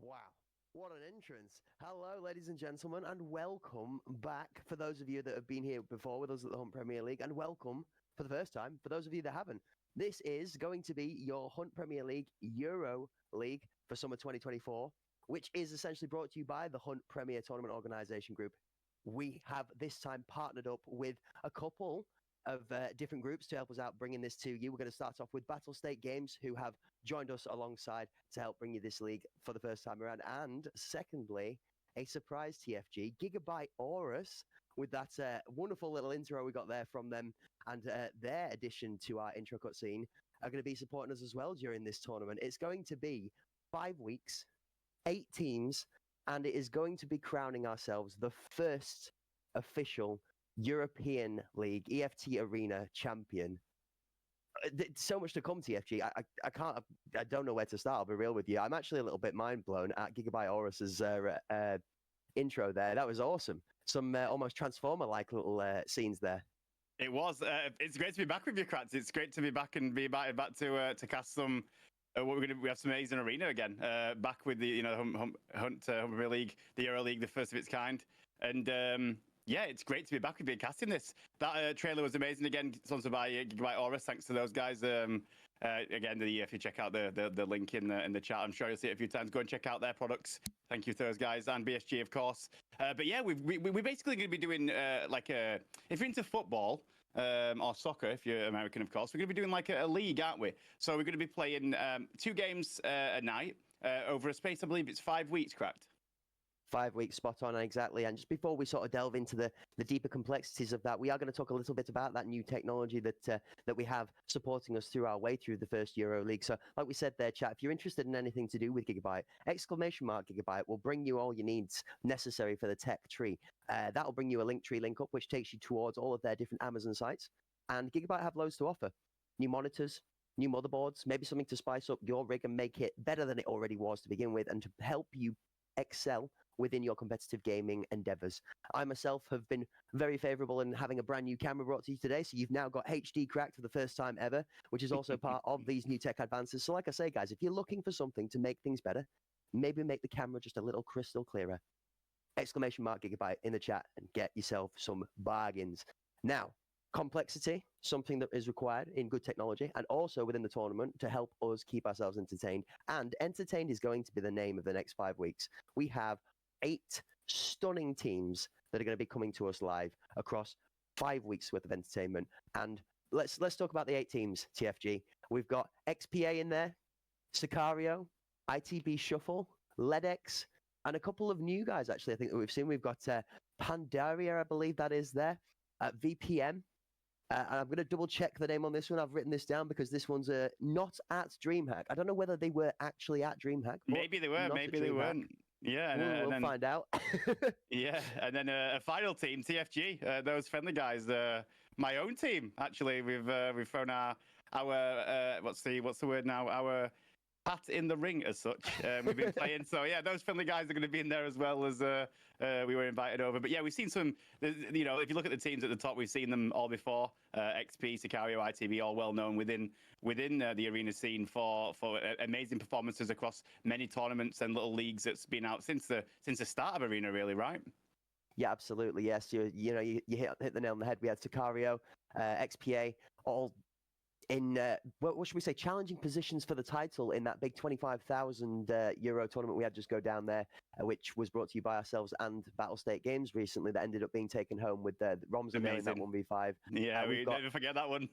Wow. What an entrance. Hello, ladies and gentlemen, and welcome back for those of you that have been here before with us at the Hunt Premier League, and welcome for the first time for those of you that haven't. This is going to be your Hunt Premier League Euro League for summer 2024, which is essentially brought to you by the Hunt Premier Tournament Organisation Group. We have this time partnered up with a couple of different groups to help us out bringing this to you. We're going to start off with Battle State Games, who have joined us alongside to help bring you this league for the first time around. And secondly, a surprise TFG, Gigabyte Aorus, with that wonderful little intro we got there from them, and their addition to our intro cutscene are going to be supporting us as well during this tournament. It's going to be 5 weeks, 8 teams, and it is going to be crowning ourselves the first official European League EFT Arena champion. So much to come, TFG. I don't know where to start. I'll be real with you. I'm actually a little bit mind blown at Gigabyte Aurus's intro there. That was awesome. Some almost Transformer-like little scenes there. It was. It's great to be back with you, Kratz. It's great to be back and be invited back to cast some. We have some amazing arena again. Back with the Hunt Premier League, the Euro League, the first of its kind, and. Yeah, it's great to be back with you casting this. That trailer was amazing. Again, sponsored by Gigabyte Aurus. Thanks to those guys. Again, if you check out the link in the chat, I'm sure you'll see it a few times. Go and check out their products. Thank you to those guys and BSG, of course. But yeah, we're basically going to be doing if you're into football or soccer, if you're American, of course, we're going to be doing like a league, aren't we? So we're going to be playing 2 games a night over a space, I believe it's 5 weeks, correct? 5 weeks, spot on, exactly. And just before we sort of delve into the deeper complexities of that, we are going to talk a little bit about that new technology that we have supporting us through our way through the first Euro League. So like we said there, chat, if you're interested in anything to do with Gigabyte, !Gigabyte will bring you all your needs necessary for the tech tree. That will bring you a Linktree link up, which takes you towards all of their different Amazon sites. And Gigabyte have loads to offer. New monitors, new motherboards, maybe something to spice up your rig and make it better than it already was to begin with, and to help you excel within your competitive gaming endeavors. I myself have been very favorable in having a brand new camera brought to you today. So you've now got HD cracked for the first time ever, which is also part of these new tech advances. So like I say, guys, if you're looking for something to make things better, maybe make the camera just a little crystal clearer. !Gigabyte in the chat and get yourself some bargains. Now, complexity, something that is required in good technology and also within the tournament to help us keep ourselves entertained. And entertained is going to be the name of the next 5 weeks. We have 8 stunning teams that are going to be coming to us live across 5 weeks worth of entertainment. And let's talk about the 8 teams, TFG. We've got XPA in there, Sicario, ITB Shuffle, LEDX, and a couple of new guys, actually, I think that we've seen. We've got Pandaria, I believe that is there, VPN. And I'm going to double check the name on this one. I've written this down because this one's not at DreamHack. I don't know whether they were actually at DreamHack. Maybe they were, maybe they weren't. Yeah, we'll find out. Yeah, and then a final team, TFG, those friendly guys. My own team, actually. We've thrown our what's the word now? Our hat in the ring, as such. We've been playing. So yeah, those friendly guys are going to be in there as well as we were invited over. But yeah, we've seen some. If you look at the teams at the top, we've seen them all before. XP, Sicario, ITV, all well known within the arena scene for amazing performances across many tournaments and little leagues that's been out since the start of arena, really, right? Yeah, absolutely. Yes, you hit the nail on the head. We had Sicario, XPA, all in what should we say, challenging positions for the title in that big 25,000 euro tournament we had just go down there, which was brought to you by ourselves and Battle State Games recently, that ended up being taken home with Roms in that 1v5. Yeah, we never forget that one.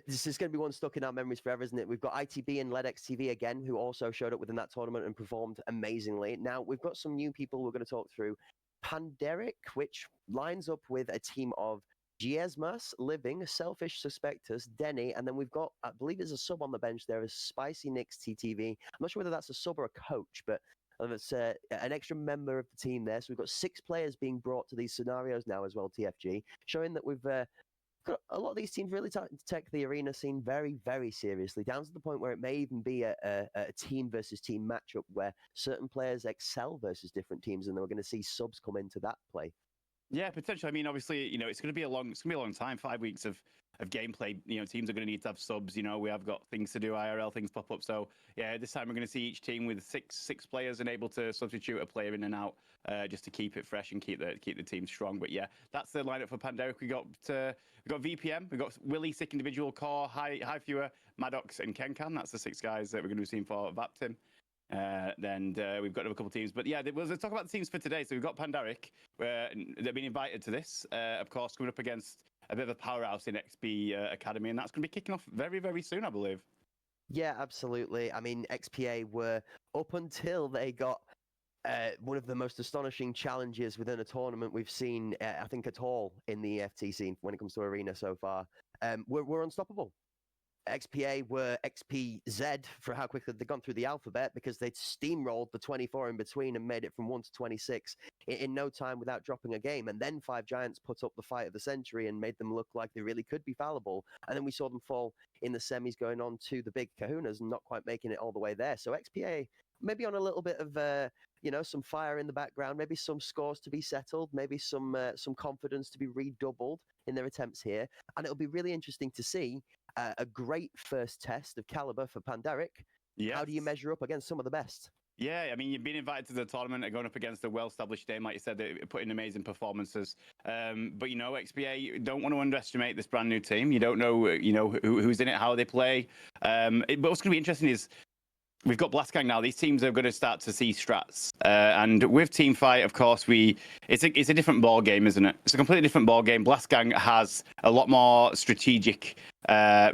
This is going to be one stuck in our memories forever, isn't it? We've got ITB and LEDX TV again, who also showed up within that tournament and performed amazingly. Now, we've got some new people we're going to talk through. Panderic, which lines up with a team of Giesmas, Living, Selfish Suspectus, Denny, and then we've got, I believe there's a sub on the bench there, is Spicy Nix TTV. I'm not sure whether that's a sub or a coach, but it's an extra member of the team there. So we've got 6 players being brought to these scenarios now as well, TFG, showing that we've got a lot of these teams really take the arena scene very, very seriously, down to the point where it may even be a team versus team matchup where certain players excel versus different teams, and then we're going to see subs come into that play. Yeah, potentially. I mean, obviously, it's going to be a long time. 5 weeks of gameplay. Teams are going to need to have subs. We have got things to do, IRL things pop up. So yeah, this time we're going to see each team with six players and able to substitute a player in and out, just to keep it fresh and keep the team strong. But yeah, that's the lineup for Pandemic. We got VPM, we got Willie, Sick Individual, Core, High Fewer, Maddox, and Kenkan. That's the 6 guys that we're going to be seeing for Vaptim. Then we've got a couple of teams, but yeah, let's talk about the teams for today. So we've got Pandaric, they've been invited to this, of course, coming up against a bit of a powerhouse in XP Academy, and that's going to be kicking off very, very soon, I believe. Yeah, absolutely. I mean, XPA were up until they got one of the most astonishing challenges within a tournament we've seen, I think, at all in the EFT scene when it comes to Arena so far. We're unstoppable. XPA were XPZ for how quickly they'd gone through the alphabet, because they'd steamrolled the 24 in between and made it from 1 to 26 in no time without dropping a game. And then 5 Giants put up the fight of the century and made them look like they really could be fallible. And then we saw them fall in the semis, going on to the big kahunas and not quite making it all the way there. So XPA maybe on a little bit of some fire in the background, maybe some scores to be settled, maybe some confidence to be redoubled in their attempts here. And it'll be really interesting to see a great first test of caliber for Pandaric. Yes. How do you measure up against some of the best? Yeah, I mean, you've been invited to the tournament and going up against a well-established team, like you said, they put in amazing performances. But XPA, you don't want to underestimate this brand new team. You don't know, who's in it, how they play. But what's going to be interesting is we've got Blastgang now. These teams are going to start to see strats, and with Teamfight, of course, it's a different ball game, isn't it? It's a completely different ball game. Blastgang has a lot more strategic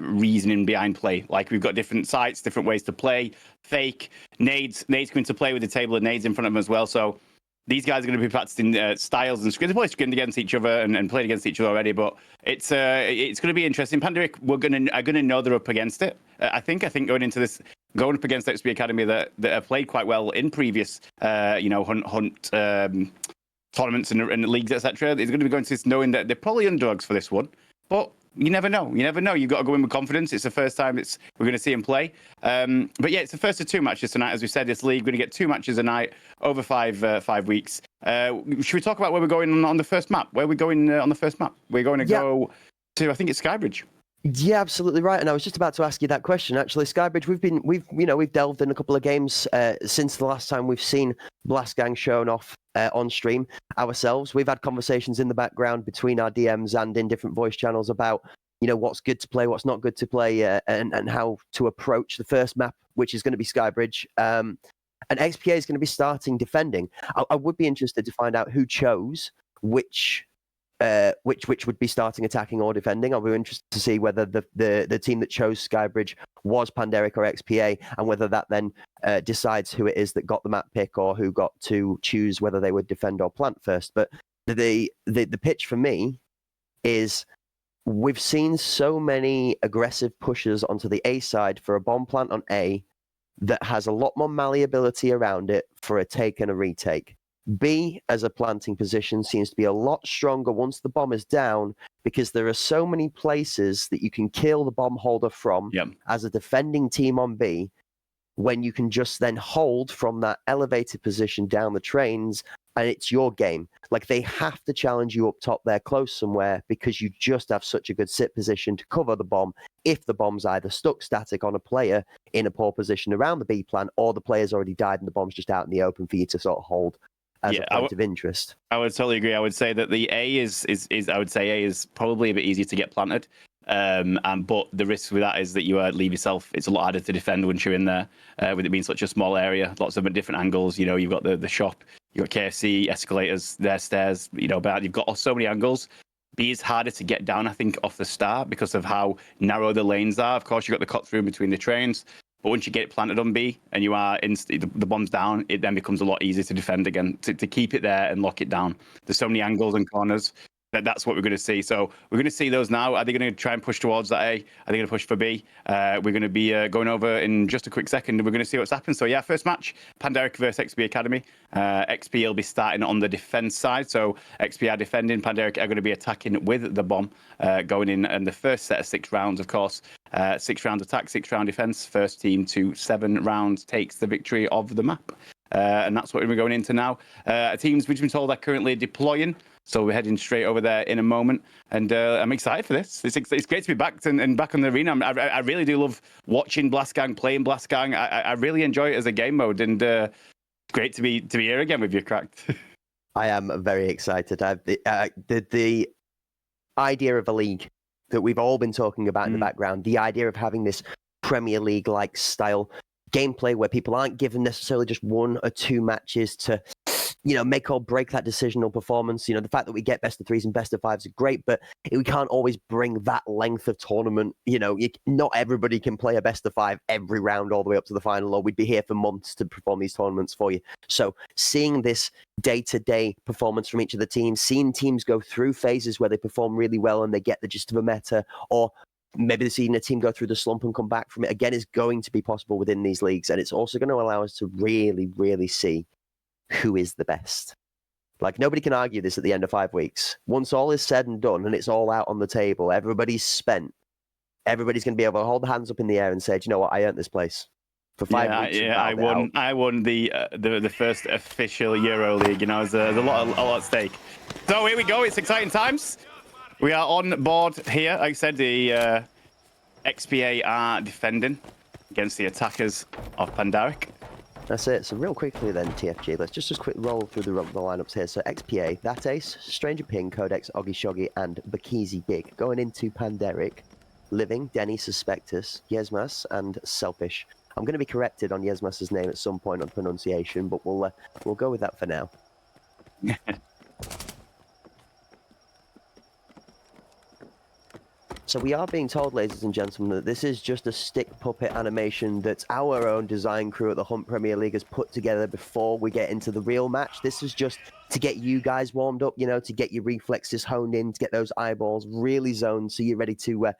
reasoning behind play. Like, we've got different sites, different ways to play. Fake nades come into play with the table of nades in front of them as well. So these guys are going to be practicing styles and screens. They've probably screened against each other and played against each other already, but it's going to be interesting. Pandaric are going to know they're up against it. I think going into this, going up against XP Academy that have played quite well in previous, hunt tournaments and leagues, etc. They're going to be going to this knowing that they're probably underdogs for this one, but you never know. You've got to go in with confidence. It's the first time we're going to see him play. But yeah, it's the first of 2 matches tonight. As we said, this league, we're going to get 2 matches a night over 5 weeks. Should we talk about where we're going on the first map? Where are we going on the first map? We're going to go to, I think it's Skybridge. Yeah, absolutely right. And I was just about to ask you that question. Actually, Skybridge, we've delved in a couple of games since the last time we've seen Blastgang shown off on stream ourselves. We've had conversations in the background between our DMs and in different voice channels about what's good to play, what's not good to play, and how to approach the first map, which is going to be Skybridge. And XPA is going to be starting defending. I would be interested to find out who chose which would be starting attacking or defending. I'll be interested to see whether the team that chose Skybridge was Pandaric or XPA, and whether that then decides who it is that got the map pick or who got to choose whether they would defend or plant first. But the pitch for me is, we've seen so many aggressive pushes onto the A side for a bomb plant on A that has a lot more malleability around it for a take and a retake. B, as a planting position, seems to be a lot stronger once the bomb is down, because there are so many places that you can kill the bomb holder from as a defending team on B, when you can just then hold from that elevated position down the trains, and it's your game. Like, they have to challenge you up top there close somewhere, because you just have such a good sit position to cover the bomb if the bomb's either stuck static on a player in a poor position around the B plan, or the player's already died and the bomb's just out in the open for you to sort of hold as a point of interest. I would totally agree. I would say that the A is probably a bit easier to get planted. But the risk with that is that you leave yourself. It's a lot harder to defend once you're in there, with it being such a small area. Lots of different angles. You've got the shop, you've got KFC, escalators, there's stairs. But you've got so many angles. B is harder to get down, I think, off the start because of how narrow the lanes are. Of course, you've got the cut through between the trains. But once you get it planted on B and you are the bomb's down, it then becomes a lot easier to defend again, to keep it there and lock it down. There's so many angles and corners. That's what we're going to see. So we're going to see those now. Are they going to try and push towards that A? Are they going to push for B? We're going to be going over in just a quick second, and we're going to see what's happened. So yeah, first match, Pandaric versus XP Academy. XP will be starting on the defense side. So XP are defending. Pandaric are going to be attacking with the bomb, going in the first set of 6 rounds, of course. 6 rounds attack, 6 round defense. First team to 7 rounds takes the victory of the map. And that's what we're going into now. Teams which have been told are currently deploying. So we're heading straight over there in a moment, and I'm excited for this. It's great to be back and back on the arena. I really do love watching Blastgang, playing Blastgang. I really enjoy it as a game mode, and it's great to be here again with you, Cracked. I am very excited. The idea of a league that we've all been talking about in the background, the idea of having this Premier League-like style gameplay where people aren't given necessarily just 1 or 2 matches to, make or break that decisional performance. The fact that we get best of 3s and best of 5s is great, but we can't always bring that length of tournament. Not everybody can play a best of 5 every round all the way up to the final, or we'd be here for months to perform these tournaments for you. So seeing this day-to-day performance from each of the teams, seeing teams go through phases where they perform really well and they get the gist of a meta, or maybe seeing a team go through the slump and come back from it, again, is going to be possible within these leagues. And it's also going to allow us to really, really see who is the best. Like, nobody can argue this at the end of 5 weeks. Once all is said and done and it's all out on the table, everybody's spent, everybody's going to be able to hold their hands up in the air and say, do you know what, I earned this place. For 5 weeks. Yeah, I won the first official Euro League. There's a lot at stake. So here we go. It's exciting times. We are on board here. Like I said, the XPA are defending against the attackers of Pandaric. That's it. So real quickly then, TFG, let's just quick roll through the lineups here. So XPA, That Ace, Stranger Ping, Codex, Oggy Shoggy, and Bakizi Big. Going into Pandaric, Living, Denny, Suspectus, Yesmas, and Selfish. I'm going to be corrected on Yesmas's name at some point on pronunciation, but we'll go with that for now. So we are being told, ladies and gentlemen, that this is just a stick puppet animation that our own design crew at the Hunt Premier League has put together before we get into the real match. This is just to get you guys warmed up, to get your reflexes honed in, to get those eyeballs really zoned so you're ready to,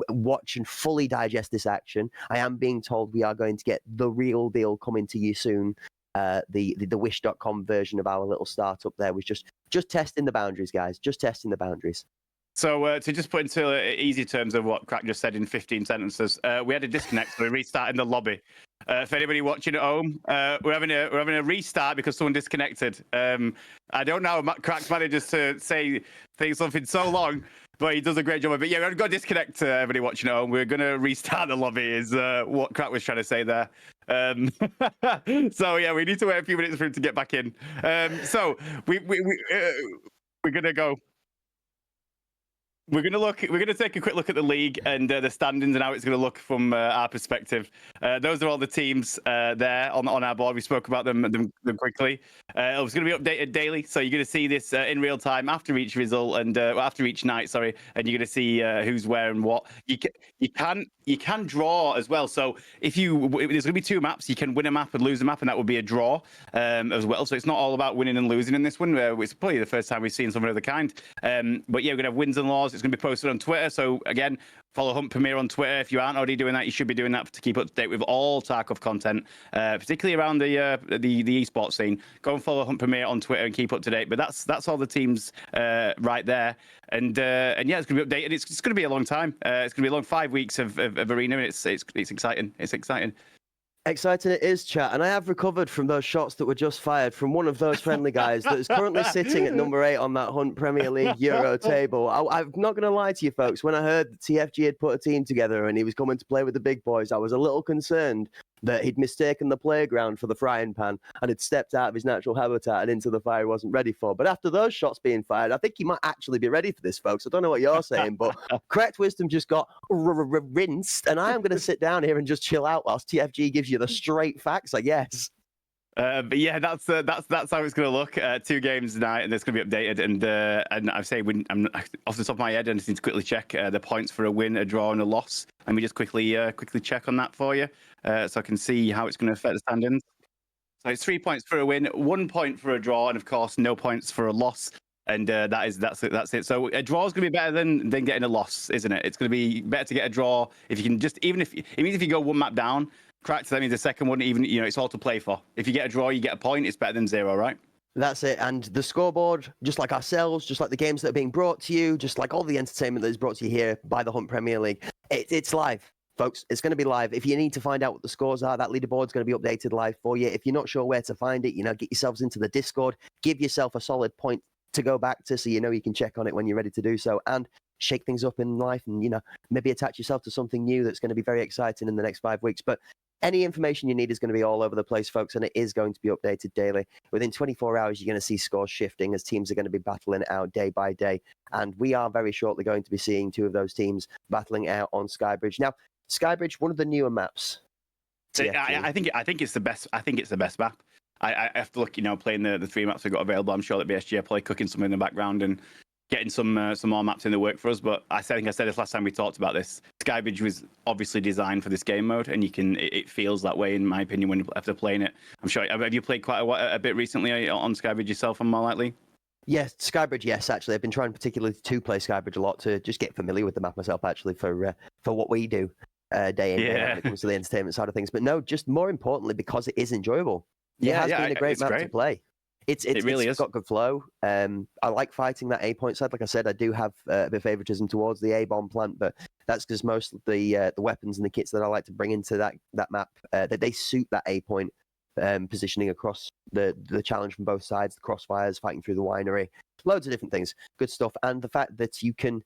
watch and fully digest this action. I am being told we are going to get the real deal coming to you soon. The wish.com version of our little startup there was just testing the boundaries, guys. Just testing the boundaries. So to just put into easy terms of what Crack just said in 15 sentences, we had a disconnect, so we're restarting the lobby. For anybody watching at home, we're having a restart because someone disconnected. I don't know Crack's managed to say something so long, but he does a great job of it. Yeah, we're going to disconnect everybody watching at home. We're going to restart the lobby is what Crack was trying to say there. So yeah, we need to wait a few minutes for him to get back in. So we're going to go. We're going to take a quick look at the league and the standings and how it's going to look from our perspective. Those are all the teams there on our board. We spoke about them quickly. It's going to be updated daily, so you're going to see this in real time after each result and after each night. Sorry, and you're going to see who's where and what. You can draw as well. So there's going to be 2 maps. You can win a map and lose a map, and that would be a draw as well. So it's not all about winning and losing in this one. It's probably the first time we've seen something of the kind. But yeah, we're going to have wins and losses. It's going to be posted on Twitter. So again, follow Hunt Premier on Twitter. If you aren't already doing that, you should be doing that to keep up to date with all Tarkov content, particularly around the esports scene. Go and follow Hunt Premier on Twitter and keep up to date. But that's all the teams right there. And yeah, it's going to be updated. It's going to be a long time. It's going to be a long 5 weeks of arena. And it's exciting. It's exciting. Exciting it is, chat, and I have recovered from those shots that were just fired from one of those friendly guys that is currently sitting at number 8 on that Hunt Premier League Euro table. I'm not going to lie to you folks, when I heard that TFG had put a team together and he was coming to play with the big boys, I was a little concerned that he'd mistaken the playground for the frying pan and had stepped out of his natural habitat and into the fire he wasn't ready for. But after those shots being fired, I think he might actually be ready for this, folks. I don't know what you're saying, but Correct Wisdom just got rinsed, and I am going to sit down here and just chill out whilst TFG gives you the straight facts, I guess. But yeah, that's how it's going to look. 2 games tonight, and it's going to be updated. And I say, I'm off the top of my head, I just need to quickly check the points for a win, a draw, and a loss. Let me just quickly check on that for you, so I can see how it's going to affect the standings. So it's 3 points for a win, 1 point for a draw, and of course, no points for a loss. And that's it. So a draw is going to be better than getting a loss, isn't it? It's going to be better to get a draw if you can it means if you go 1 map down. Cracked, that means the second one, even, it's all to play for. If you get a draw, you get a point. It's better than 0, right? That's it. And the scoreboard, just like ourselves, just like the games that are being brought to you, just like all the entertainment that is brought to you here by the Hunt Premier League, it's live, folks. It's going to be live. If you need to find out what the scores are, that leaderboard's going to be updated live for you. If you're not sure where to find it, get yourselves into the Discord, give yourself a solid point to go back to, so you can check on it when you're ready to do so, and shake things up in life, and maybe attach yourself to something new that's going to be very exciting in the next 5 weeks. But any information you need is going to be all over the place, folks, and it is going to be updated daily. Within 24 hours, you're going to see scores shifting as teams are going to be battling it out day by day. And we are very shortly going to be seeing 2 of those teams battling out on Skybridge. Now, Skybridge, one of the newer maps. I think it's the best. I think it's the best map. I have to look, playing the 3 maps we've got available. I'm sure that BSG are probably cooking something in the background and getting some more maps in the work for us. But I think I said this last time we talked about this. Skybridge was obviously designed for this game mode, and it feels that way in my opinion when after playing it. I'm sure. Have you played quite a bit recently on Skybridge yourself? I'm more likely. Yes, Skybridge. Yes, actually, I've been trying particularly to play Skybridge a lot to just get familiar with the map myself. Actually, for what we do day in day out when it comes to the entertainment side of things. But no, just more importantly because it is enjoyable. It has been a great map to play. It really is. Got good flow. I like fighting that A point side. Like I said, I do have a bit of favoritism towards the A bomb plant, but that's because most of the weapons and the kits that I like to bring into that map that they suit that A point positioning across the challenge from both sides, the crossfires, fighting through the winery, loads of different things, good stuff. And the fact that you can.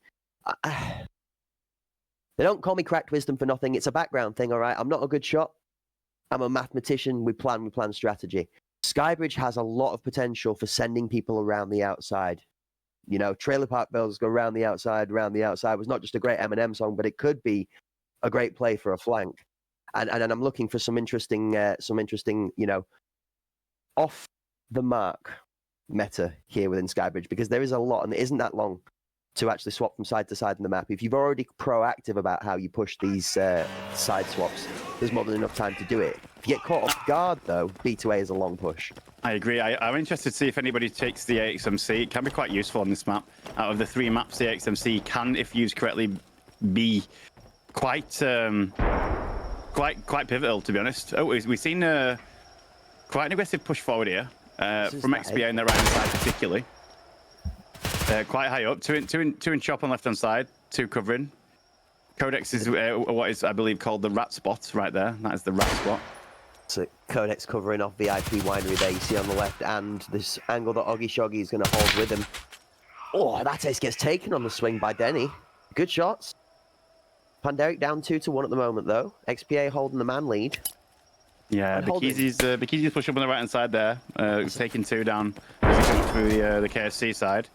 They don't call me cracked wisdom for nothing. It's a background thing, all right? I'm not a good shot. I'm a mathematician. We plan strategy. Skybridge has a lot of potential for sending people around the outside. Trailer Park Builders go around the outside was not just a great Eminem song, but it could be a great play for a flank. And I'm looking for some interesting, off the mark meta here within Skybridge, because there is a lot, and it isn't that long to actually swap from side to side in the map. If you've already proactive about how you push these side swaps, there's more than enough time to do it. If you get caught off guard, though, B2A is a long push. I agree. I'm interested to see if anybody takes the AXMC. It can be quite useful on this map. Out of the 3 maps, the AXMC can, if used correctly, be quite pivotal, to be honest. Oh, we've seen quite an aggressive push forward here from XPA on the right-hand side, particularly. Quite high up, two in chop on left-hand side, 2 covering. Codex is what is, I believe, called the rat spot right there. That is the rat spot. So Codex covering off VIP Winery there, you see on the left, and this angle that Oggy Shoggy is going to hold with him. Oh, that ace gets taken on the swing by Denny. Good shots. Panderic down 2-1 at the moment, though. XPA holding the man lead. Yeah, Bikizi's push up on the right-hand side there. Taking 2 down as he comes through the KFC side.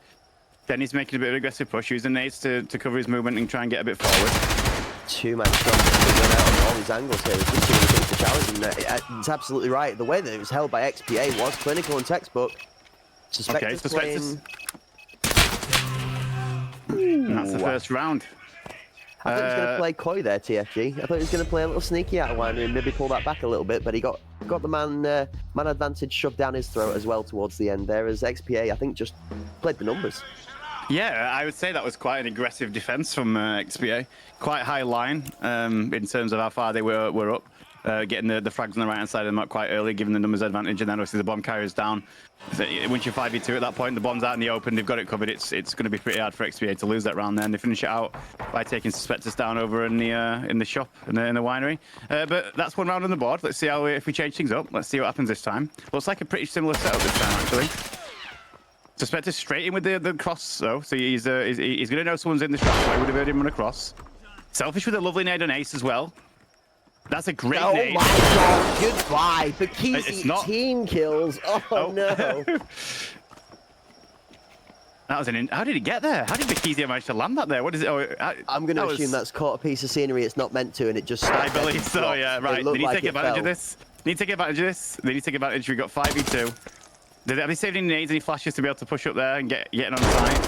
Denny's making a bit of an aggressive push, using nades to cover his movement and try and get a bit forward. 2-man strong run out on all these angles here. There's just too many things to challenge, and it's absolutely right. The way that it was held by XPA was clinical and textbook. Suspector's playing... And that's the first round. I thought he was going to play coy there, TFG. I thought he was going to play a little sneaky out of Winery and maybe pull that back a little bit, but he got the man advantage shoved down his throat as well towards the end there, as XPA, I think, just played the numbers. Yeah, I would say that was quite an aggressive defense from XPA. Quite high line in terms of how far they were up. Getting the frags on the right-hand side of the map quite early, giving the numbers advantage, and then obviously the bomb carrier's down. Once you're 5v2 at that point, the bomb's out in the open, they've got it covered. It's going to be pretty hard for XPA to lose that round there, and they finish it out by taking Suspectus down over in the shop, in the winery. But that's 1 round on the board. Let's see if we change things up. Let's see what happens this time. Looks like a pretty similar setup this time, actually. Suspectus straight in with the cross, though, so he's going to know someone's in the shop, so I would have heard him run across. Selfish with a lovely nade on ace as well. That's a great nade. Oh my god, goodbye. Bikizi team kills. Oh no. That was how did he get there? How did Bikizi manage to land that there? What is it? Oh, I'm going to assume that's caught a piece of scenery it's not meant to, and it just... I believe so, yeah, right. They need to take advantage of this. They need to take advantage of this. They need to take advantage. We've got 5v2. Have they saved any nades, any flashes to be able to push up there and getting on side?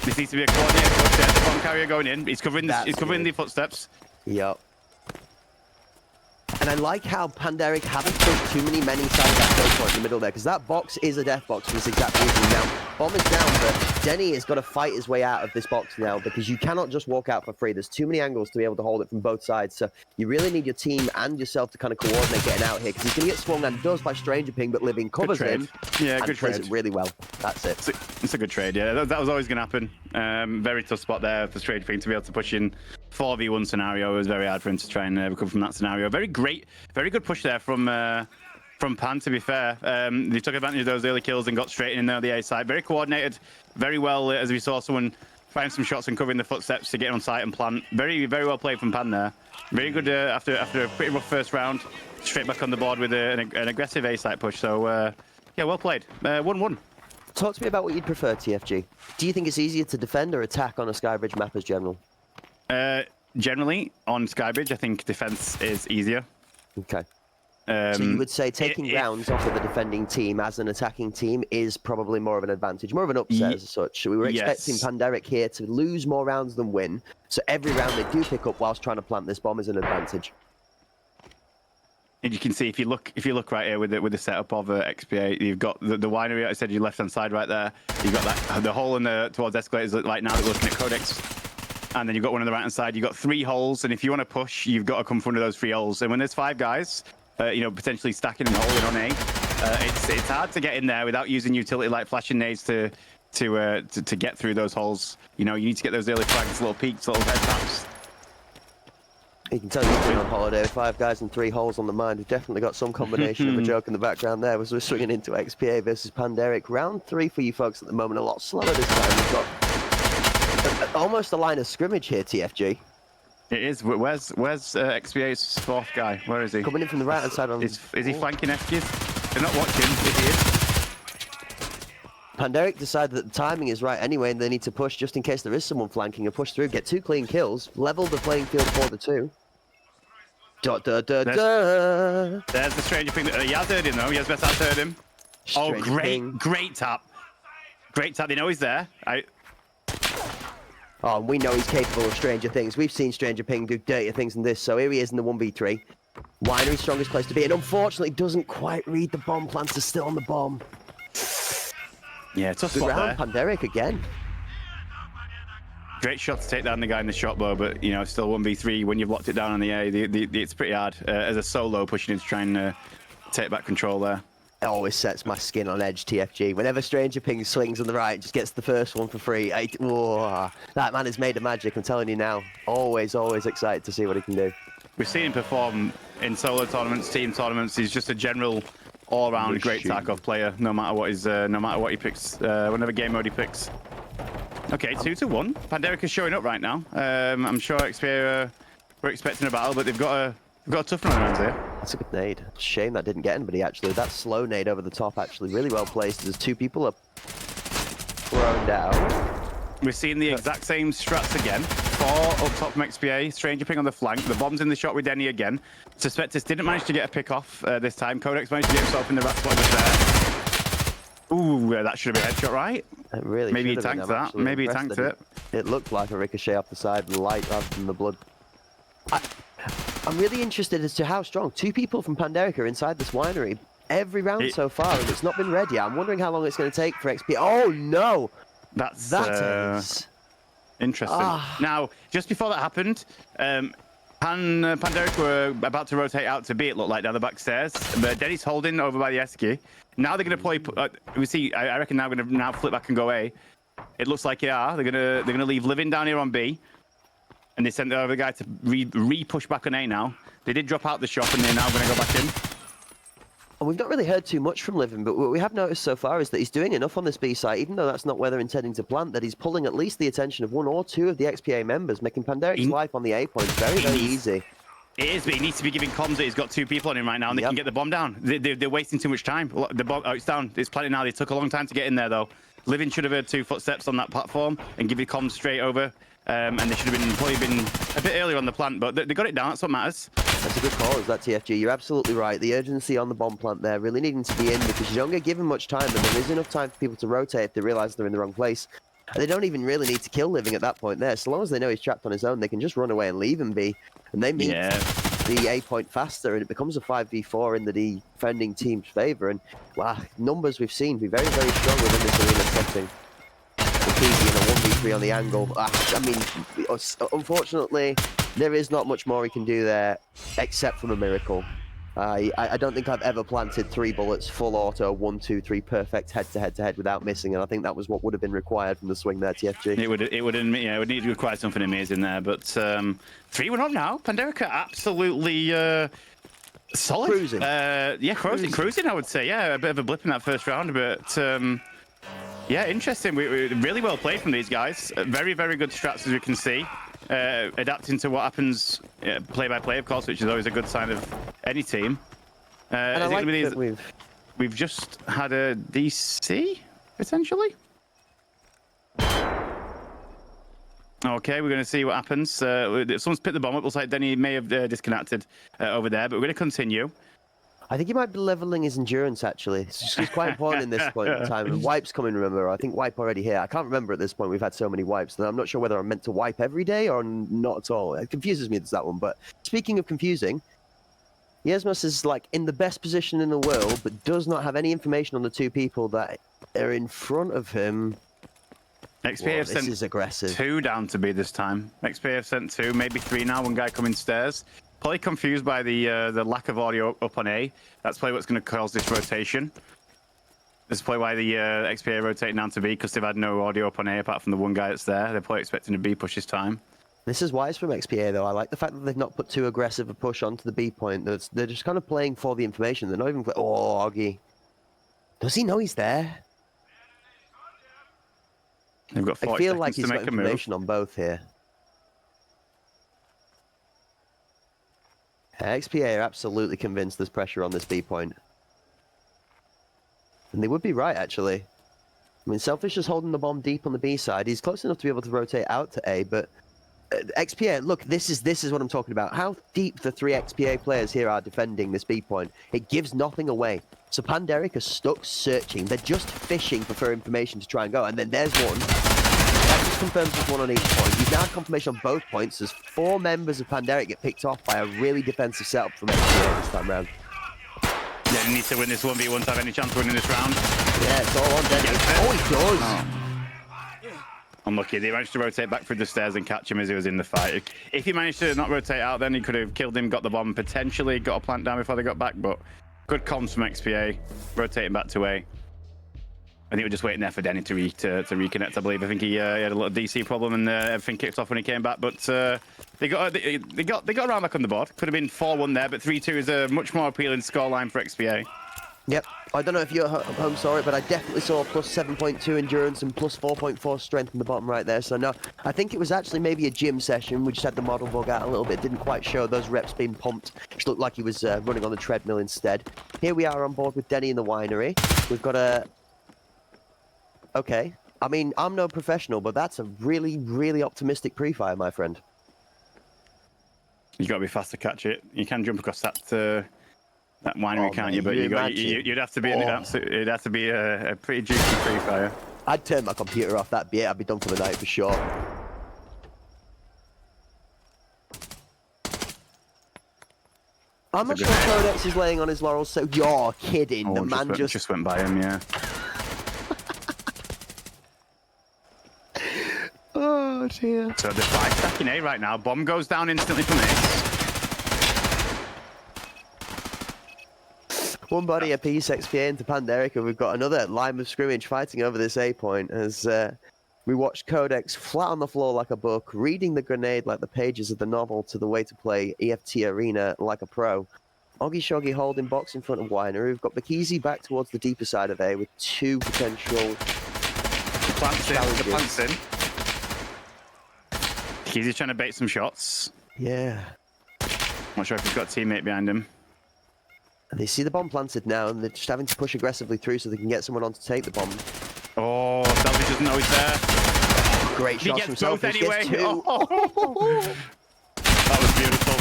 This needs to be a coordinated push there. The bomb carrier going in. He's covering the footsteps. Yep. And I like how Panderic haven't put too many inside of that kill point in the middle there, because that box is a death box for this exact reason. Now, bomb is down, but Denny has got to fight his way out of this box now, because you cannot just walk out for free. There's too many angles to be able to hold it from both sides, so you really need your team and yourself to kind of coordinate getting out here, because he's going to get swung, and does by Stranger Ping, but Living covers him. Yeah, and good plays trade. It really well. That's it. It's a good trade, yeah. That was always going to happen. Very tough spot there for Stranger Ping to be able to push in 4v1 scenario. It was very hard for him to try and recover from that scenario. Very good push there from from Pan, to be fair. They took advantage of those early kills and got straight in there on the A side. Very coordinated, very well, as we saw someone find some shots and covering the footsteps to get on site and plant. Very, very well played from Pan there. Very good after a pretty rough first round. Straight back on the board with an aggressive A site push. So, yeah, well played. 1-1. Talk to me about what you'd prefer, TFG. Do you think it's easier to defend or attack on a Skybridge map as general? Generally, on Skybridge, I think defense is easier. Okay. So you would say taking rounds off of the defending team as an attacking team is probably more of an advantage, more of an upset as such. So we were expecting Panderic here to lose more rounds than win. So every round they do pick up whilst trying to plant this bomb is an advantage. And you can see if you look right here with the setup of XPA, you've got the winery. I said your left hand side right there. You've got that the hole in towards escalators. Like now they're looking at Codex, and then you've got one on the right hand side. You've got 3 holes, and if you want to push, you've got to come from one of those 3 holes. And when there's 5 guys, potentially stacking and holding on A, it's hard to get in there without using utility like flashing nades to get through those holes. You need to get those early frags, little peaks, little head taps. You can tell you've been on holiday with 5 guys and 3 holes on the mind. We've definitely got some combination of a joke in the background there as we're swinging into XPA versus Panderic. Round 3 for you folks at the moment, a lot slower this time. We've got almost a line of scrimmage here, TFG. It is. Where's XPA's 4th guy? Where is he? Coming in from the right-hand side. Is he flanking FGs? They're not watching, if he is. Panderic decided that the timing is right anyway, and they need to push just in case there is someone flanking and push through, get 2 clean kills, level the playing field for the 2. There's the stranger ping. Yaz heard him though. Yaz best heard him. Great tap. Great tap. They know he's there. Oh, we know he's capable of stranger things. We've seen Stranger Ping do dirtier things than this, so here he is in the 1v3. Winery's strongest place to be, and unfortunately doesn't quite read the bomb. Plants are still on the bomb. Yeah, tough Good spot round, there. Panderic again. Great shot to take down the guy in the shot bow, but still 1v3 when you've locked it down on the A. It's pretty hard as a solo pushing in to try and take back control there. It always sets my skin on edge, TFG. Whenever Stranger Ping swings on the right, just gets the first one for free. That man is made of magic, I'm telling you now. Always excited to see what he can do. We've seen him perform in solo tournaments, team tournaments. He's just a general, all-round great Tarkov player. No matter what he picks, whatever game mode he picks. Okay, 2-1. Panderic is showing up right now. I'm sure XP we're expecting a battle, but they've got a tough one around here. That's a good nade. Shame that didn't get anybody, actually. That slow nade over the top, actually, really well placed. There's 2 people up thrown down. We're seeing the exact same strats again. 4 up top from XPA. Stranger Ping on the flank. The bomb's in the shot with Denny again. Suspectus didn't manage to get a pick off this time. Codex managed to get himself in the rat spot just there. Ooh, that should have been a headshot, right? It really Maybe he tanked that. Maybe he tanked it. It looked like a ricochet off the side of the light rather than the blood. I'm really interested as to how strong 2 people from Panderic are inside this winery every round so far, and it's not been read yet. I'm wondering how long it's going to take for XP. Oh no! That is interesting. Now, just before that happened, Panderic were about to rotate out to B, it looked like, down the back stairs. But Denny's holding over by the Esky. Now they're going to play. We see. I reckon now going to flip back and go A. It looks like they're going to leave Living down here on B, and they sent over the guy to re-push back on A now. They did drop out the shop, and they're now going to go back in. We've not really heard too much from Living, but what we have noticed so far is that he's doing enough on this B site, even though that's not where they're intending to plant, that he's pulling at least the attention of 1 or 2 of the XPA members, making Panderic's life on the A point very, very easy. It is, but he needs to be giving comms that he's got 2 people on him right now, and they can get the bomb down. They're wasting too much time. The bomb, it's down. It's planted now. They took a long time to get in there, though. Living should have heard 2 footsteps on that platform and give you comms straight over. And they should have probably been a bit earlier on the plant, but they got it down. That's what matters. That's a good call, is that TFG? You're absolutely right. The urgency on the bomb plant there really needing to be in, because you don't get given much time, and there is enough time for people to rotate if they realise they're in the wrong place. And they don't even really need to kill Living at that point there. So long as they know he's trapped on his own, they can just run away and leave him be. And they meet the A point faster, and it becomes a 5v4 in the defending team's favour. And wow, numbers we've seen be very, very strong within this arena setting. Easy in a 1v3 on the angle. I mean, unfortunately, there is not much more he can do there, except from a miracle. I don't think I've ever planted 3 bullets, full auto, 1, 2, 3, perfect head-to-head without missing, and I think that was what would have been required from the swing there, TFG. It would need to require something amazing there, but 3-1 up now. Panderica absolutely Solid. Cruising. Yeah, cruising, I would say. Yeah, a bit of a blip in that first round, but yeah, interesting. We really well played from these guys. Very, very good strats, as we can see. Adapting to what happens play by play, of course, which is always a good sign of any team. And I like that we've just had a DC, potentially. Okay, we're going to see what happens. Someone's picked the bomb up. Looks like Denny may have disconnected over there, but we're going to continue. I think he might be leveling his endurance, actually. It's quite important in this point in time. And wipes coming, remember. I think wipe already here. I can't remember at this point. We've had so many wipes. And I'm not sure whether I'm meant to wipe every day or not at all. It confuses me, that one. But speaking of confusing, Yesmus is like in the best position in the world, but does not have any information on the two people that are in front of him. XP have sent is aggressive. 2 down to B this time. XP have sent 2, maybe 3 now. One guy coming stairs. Probably confused by the lack of audio up on A. That's probably what's going to cause this rotation. This is probably why the XP are rotating down to B, because they've had no audio up on A apart from the one guy that's there. They're probably expecting a B push this time. This is wise from XPA, though. I like the fact that they've not put too aggressive a push onto the B point. They're just kind of playing for the information. They're not even... Oh, Augie. Does he know he's there? They've got 40 I feel like seconds he's to got make a information move. on both here. XPA are absolutely convinced there's pressure on this B point. And they would be right, actually. I mean, Selfish is holding the bomb deep on the B side. He's close enough to be able to rotate out to A, but XPA, look, this is what I'm talking about. How deep the 3 XPA players here are defending this B point. It gives nothing away. So Panderic are stuck searching. They're just fishing for information to try and go. And then there's one. That just confirms there's one on each point. You've now had confirmation on both points as 4 members of Panderic get picked off by a really defensive setup from XPA this time round. Yeah, he needs to win this 1v1 to have any chance of winning this round. Yeah, it's all on Denny. Oh, he does. Oh. Unlucky. They managed to rotate back through the stairs and catch him as he was in the fight. If he managed to not rotate out, then he could have killed him, got the bomb, potentially got a plant down before they got back, but good comms from XPA, rotating back to A. I think we're just waiting there for Denny to reconnect, I believe. I think he had a little DC problem and everything kicked off when he came back, but they got around back on the board. Could have been 4-1 there, but 3-2 is a much more appealing scoreline for XPA. Yep. I don't know if you at home saw it, but I definitely saw plus 7.2 endurance and plus 4.4 strength in the bottom right there. So no, I think it was actually maybe a gym session. We just had the model bug out a little bit. Didn't quite show those reps being pumped. Just looked like he was running on the treadmill instead. Here we are on board with Denny in the winery. We've got a... Okay. I mean, I'm no professional, but that's a really, really optimistic pre-fire, my friend. You got to be fast to catch it. You can jump across that winery, can't you? But you'd have to be it'd have to be a pretty juicy pre-fire. I'd turn my computer off. That'd be it. I'd be done for the night for sure. I'm not sure Codex is laying on his laurels, so you're kidding. Oh, the man just went by him, yeah. Oh dear. So the 5 stacking A right now. Bomb goes down instantly from this. One body apiece, XPA into Panderic, and we've got another line of scrimmage fighting over this A point as we watched Codex flat on the floor like a book, reading the grenade like the pages of the novel to the way to play EFT Arena like a pro. Oggy Shoggy holding box in front of Winery. We've got Bakizi back towards the deeper side of A with 2 potential challenges. The plant's in. Bakizi's trying to bait some shots. Yeah. Not sure if he's got a teammate behind him. And they see the bomb planted now, and they're just having to push aggressively through so they can get someone on to take the bomb. Oh, Selfish doesn't know he's there. Great shots from Selfish. Anyway. Oh. That was beautiful.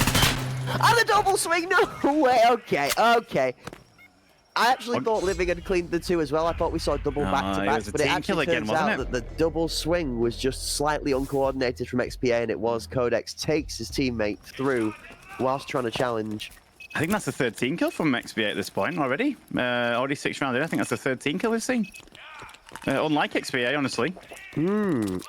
And a double swing! No way! Okay, okay. I actually thought Living had cleaned the 2 as well. I thought we saw double back-to-backs, but it actually turns out that the double swing was just slightly uncoordinated from XPA, and it was Codex takes his teammate through whilst trying to challenge. I think that's the 13 kill from XPA at this point already. Already 6 rounds in. I think that's the 13 kill we've seen. Unlike XPA, honestly.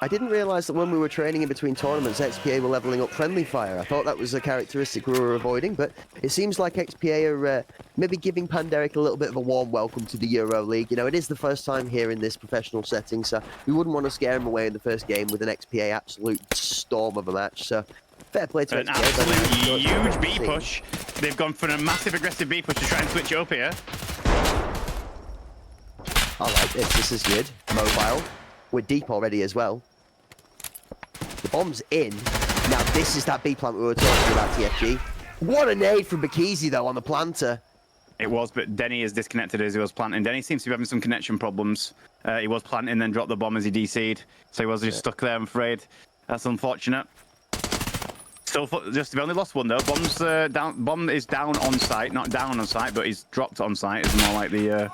I didn't realise that when we were training in between tournaments, XPA were levelling up friendly fire. I thought that was a characteristic we were avoiding, but it seems like XPA are maybe giving Panderic a little bit of a warm welcome to the Euro League. You know, it is the first time here in this professional setting, so we wouldn't want to scare him away in the first game with an XPA absolute storm of a match. So fair play to An XPA. absolute huge B push. They've gone for a massive aggressive B push to try and switch it up here. I like this. This is good. Mobile. We're deep already as well. The bomb's in. Now this is that B plant we were talking about, TFG. What a nade from Bakizi though on the planter. It was, but Denny is disconnected as he was planting. Denny seems to be having some connection problems. He was planting, then dropped the bomb as he DC'd. So he was just stuck there, I'm afraid. That's unfortunate. Still, just only lost one though. Bomb's down. Bomb is down on site, not down on site, but he's dropped on site. Is more like the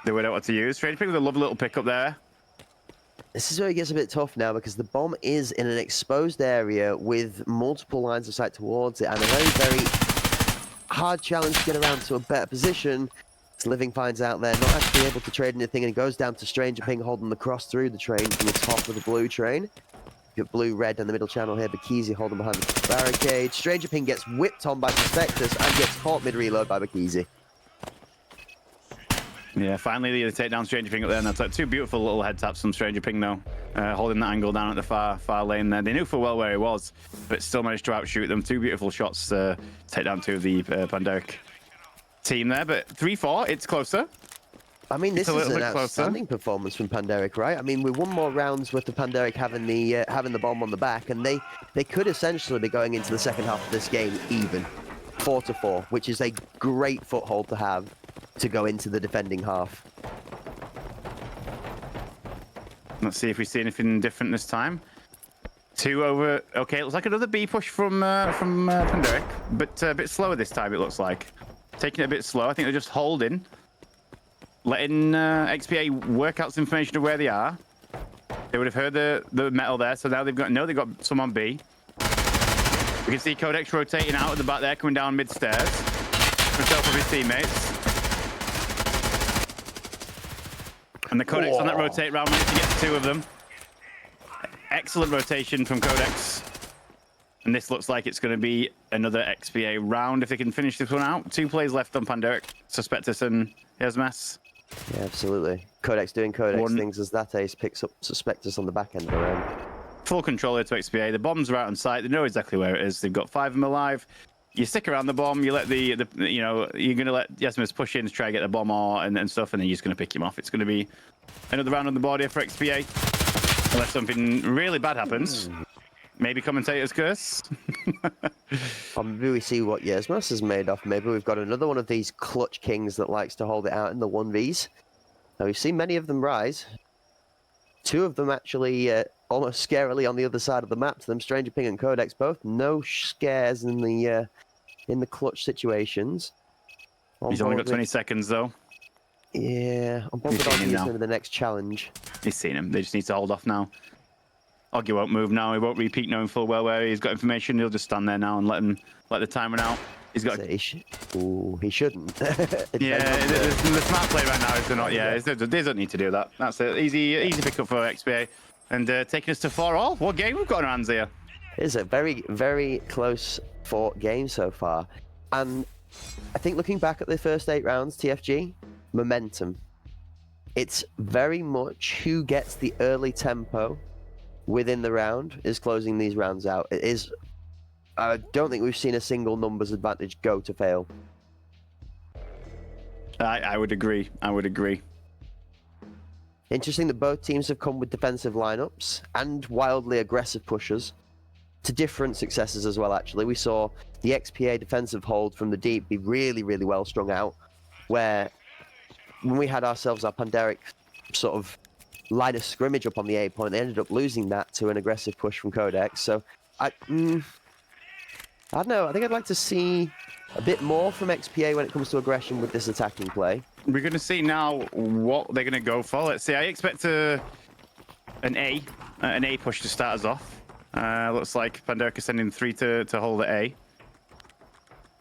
word out what to use. Strange Pig with a lovely little pickup there. This is where it gets a bit tough now because the bomb is in an exposed area with multiple lines of sight towards it and a very, very hard challenge to get around to a better position. Living finds out there, not actually able to trade anything, and it goes down to Stranger Ping holding the cross through the train from the top of the blue train. You've got blue, red in the middle channel here, Bakizi holding behind the barricade. Stranger Ping gets whipped on by Prospectus and gets caught mid-reload by Bakizi. Yeah, finally they take down Stranger Ping up there, and that's like two beautiful little head taps from Stranger Ping though, holding that angle down at the far lane there. They knew full well where he was, but still managed to outshoot them. Two beautiful shots to take down two of the Panderic team there, but 3-4, it's closer. I mean, this is an outstanding performance from Panderic, right? I mean, with one more rounds with the Panderic having the bomb on the back, and they could essentially be going into the second half of this game even 4-4, which is a great foothold to have to go into the defending half. Let's see if we see anything different this time. 2 over. Okay, it looks like another B push from Panderic, but a bit slower this time. It looks like taking it a bit slow. I think they're just holding, letting XPA work out some information of where they are. They would have heard the metal there, so now they've got some on B. We can see Codex rotating out at the back there, coming down mid stairs. Himself with his teammates. And the Codex on that rotate round managed to get to 2 of them. Excellent rotation from Codex. And this looks like it's going to be another XPA round if they can finish this one out. 2 plays left on Panderic, Suspectus and Yesmas. Yeah, absolutely. Codex doing Codex things as that ace picks up Suspectus on the back end of the round. Full control here to XPA. The bombs are out on site. They know exactly where it is. They've got 5 of them alive. You stick around the bomb. You let you're going to let Yesmas push in to try to get the bomb and stuff, and then you're just going to pick him off. It's going to be another round on the board here for XPA. Unless something really bad happens. Maybe commentator's curse. Maybe we see what Yesmas is made of. Maybe we've got another one of these clutch kings that likes to hold it out in the 1vs. Now, we've seen many of them rise. 2 of them actually almost scarily on the other side of the map to them. Stranger Ping and Codex both. No scares in the clutch situations. He's only got 20 seconds though. Yeah, I'm bothered on using the next challenge. He's seen him. They just need to hold off now. Oggy won't move now. He won't repeat knowing full well where he's got information. He'll just stand there now and let the time run out. He's got. Ooh, he shouldn't. Yeah, the smart play right now is to not. Yeah, they don't need to do that. That's an easy pickup for XPA, and taking us to 4-all. What game we've got on our hands here? It is a very, very close fought game so far, and I think looking back at the first 8 rounds, TFG momentum. It's very much who gets the early tempo within the round is closing these rounds out. It is. I don't think we've seen a single numbers advantage go to fail. I would agree. I would agree. Interesting that both teams have come with defensive lineups and wildly aggressive pushers to different successes as well, actually. We saw the XPA defensive hold from the deep be really, really well strung out, where when we had ourselves our Panderic sort of line of scrimmage up on the A point, they ended up losing that to an aggressive push from Codex. So I don't know. I think I'd like to see a bit more from XPA when it comes to aggression with this attacking play. We're going to see now what they're going to go for. Let's see. I expect an A push to start us off. Looks like Panderic is sending 3 to hold at A.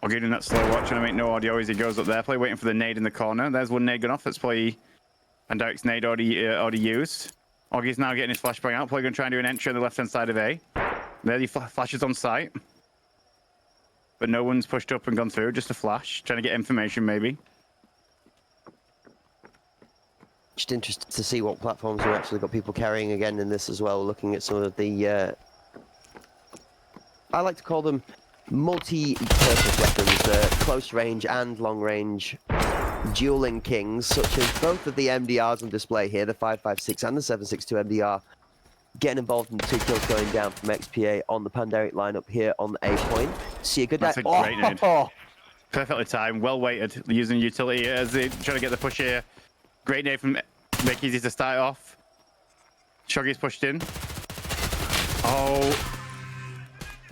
I'll give him that slow watch and I make no audio as he goes up there. Play waiting for the nade in the corner. There's one nade gone off. That's play Panderic's nade already used. Oggy's now getting his flashbang out. Play going to try and do an entry on the left-hand side of A. There he flashes on sight. But no one's pushed up and gone through. Just a flash. Trying to get information, maybe. Just interested to see what platforms we've actually got people carrying again in this as well. Looking at some of the... I like to call them multi-purpose weapons, close range and long range dueling kings, such as both of the MDRs on display here, the 5.56 and the 7.62 MDR, getting involved in the 2 kills going down from XPA on the Pandemic lineup here on the A point. See a good That's a great nade. Oh. Perfectly timed, well weighted, using utility as they try to get the push here. Great nade from Make Easy to start off. Shoggy's pushed in. Oh.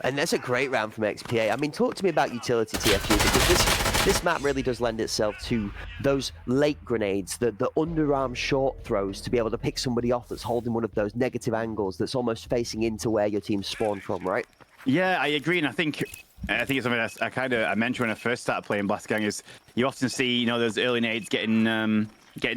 And that's a great round from XPA. I mean, talk to me about utility, TFG, because this map really does lend itself to those late grenades, the underarm short throws, to be able to pick somebody off that's holding one of those negative angles that's almost facing into where your team spawned from, right? Yeah, I agree, and I think it's something I mentioned when I first started playing Blast Gang is you often see those early nades getting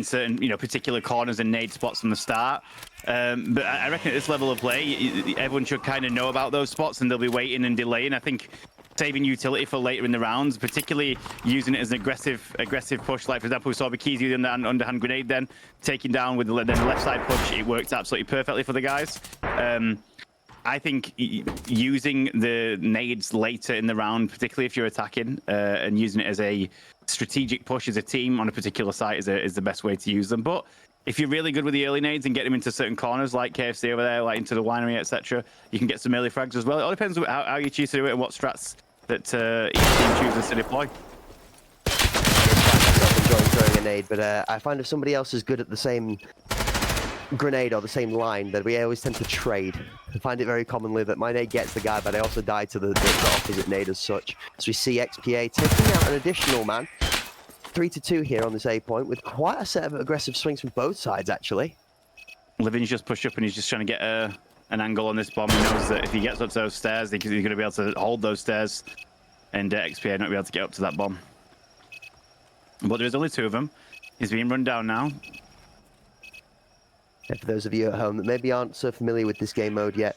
certain particular corners and nade spots from the start. But I reckon at this level of play, everyone should kind of know about those spots, and they'll be waiting and delaying. I think saving utility for later in the rounds, particularly using it as an aggressive push. Like, for example, we saw Bikizi using that underhand grenade, then taking down with the left side push. It worked absolutely perfectly for the guys. I think using the nades later in the round, particularly if you're attacking, and using it as a strategic push as a team on a particular site is the best way to use them. But if you're really good with the early nades and get them into certain corners like KFC over there, like into the winery, etc., you can get some early frags as well. It all depends on how you choose to do it and what strats that each team chooses to deploy. I'm enjoying throwing a nade, but I find if somebody else is good at the same grenade or the same line, that we always tend to trade. I find it very commonly that my nade gets the guy, but I also die to the opposite nade as such. So we see XPA taking out an additional man. 3-2 here on this A point with quite a set of aggressive swings from both sides, actually. Levin's just pushed up and he's just trying to get an angle on this bomb. He knows that if he gets up to those stairs, he's going to be able to hold those stairs, and XPA not be able to get up to that bomb. But there's only 2 of them. He's being run down now. And for those of you at home that maybe aren't so familiar with this game mode yet,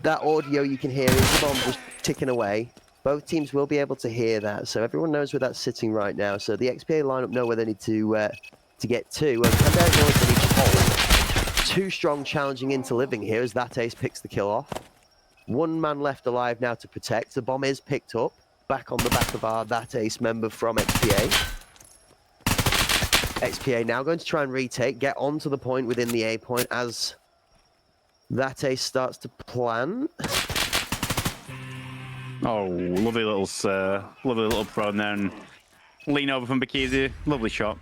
that audio you can hear is the bomb just ticking away. Both teams will be able to hear that, so everyone knows where that's sitting right now. So the XPA lineup know where they need to get to, and Pandemic knows they need to hold. 2 strong challenging into living here as that ace picks the kill off. 1 man left alive now to protect. The bomb is picked up, back on the back of our that ace member from XPA. XPA now going to try and retake, get onto the point within the A point as that ace starts to plan. Oh, lovely little throw there, and lean over from Bikizi. Lovely shot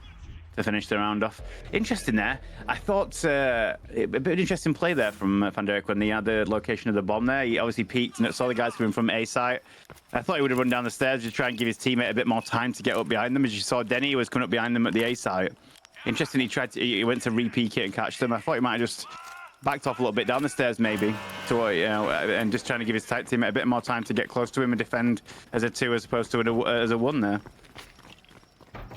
to finish the round off. Interesting there. I thought a bit of interesting play there from Van Der Eyck when he had the location of the bomb there. He obviously peeked and saw the guys coming from A site. I thought he would have run down the stairs to try and give his teammate a bit more time to get up behind them. As you saw, Denny was coming up behind them at the A site. Interesting, he went to re-peek it and catch them. I thought he might have just backed off a little bit down the stairs maybe, to and just trying to give his teammate a bit more time to get close to him and defend as a 2 as opposed to as a 1 there.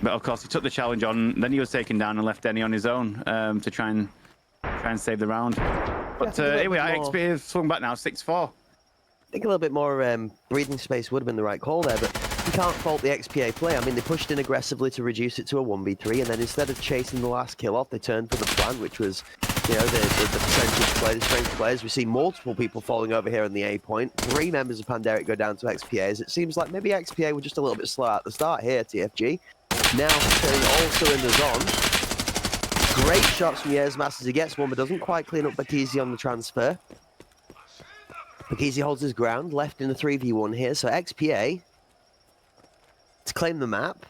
But of course, he took the challenge on. Then he was taken down and left Denny on his own to try and save the round. But here we are. XP has swung back now, 6-4. I think a little bit more breathing space would have been the right call there, but you can't fault the XPA play. I mean, they pushed in aggressively to reduce it to a 1v3, and then instead of chasing the last kill off, they turned for the plan, which was, the percentage play, the strength players. We see multiple people falling over here on the A point. 3 members of Pandemic go down to XPAs. It seems like maybe XPA were just a little bit slow at the start here, TFG. Now turning all cylinders on. Great shots from Yersmas as he gets one, but doesn't quite clean up Bikizi on the transfer. Bikizi holds his ground, left in a 3v1 here, so XPA to claim the map.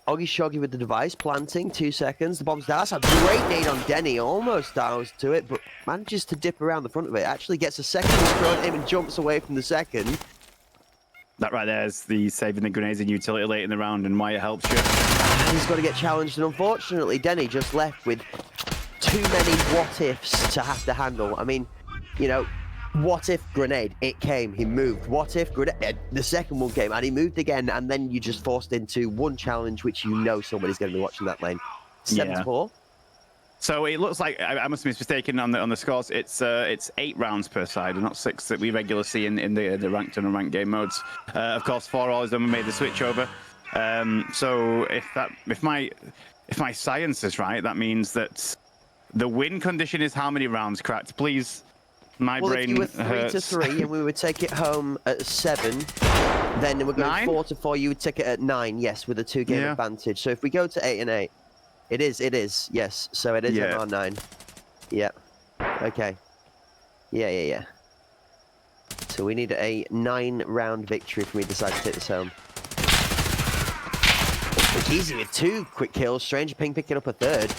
Oggy Shoggy with the device, planting, 2 seconds. The bomb's down. That's a great nade on Denny, almost dials to it, but manages to dip around the front of it. Actually gets a second throw at him and jumps away from the second. That right there is the saving the grenades in utility late in the round and why it helps you. He's got to get challenged, and unfortunately, Denny just left with too many what-ifs to have to handle. I mean, what if grenade? It came, he moved. What if grenade? The second one came, and he moved again, and then you just forced into one challenge, which somebody's going to be watching that lane. 7-4. So it looks like I must be mistaken on the scores. It's 8 rounds per side, and not 6 that we regularly see in the ranked and unranked game modes. Of course, 4 always then we made the switch over. So if my science is right, that means that the win condition is how many rounds, Cracked? Please, my brain if you were 3-3 and we would take it home at 7, Then we're going 9? 4 to 4. You would take it at 9, yes, with a 2-game advantage. So if we go to 8 and 8, it is, yes. So it is MR9. Yeah. Okay. Yeah. So we need a 9-round victory if we decide to take this home. It's easy with 2 quick kills. Stranger Ping picking up a 3rd.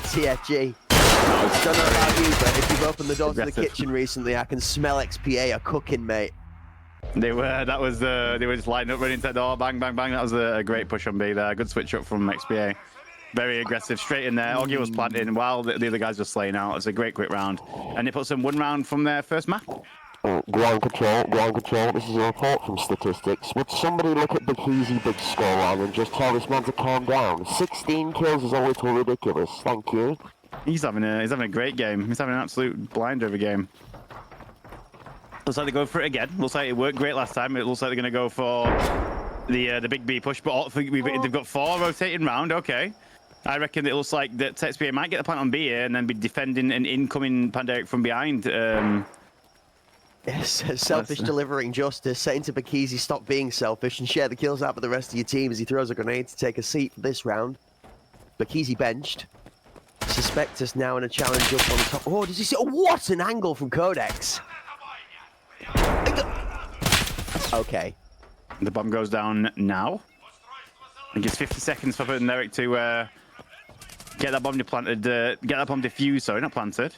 TFG. I don't know about you, but if you've opened the door to the kitchen recently, I can smell XPA are cooking, mate. They were. That was. They were just lighting up, running into the door, bang, bang, bang. That was a great push on B there. Good switch up from XPA. Very aggressive, straight in there. Augie was planting while the other guys were slaying out. It's a great quick round, and it puts them 1 round from their first map. Ground control, this is a report from statistics. Would somebody look at Big big scoreline and just tell this man to calm down? 16 kills is a little ridiculous, thank you. He's having a great game. He's having an absolute blinder of a game. Looks like they go for it again. Looks like it worked great last time. It looks like they're going to go for the big B push, but they've got 4 rotating round. Okay. I reckon it looks like that XPA might get the plant on B here and then be defending an incoming Panderic from behind. Yes, selfish delivering justice, saying to Bakizi, stop being selfish and share the kills out with the rest of your team as he throws a grenade to take a seat for this round. Bakizi benched. Suspectus now in a challenge up on the top. Oh, does he see? Oh, what an angle from Codex! Okay. The bomb goes down now. I think it's 50 seconds for Panderic to get that bomb planted. Get that bomb defused. Sorry, not planted.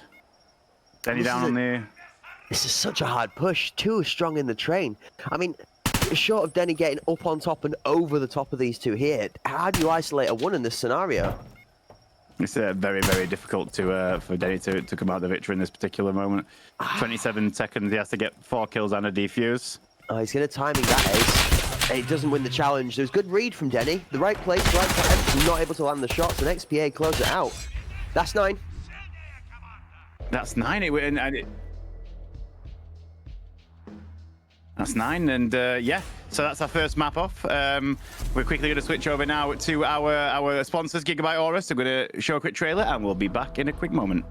Denny down on the. This is such a hard push. 2 are strong in the train. I mean, short of Denny getting up on top and over the top of these 2 here, how do you isolate a 1 in this scenario? It's very, very difficult for Denny to come out the victory in this particular moment. 27 seconds, he has to get 4 kills and a defuse. Oh, he's going to timing that ace. And he doesn't win the challenge. There's good read from Denny. The right place, right time. Not able to land the shots, and XPA close it out. That's 9. That's 9. That's 9, and yeah, so that's our first map off. We're quickly going to switch over now to our sponsors, Gigabyte Aorus. I'm going to show a quick trailer, and we'll be back in a quick moment.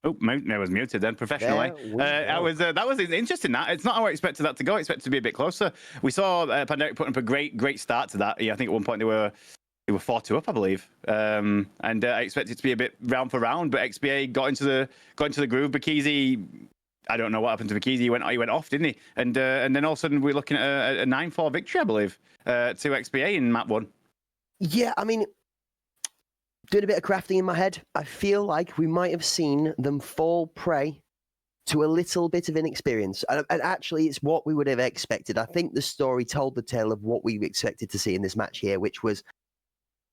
Oh, I was muted then professionally. That was interesting. That it's not how I expected that to go. I expected to be a bit closer. We saw Panderic putting up a great start to that. Yeah, I think at one point they were 4-2 up, I believe. And I expected it to be a bit round for round, but XBA got into the groove. Bakizi, I don't know what happened to Bakizi. He went off, didn't he? And then all of a sudden we're looking at a 9-4 victory, I believe, to XBA in map 1. Yeah, I mean, doing a bit of crafting in my head, I feel like we might have seen them fall prey to a little bit of inexperience. And actually, it's what we would have expected. I think the story told the tale of what we expected to see in this match here, which was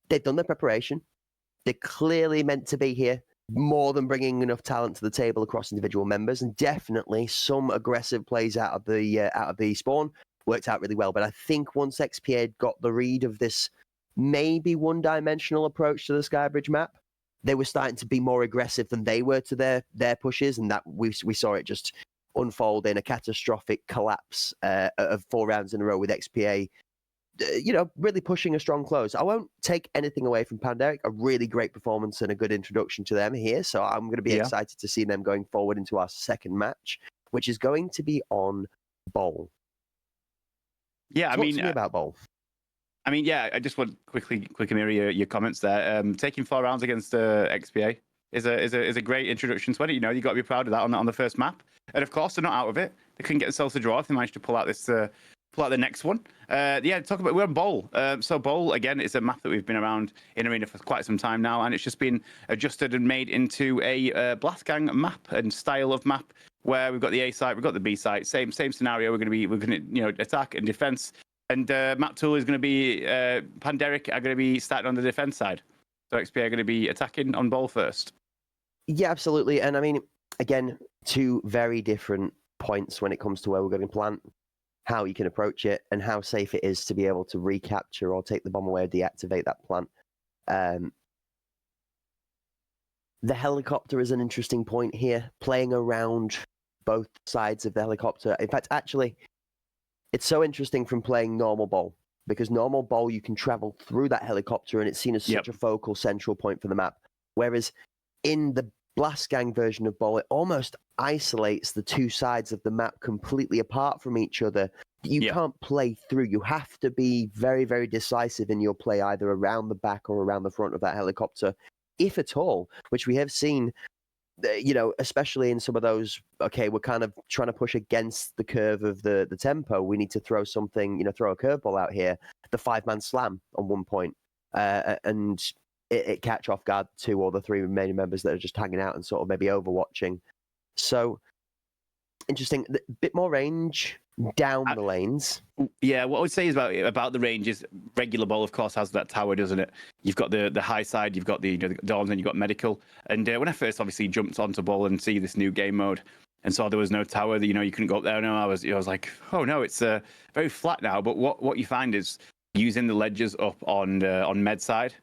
they've done their preparation. They're clearly meant to be here, more than bringing enough talent to the table across individual members, and definitely some aggressive plays out of the spawn worked out really well. But I think once XP had got the read of this maybe one-dimensional approach to the Skybridge map, they were starting to be more aggressive than they were to their pushes, and that we saw it just unfold in a catastrophic collapse of 4 rounds in a row with XPA, really pushing a strong close. I won't take anything away from Panderic, a really great performance and a good introduction to them here, so I'm going to be excited to see them going forward into our second match, which is going to be on Bowl. Yeah, Talk to me about Bowl. I mean, yeah, I just want quickly mirror your comments there. Taking 4 rounds against XPA is a great introduction to it. You got to be proud of that on the first map. And of course, they're not out of it. They couldn't get themselves a draw if they managed to pull out the next one. We're on Bowl. So Bowl, again, it's a map that we've been around in Arena for quite some time now, and it's just been adjusted and made into a Blast Gang map and style of map where we've got the A site, we've got the B site, same scenario. We're going to attack and defense. And map tool is going to be Panderic are going to be starting on the defense side. So XP are going to be attacking on ball first. Yeah, absolutely. And I mean, again, two very different points when it comes to where we're going to plant, how you can approach it, and how safe it is to be able to recapture or take the bomb away or deactivate that plant. The helicopter is an interesting point here, playing around both sides of the helicopter. In fact, actually, it's so interesting from playing normal bowl, because normal bowl, you can travel through that helicopter and it's seen as such a focal central point for the map. Whereas in the Blast Gang version of bowl, it almost isolates the two sides of the map completely apart from each other. You can't play through. You have to be very, very decisive in your play, either around the back or around the front of that helicopter, if at all, which we have seen, especially in some of those, okay, we're kind of trying to push against the curve of the tempo. We need to throw something, throw a curveball out here. The 5-man slam on one point, and it catch off guard 2 or the 3 remaining members that are just hanging out and sort of maybe overwatching. So interesting, a bit more range down the lanes. Yeah, what I would say is about the range is regular ball, of course, has that tower, doesn't it? You've got the high side, you've got the dorms, and you've got medical. And when I first obviously jumped onto ball and see this new game mode and saw there was no tower, that you couldn't go up there. No, I was like, oh no, it's very flat now. But what you find is, using the ledges up on med side,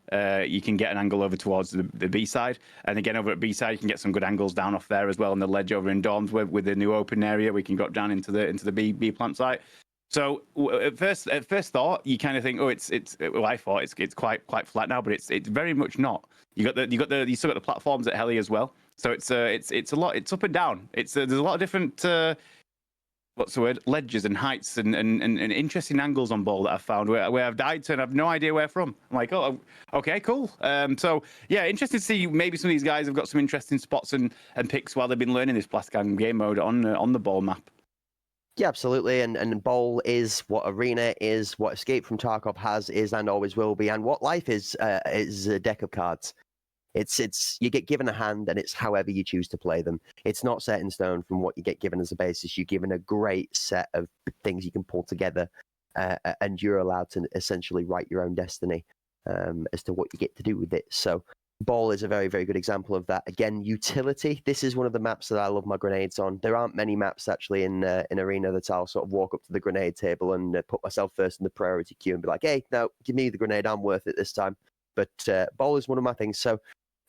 you can get an angle over towards the B side, and again over at B side you can get some good angles down off there as well on the ledge over in dorms with the new open area. We can drop down into the B plant site. So at first thought, you kind of think, oh, it's well, I thought it's quite flat now, but it's very much not. You still got the platforms at heli as well. So it's a lot. It's up and down. There's a lot of different. What's the word? Ledges and heights and interesting angles on ball that I've found where I've died to and I've no idea where from. I'm like, oh, okay, cool. So yeah, interesting to see maybe some of these guys have got some interesting spots and picks while they've been learning this Blast Gang game mode on the ball map. Yeah, absolutely. And bowl is what Arena is, what Escape from Tarkov is and always will be, and what life is a deck of cards. It's you get given a hand and it's however you choose to play them. It's not set in stone from what you get given as a basis. You're given a great set of things you can pull together, and you're allowed to essentially write your own destiny as to what you get to do with it. So Ball is a very, very good example of that. Again, utility. This is one of the maps that I love my grenades on. There aren't many maps actually in Arena that I'll sort of walk up to the grenade table and put myself first in the priority queue and be like, hey, no, give me the grenade. I'm worth it this time. But Ball is one of my things. So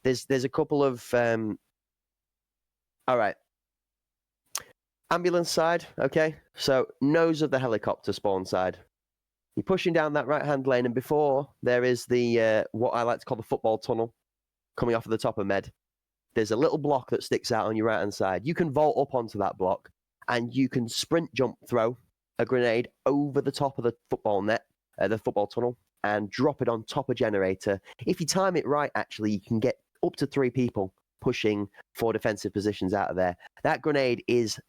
there's a couple of all right. Ambulance side, okay. So nose of the helicopter spawn side. You're pushing down that right-hand lane, and before there is the what I like to call the football tunnel coming off of the top of med. There's a little block that sticks out on your right-hand side. You can vault up onto that block, and you can sprint jump throw a grenade over the top of the football net, the football tunnel, and drop it on top of generator. If you time it right, actually, you can get up to 3 people pushing 4 defensive positions out of there. That grenade is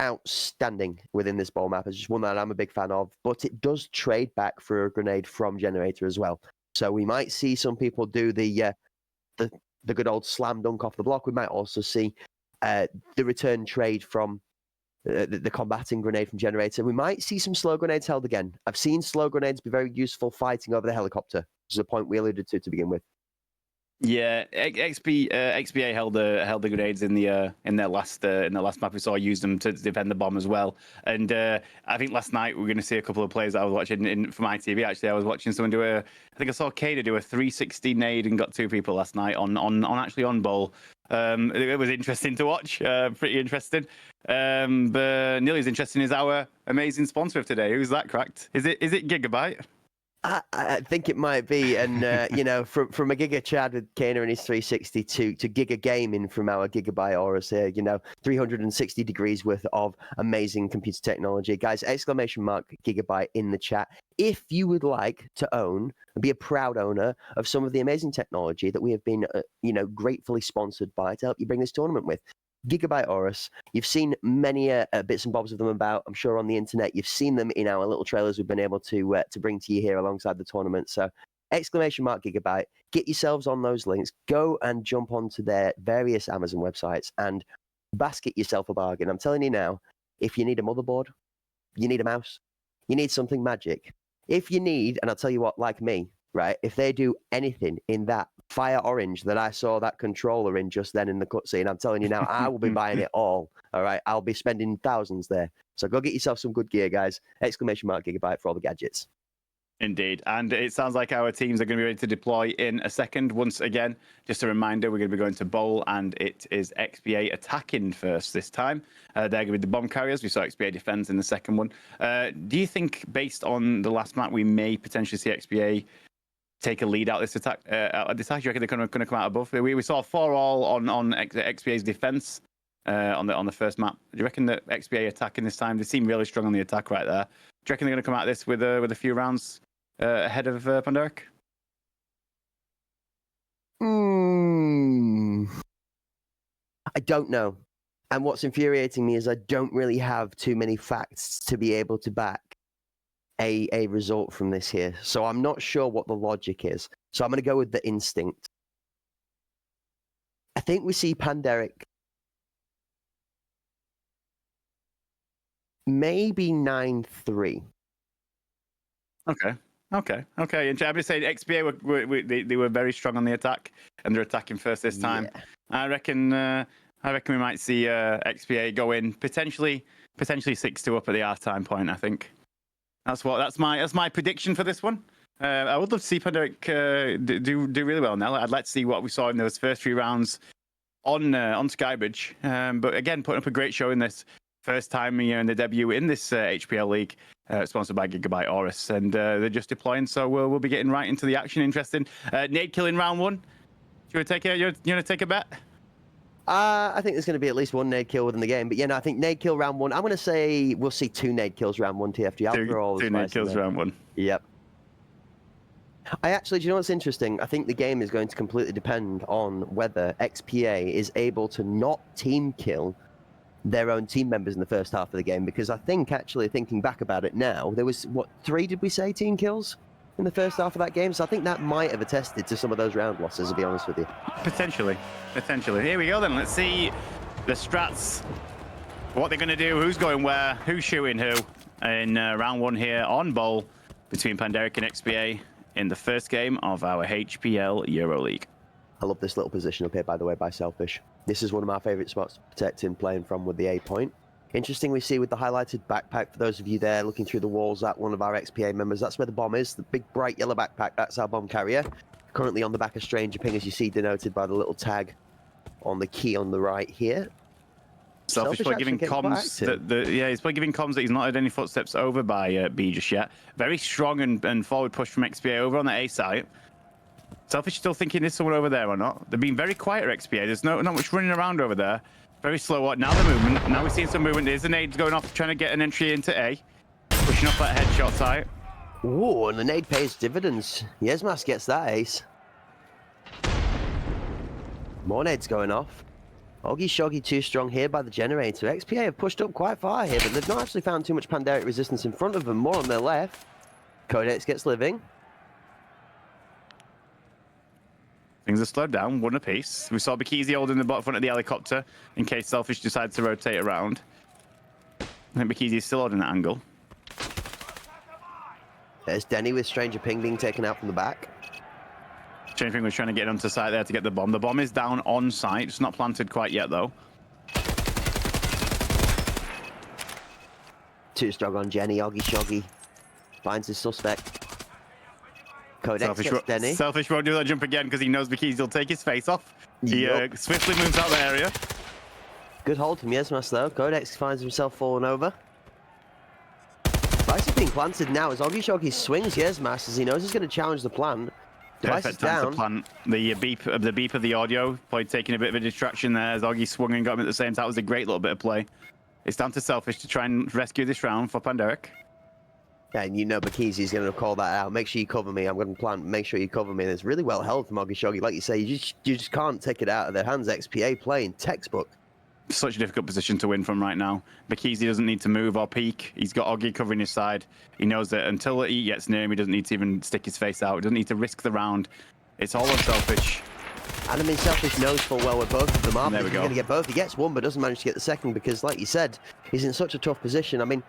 outstanding within this ball map. It's just one that I'm a big fan of, but it does trade back for a grenade from generator as well. So we might see some people do the good old slam dunk off the block. We might also see the return trade from the combating grenade from generator. We might see some slow grenades held again. I've seen slow grenades be very useful fighting over the helicopter, which is a point we alluded to begin with. Yeah, XPA held the grenades in their last map. We saw used them to defend the bomb as well. And I think last night we were going to see a couple of players that I was watching from ITV. Actually, I was watching someone do I think I saw Kada do a 360 nade and got 2 people last night on bowl. It was interesting to watch. Pretty interesting. But nearly as interesting as our amazing sponsor of today. Who's that, Cracked? Is it Gigabyte? I think it might be, and from a Giga Chad with Kana and his 360 to Giga Gaming from our Gigabyte Aurus here, 360 degrees worth of amazing computer technology. Guys, ! Gigabyte in the chat. If you would like to own and be a proud owner of some of the amazing technology that we have been, gratefully sponsored by to help you bring this tournament with. Gigabyte Aurus, you've seen many bits and bobs of them about, I'm sure, on the internet. You've seen them in our little trailers we've been able to bring to you here alongside the tournament. So Gigabyte, get yourselves on those links, go and jump onto their various Amazon websites and basket yourself a bargain. I'm telling you now, if you need a motherboard, you need a mouse, you need something magic. If you need, and I'll tell you what, like me, right? If they do anything in that fire orange that I saw that controller in just then in the cutscene, I'm telling you now, I will be buying it all. All right, I'll be spending thousands there. So go get yourself some good gear, guys. !Gigabyte for all the gadgets. Indeed. And it sounds like our teams are going to be ready to deploy in a second. Once again, just a reminder, we're going to be going to Bowl, and it is XPA attacking first this time. They're going to be the bomb carriers. We saw XPA defense in the second one. Do you think, based on the last map, we may potentially see XPA take a lead out this attack? Do you reckon they're going to come out above? We saw 4-all on XPA's defense on the first map. Do you reckon that XPA attacking this time? They seem really strong on the attack right there. Do you reckon they're going to come out of this with a few rounds ahead of Panderic? I don't know. And what's infuriating me is I don't really have too many facts to be able to back a result from this here. So I'm not sure what the logic is. So I'm going to go with the instinct. I think we see Panderic maybe 9-3. Okay. And I'm just saying, XPA they were very strong on the attack, and they're attacking first this time. Yeah. I reckon we might see XPA go in potentially 6-2 up at the half-time point. I think that's my prediction for this one. I would love to see Panderic do really well now. I'd like to see what we saw in those first 3 rounds on Skybridge. But again, putting up a great show in this first time in the debut in this HPL league. Sponsored by Gigabyte Aorus, and they're just deploying, so we'll be getting right into the action. Interesting. Nade kill in round 1. Do you want to take a bet? I think there's going to be at least 1 nade kill within the game, but yeah, no, I think nade kill round 1. I'm going to say we'll see 2 nade kills round 1. TFG. 2 nade kills round 1. Yep. Do you know what's interesting? I think the game is going to completely depend on whether XPA is able to not team kill their own team members in the first half of the game, because I think, actually thinking back about it now, there was 3 did we say team kills in the first half of that game? So I think that might have attested to some of those round losses, to be honest with you. Potentially. Here we go then. Let's see the strats, what they're going to do, who's going where, who's shooting who in round 1 here on Bowl between Panderic and XPA in the first game of our HPL EuroLeague. I love this little position up here, by the way, by Selfish. This is one of my favourite spots to protect him playing from with the A point. Interesting, we see with the highlighted backpack, for those of you there looking through the walls at one of our XPA members, that's where the bomb is, the big bright yellow backpack, that's our bomb carrier. Currently on the back of Stranger Ping, as you see denoted by the little tag on the key on the right here. Selfish by giving comms he's probably giving comms that he's not had any footsteps over by B just yet. Very strong and forward push from XPA over on the A site. Selfish still thinking there's someone over there or not. They're being very quiet at XPA. There's not much running around over there. Very slow. Now the movement. Now we're seeing some movement. There's a nade going off, trying to get an entry into A. Pushing off that headshot site. Ooh, and the nade pays dividends. Yesmas gets that ace. More nades going off. Oggy Shoggy too strong here by the generator. XPA have pushed up quite far here, but they've not actually found too much Panderic resistance in front of them. More on their left. Codex gets living. Things are slowed down, 1 apiece. We saw Bikizi holding the bot front of the helicopter in case Selfish decides to rotate around. I think Bikizi is still holding that angle. There's Denny with Stranger Ping being taken out from the back. Stranger Ping was trying to get onto site there to get the bomb. The bomb is down on site. It's not planted quite yet, though. Too strong on Jenny. Oggy Shoggy finds his suspect. Codex gets Denny. Selfish won't do that jump again because he knows Bikizi will take his face off. He swiftly moves out the area. Good hold from Yesmas though. Codex finds himself falling over. Device is being planted now as Oggy Shoggy swings Yesmas as he knows he's going to challenge the plan. Device Perfect is time down. to plant the beep of the audio. Probably taking a bit of a distraction there as Oggy swung and got him at the same time. That was a great little bit of play. It's down to Selfish to try and rescue this round for Panderic. Yeah, and you know Bikizi's going to call that out. Make sure you cover me. I'm going to plant. Make sure you cover me. And it's really well held from Oggy Shoggy. Like you say, you just can't take it out of their hands. XPA playing textbook. Such a difficult position to win from right now. Bikizi doesn't need to move or peek. He's got Oggy covering his side. He knows that until he gets near him, he doesn't need to even stick his face out. He doesn't need to risk the round. It's all on Selfish. And I mean, Selfish knows full well where both of them are. There we go. He's going to get both. He gets one, but doesn't manage to get the second because, like you said, he's in such a tough position. I mean,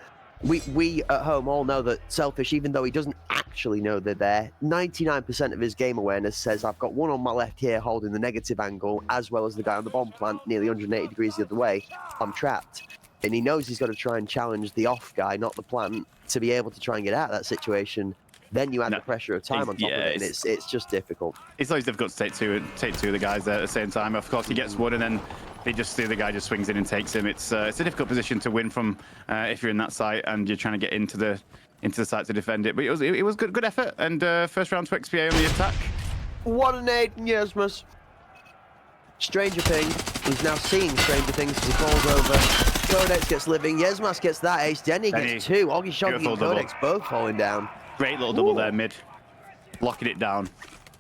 We at home all know that Selfish, even though he doesn't actually know they're there, 99% of his game awareness says, I've got one on my left here holding the negative angle, as well as the guy on the bomb plant nearly 180 degrees the other way. I'm trapped. And he knows he's got to try and challenge the off guy, not the plant, to be able to try and get out of that situation. Then you add the pressure of time on top of it, and it's just difficult. It's always difficult to take two of the guys there at the same time. Of course, he gets one, and then the guy just swings in and takes him. It's a difficult position to win from if you're in that site and you're trying to get into the site to defend it. But it was good effort, and first round to XPA on the attack. What a nade from Yesmus. Stranger Ping, who's now seeing stranger things as he falls over. Codex gets living, Yesmas gets that ace, Denny gets two. Oggy Shoggy and Codex both falling down. Great little double there, mid. Locking it down.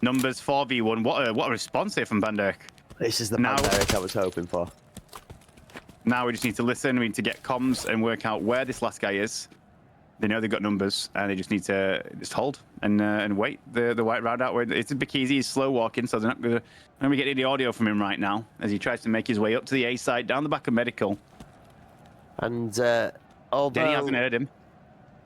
Numbers 4v1. What a response here from Banderic. This is the Banderic I was hoping for. Now we just need to listen. We need to get comms and work out where this last guy is. They know they've got numbers, and they just need to just hold and wait the white round out. It's a bit easy. He's slow walking, so they're not going to get any audio from him right now as he tries to make his way up to the A side, down the back of medical. And although Denny hasn't heard him.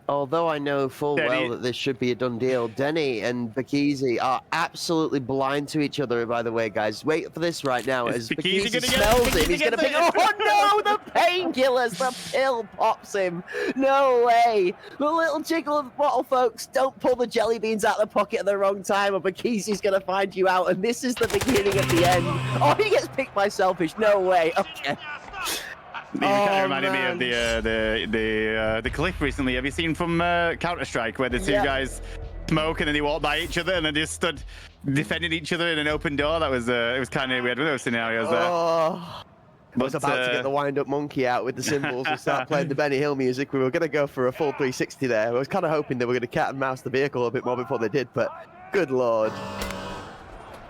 Although I know full well that this should be a done deal, Denny and Bakizi are absolutely blind to each other, by the way, guys. Wait for this right now. As Bakizi smells him, he's going to pick... Oh, no! The painkillers! The pill pops him! No way! The little jiggle of the bottle, folks. Don't pull the jelly beans out of the pocket at the wrong time, or Bakizi's going to find you out, and this is the beginning of the end. Oh, he gets picked by Selfish. No way. Okay. He kind of reminded me of the clip recently. Have you seen from Counter-Strike where the two guys smoke and then they walk by each other and then just stood defending each other in an open door? That was it was kind of weird with those scenarios there. I was about to get the wind-up monkey out with the cymbals and start playing the Benny Hill music. We were going to go for a full 360 there. I was kind of hoping they were going to cat and mouse the vehicle a bit more before they did, but good lord.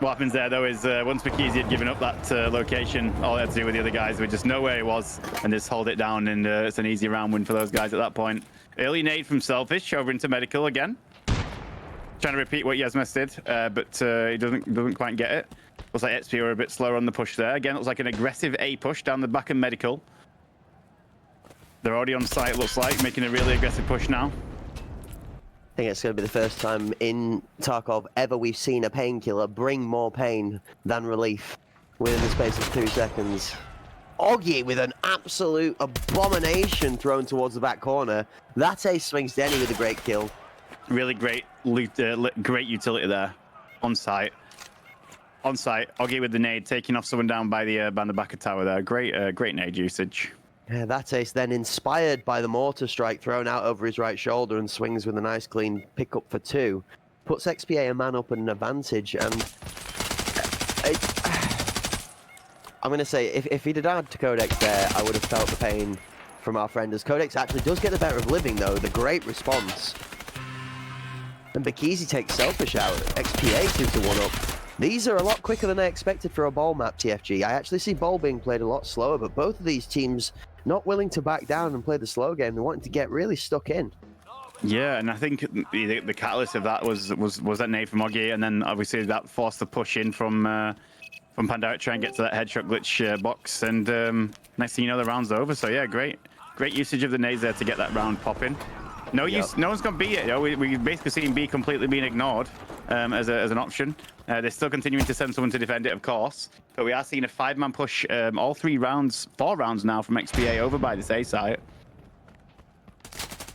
What happens there, though, is once Bakizi had given up that location, all they had to do with the other guys would just know where he was and just hold it down, and it's an easy round win for those guys at that point. Early nade from Selfish over into medical again. Trying to repeat what Yesmas did, but he doesn't quite get it. Looks like XP are a bit slower on the push there. Again, it looks like an aggressive A push down the back of medical. They're already on site, looks like, making a really aggressive push now. I think it's going to be the first time in Tarkov ever we've seen a painkiller bring more pain than relief within the space of 2 seconds. Oggy with an absolute abomination thrown towards the back corner. That ace swings Denny with a great kill. Really great great utility there. On site. On site. Oggy with the nade, taking off someone down by the back of tower there. Great nade usage. Yeah, that ace then inspired by the mortar strike thrown out over his right shoulder and swings with a nice clean pickup for 2. Puts XPA a man up at an advantage, and I'm going to say, if he'd have had to Codex there, I would have felt the pain from our friend, as Codex actually does get the better of living, though. The great response. And Bakizi takes Selfish out. XPA 2-1 up. These are a lot quicker than I expected for a ball map, TFG. I actually see ball being played a lot slower, but both of these teams not willing to back down and play the slow game. They're wanting to get really stuck in. Yeah, and I think the catalyst of that was that nade from Oggy, and then obviously that forced the push in from Pandaric, try and get to that headshot glitch box, and next thing you know, the round's over. So yeah, great usage of the nades there to get that round popping. No one's gone B yet. We basically seen B completely being ignored as an option. They're still continuing to send someone to defend it, of course, but we are seeing a 5-man push all 4 rounds now from XPA over by this A site.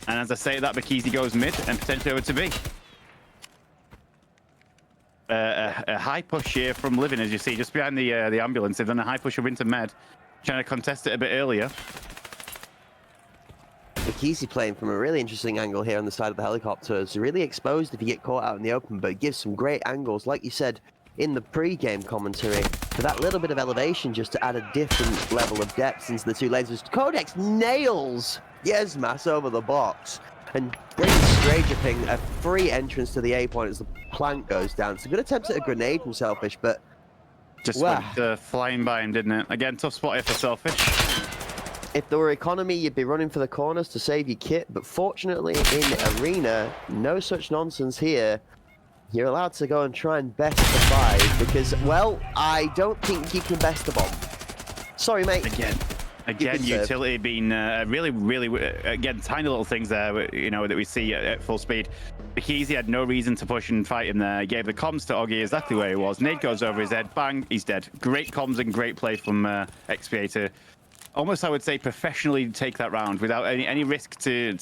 And as I say that, Bakizi goes mid and potentially over to B. A high push here from Living, as you see, just behind the ambulance. They've done a high push over into med, trying to contest it a bit earlier. Bakizi playing from a really interesting angle here on the side of the helicopter. It's really exposed if you get caught out in the open, but it gives some great angles, like you said in the pre-game commentary, for that little bit of elevation just to add a different level of depth into the 2 lasers. Codex nails Yesmas over the box and brings Stranger Ping a free entrance to the A point as the plant goes down. It's a good attempt at a grenade from Selfish, but just went flying by him, didn't it? Again, tough spot here for Selfish. If there were economy, you'd be running for the corners to save your kit, but fortunately in Arena, no such nonsense here. You're allowed to go and try and best the 5, because, well, I don't think you can best the bomb. Sorry, mate. Again, Again, utility being really, again, tiny little things there, you know, that we see at full speed. Bikizi had no reason to push and fight him there. He gave the comms to Oggy exactly where he was. Nade goes over his head, bang, he's dead. Great comms and great play from XPA to almost, I would say, professionally take that round without any risk to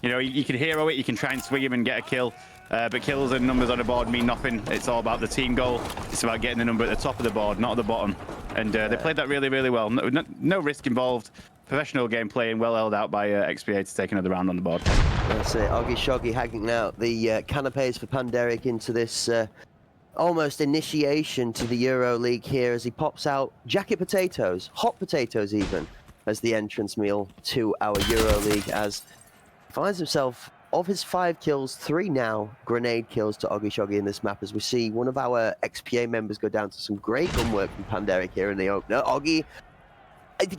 you know, you can hero it, you can try and swing him and get a kill. But kills and numbers on the board mean nothing. It's all about the team goal. It's about getting the number at the top of the board, not at the bottom. And they played that really well. No risk involved. Professional gameplay and well held out by XPA to take another round on the board. That's it. Oggy Shoggy hanging out the canapes for Panderic into this almost initiation to the Euro League here as he pops out jacket potatoes, hot potatoes even, as the entrance meal to our Euro League, as he finds himself, of his 5 kills, 3 now grenade kills to Oggy Shoggy in this map, as we see one of our XPA members go down to some great gun work from Panderic here in the opener. Oggy,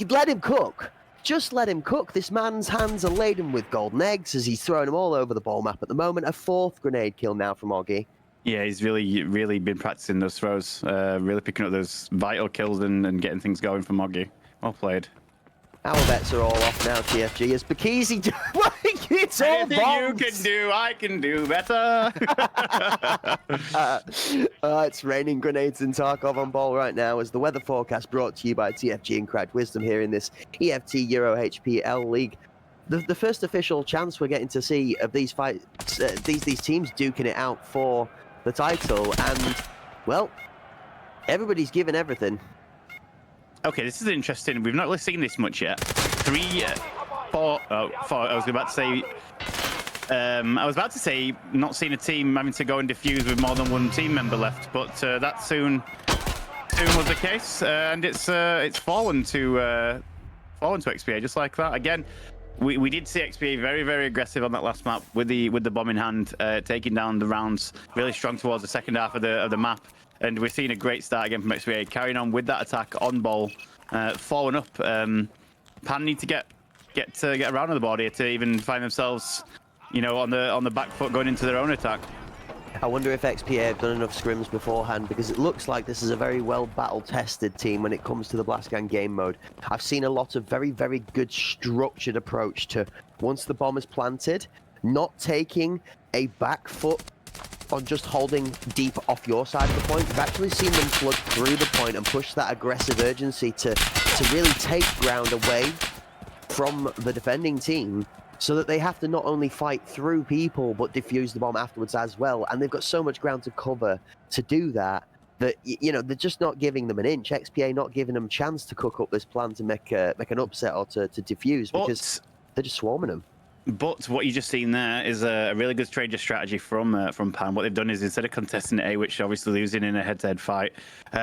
let him cook. Just let him cook. This man's hands are laden with golden eggs as he's throwing them all over the ball map at the moment. A 4th grenade kill now from Oggy. Yeah, he's really been practicing those throws, really picking up those vital kills and getting things going from Oggy. Well played. Our bets are all off now, TFG, as Bikizi... It's all Anything bombs. you can do, I can do better. It's raining grenades in Tarkov on ball right now, as the weather forecast brought to you by TFG and Cracked Wisdom here in this EFT Euro HPL League. The first official chance we're getting to see of these fights, these teams duking it out for the title, and, well, everybody's given everything. Okay, this is interesting. We've not really seen this much yet. 3, 4. Oh, 4. I was about to say not seeing a team having to go and defuse with more than one team member left, but that soon was the case, and it's fallen to XPA just like that. Again, we did see XPA very aggressive on that last map with the bomb in hand, taking down the rounds really strong towards the second half of the map. And we're seeing a great start again from XPA, carrying on with that attack on ball, following up. Pan need to get around on the board here to even find themselves, you know, on the back foot going into their own attack. I wonder if XPA have done enough scrims beforehand, because it looks like this is a very well battle-tested team when it comes to the Blastgang game mode. I've seen a lot of very good structured approach to, once the bomb is planted, not taking a back foot on just holding deep off your side of the point. You've actually seen them flood through the point and push that aggressive urgency to really take ground away from the defending team, so that they have to not only fight through people but defuse the bomb afterwards as well. And they've got so much ground to cover to do that, that, you know, they're just not giving them an inch. XPA not giving them a chance to cook up this plan to make an upset or to defuse, because they're just swarming them. But what you just seen there is a really good stranger strategy from Pan. What they've done is, instead of contesting A, which obviously losing in a head-to-head fight,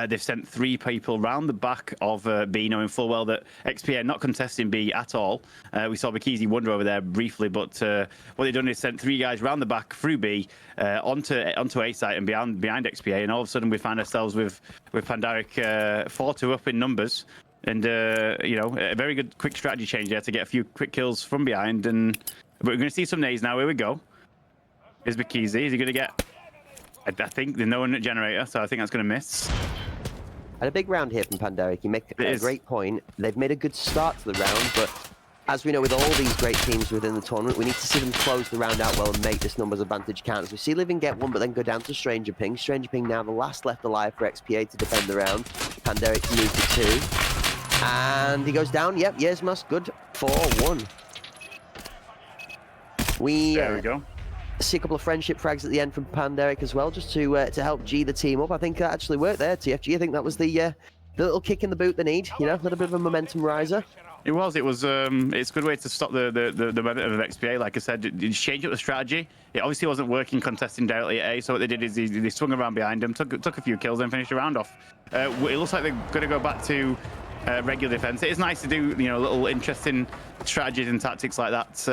they've sent 3 people round the back of B, knowing full well that XP are not contesting B at all. We saw Bikizi wander over there briefly, but what they've done is sent 3 guys round the back through B, onto A site and behind XPA, and all of a sudden we find ourselves with Panderic 4-2 up in numbers. And, you know, a very good quick strategy change there to get a few quick kills from behind. And we're going to see some nades now. Here we go. Here's Bikizi. Is he going to get... I think there's no one at generator, so I think that's going to miss. And a big round here from Panderic. You make a great point. They've made a good start to the round, but as we know with all these great teams within the tournament, we need to see them close the round out well and make this numbers advantage count. As we see Living get one, but then go down to Stranger Ping. Stranger Ping now the last left alive for XPA to defend the round. Panderic moves to 2. And he goes down. Yep, Yesmas, good. 4-1. There we go. See a couple of friendship frags at the end from Panderic as well, just to help G the team up. I think that actually worked there, TFG. I think that was the little kick in the boot they need, you know, a little bit of a momentum riser. It was. It's a good way to stop the momentum of XPA. Like I said, you change up the strategy. It obviously wasn't working contesting directly at A, so what they did is they swung around behind him, took a few kills, and finished the round off. It looks like they're going to go back to regular defense. It is nice to do, you know, little interesting strategies and tactics like that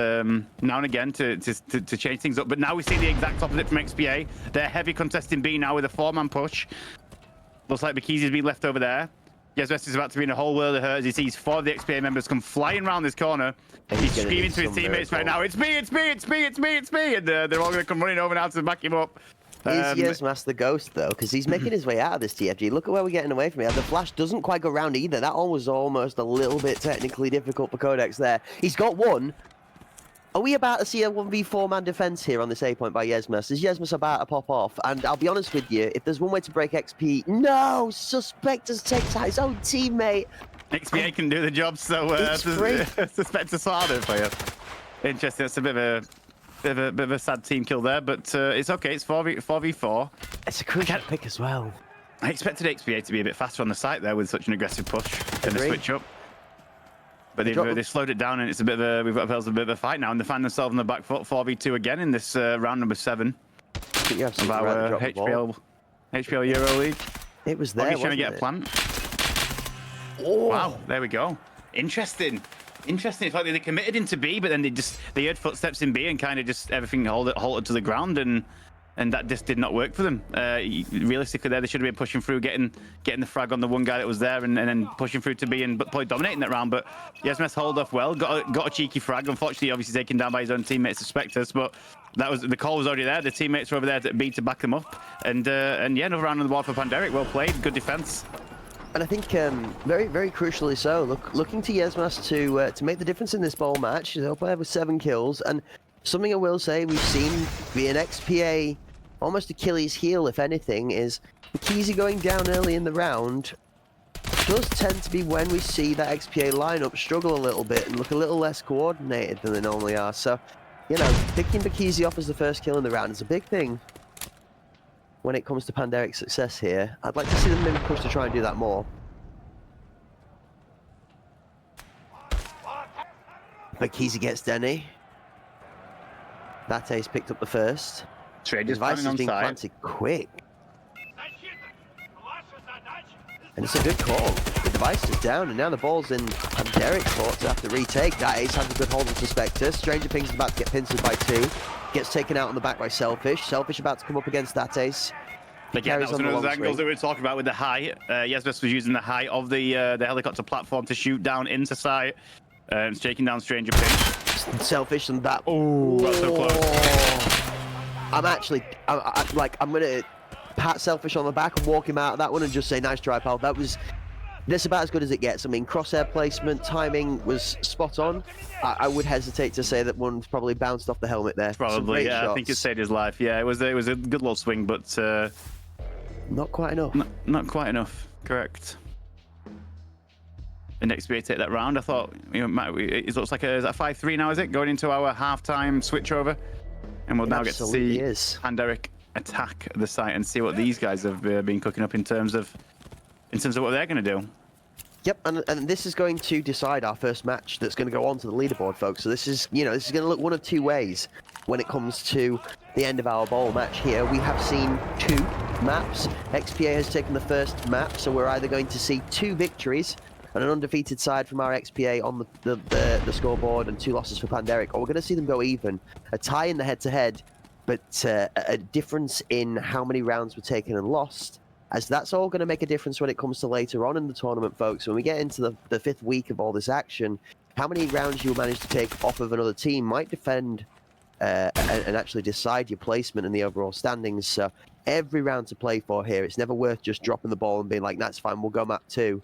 now and again to change things up. But now we see the exact opposite from XPA. They're heavy contesting B now with a 4-man push. Looks like Bikizi's been left over there. Yesvest is about to be in a whole world of hurt as he sees 4 of the XPA members come flying around this corner. He's screaming to his teammates right now, "It's me, it's me, it's me, it's me, it's me!" And they're all going to come running over now to back him up. Is Yezmas the ghost, though? Because he's making his way out of this TFG. Look at where we're getting away from here. The flash doesn't quite go round either. That one was almost a little bit technically difficult for Codex there. He's got one. Are we about to see a 1v4-man defense here on this A point by Yezmas? Is Yezmas about to pop off? And I'll be honest with you, if there's one way to break XP... No! Suspectus takes out his own teammate. XPA can do the job, so Suspectus harder for you. Interesting. That's a bit of a sad team kill there, but it's okay. It's 4v4. It's a crucial pick as well. I expected XPA to be a bit faster on the site there with such an aggressive push and the switch up. But they've slowed it down, and it's a bit of a we've got ourselves a bit of a fight now, and they find themselves on the back foot 4v2 again in this round number 7 of our HPL Euro League. It was there. Trying to get a plant. Oh. Wow, there we go. Interesting. Interesting. It's like they committed into B, but then they heard footsteps in B and kind of just everything halted to the ground, and that just did not work for them. Realistically, there they should have been pushing through, getting the frag on the one guy that was there, and then pushing through to B and probably dominating that round. But Yezmas hold off well, got a cheeky frag. Unfortunately, obviously taken down by his own teammates, Suspectus, but the call was already there. The teammates were over there to B to back them up, and yeah, another round on the wall for Panderic. Well played, good defense. And I think very, very crucially so. Looking to Yezmas to make the difference in this bowl match. He's up there with 7 kills, and something I will say we've seen be an XPA almost Achilles heel, if anything, is Keezy going down early in the round does tend to be when we see that XPA lineup struggle a little bit and look a little less coordinated than they normally are. So, you know, picking Bakizi off as the first kill in the round is a big thing when it comes to Panderic's success here. I'd like to see them maybe push to try and do that more. Bakizi gets Denny. That ace picked up the first. Trader's device is being planted quick. And it's a good call. The device is down, and now the ball's in Panderic's court to have to retake. That ace has a good hold on Suspectus. Stranger Ping's about to get pincered by 2. Gets taken out on the back by Selfish. Selfish about to come up against that ace. Again, that was one of those angles that we were talking about with the height. Yezmas was using the height of the helicopter platform to shoot down into sight. It's taking down Stranger Ping. Selfish and that. Oh, that's so close. I'm gonna pat Selfish on the back and walk him out of that one and just say, nice try, pal. That's about as good as it gets. I mean, crosshair placement, timing was spot on. I would hesitate to say that one's probably bounced off the helmet there. Probably, yeah. Shots. I think it saved his life. Yeah, it was a good little swing, but not quite enough. Not quite enough. Correct. The next XPA take that round. I thought, you know, it looks like is that 5-3 now? Is it going into our halftime switchover? And we'll now get to see Panderic attack the site and see what these guys have been cooking up in terms of what they're going to do. Yep, and this is going to decide our first match that's going to go on to the leaderboard, folks. So this is going to look one of 2 ways when it comes to the end of our bowl match here. We have seen 2 maps. XPA has taken the first map, so we're either going to see 2 victories and an undefeated side from our XPA on the scoreboard and 2 losses for Panderic, or we're going to see them go even. A tie in the head-to-head, but a difference in how many rounds were taken and lost, as that's all going to make a difference when it comes to later on in the tournament, folks. When we get into the 5th week of all this action, how many rounds you'll manage to take off of another team might defend and actually decide your placement in the overall standings. So every round to play for here. It's never worth just dropping the ball and being like, that's fine, we'll go map 2.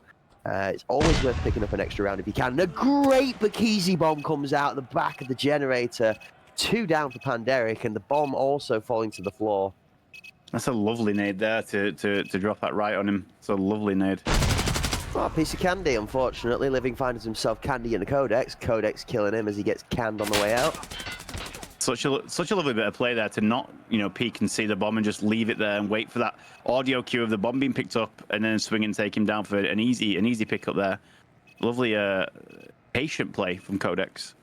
It's always worth picking up an extra round if you can. And a great Bakizi bomb comes out the back of the generator. 2 down for Panderic, and the bomb also falling to the floor. That's a lovely nade there to drop that right on him. It's a lovely nade. Well, a piece of candy, unfortunately. Living finds himself candy in the Codex. Codex killing him as he gets canned on the way out. Such a lovely bit of play there to not, peek and see the bomb and just leave it there and wait for that audio cue of the bomb being picked up and then swing and take him down for an easy pick up there. Lovely patient play from Codex.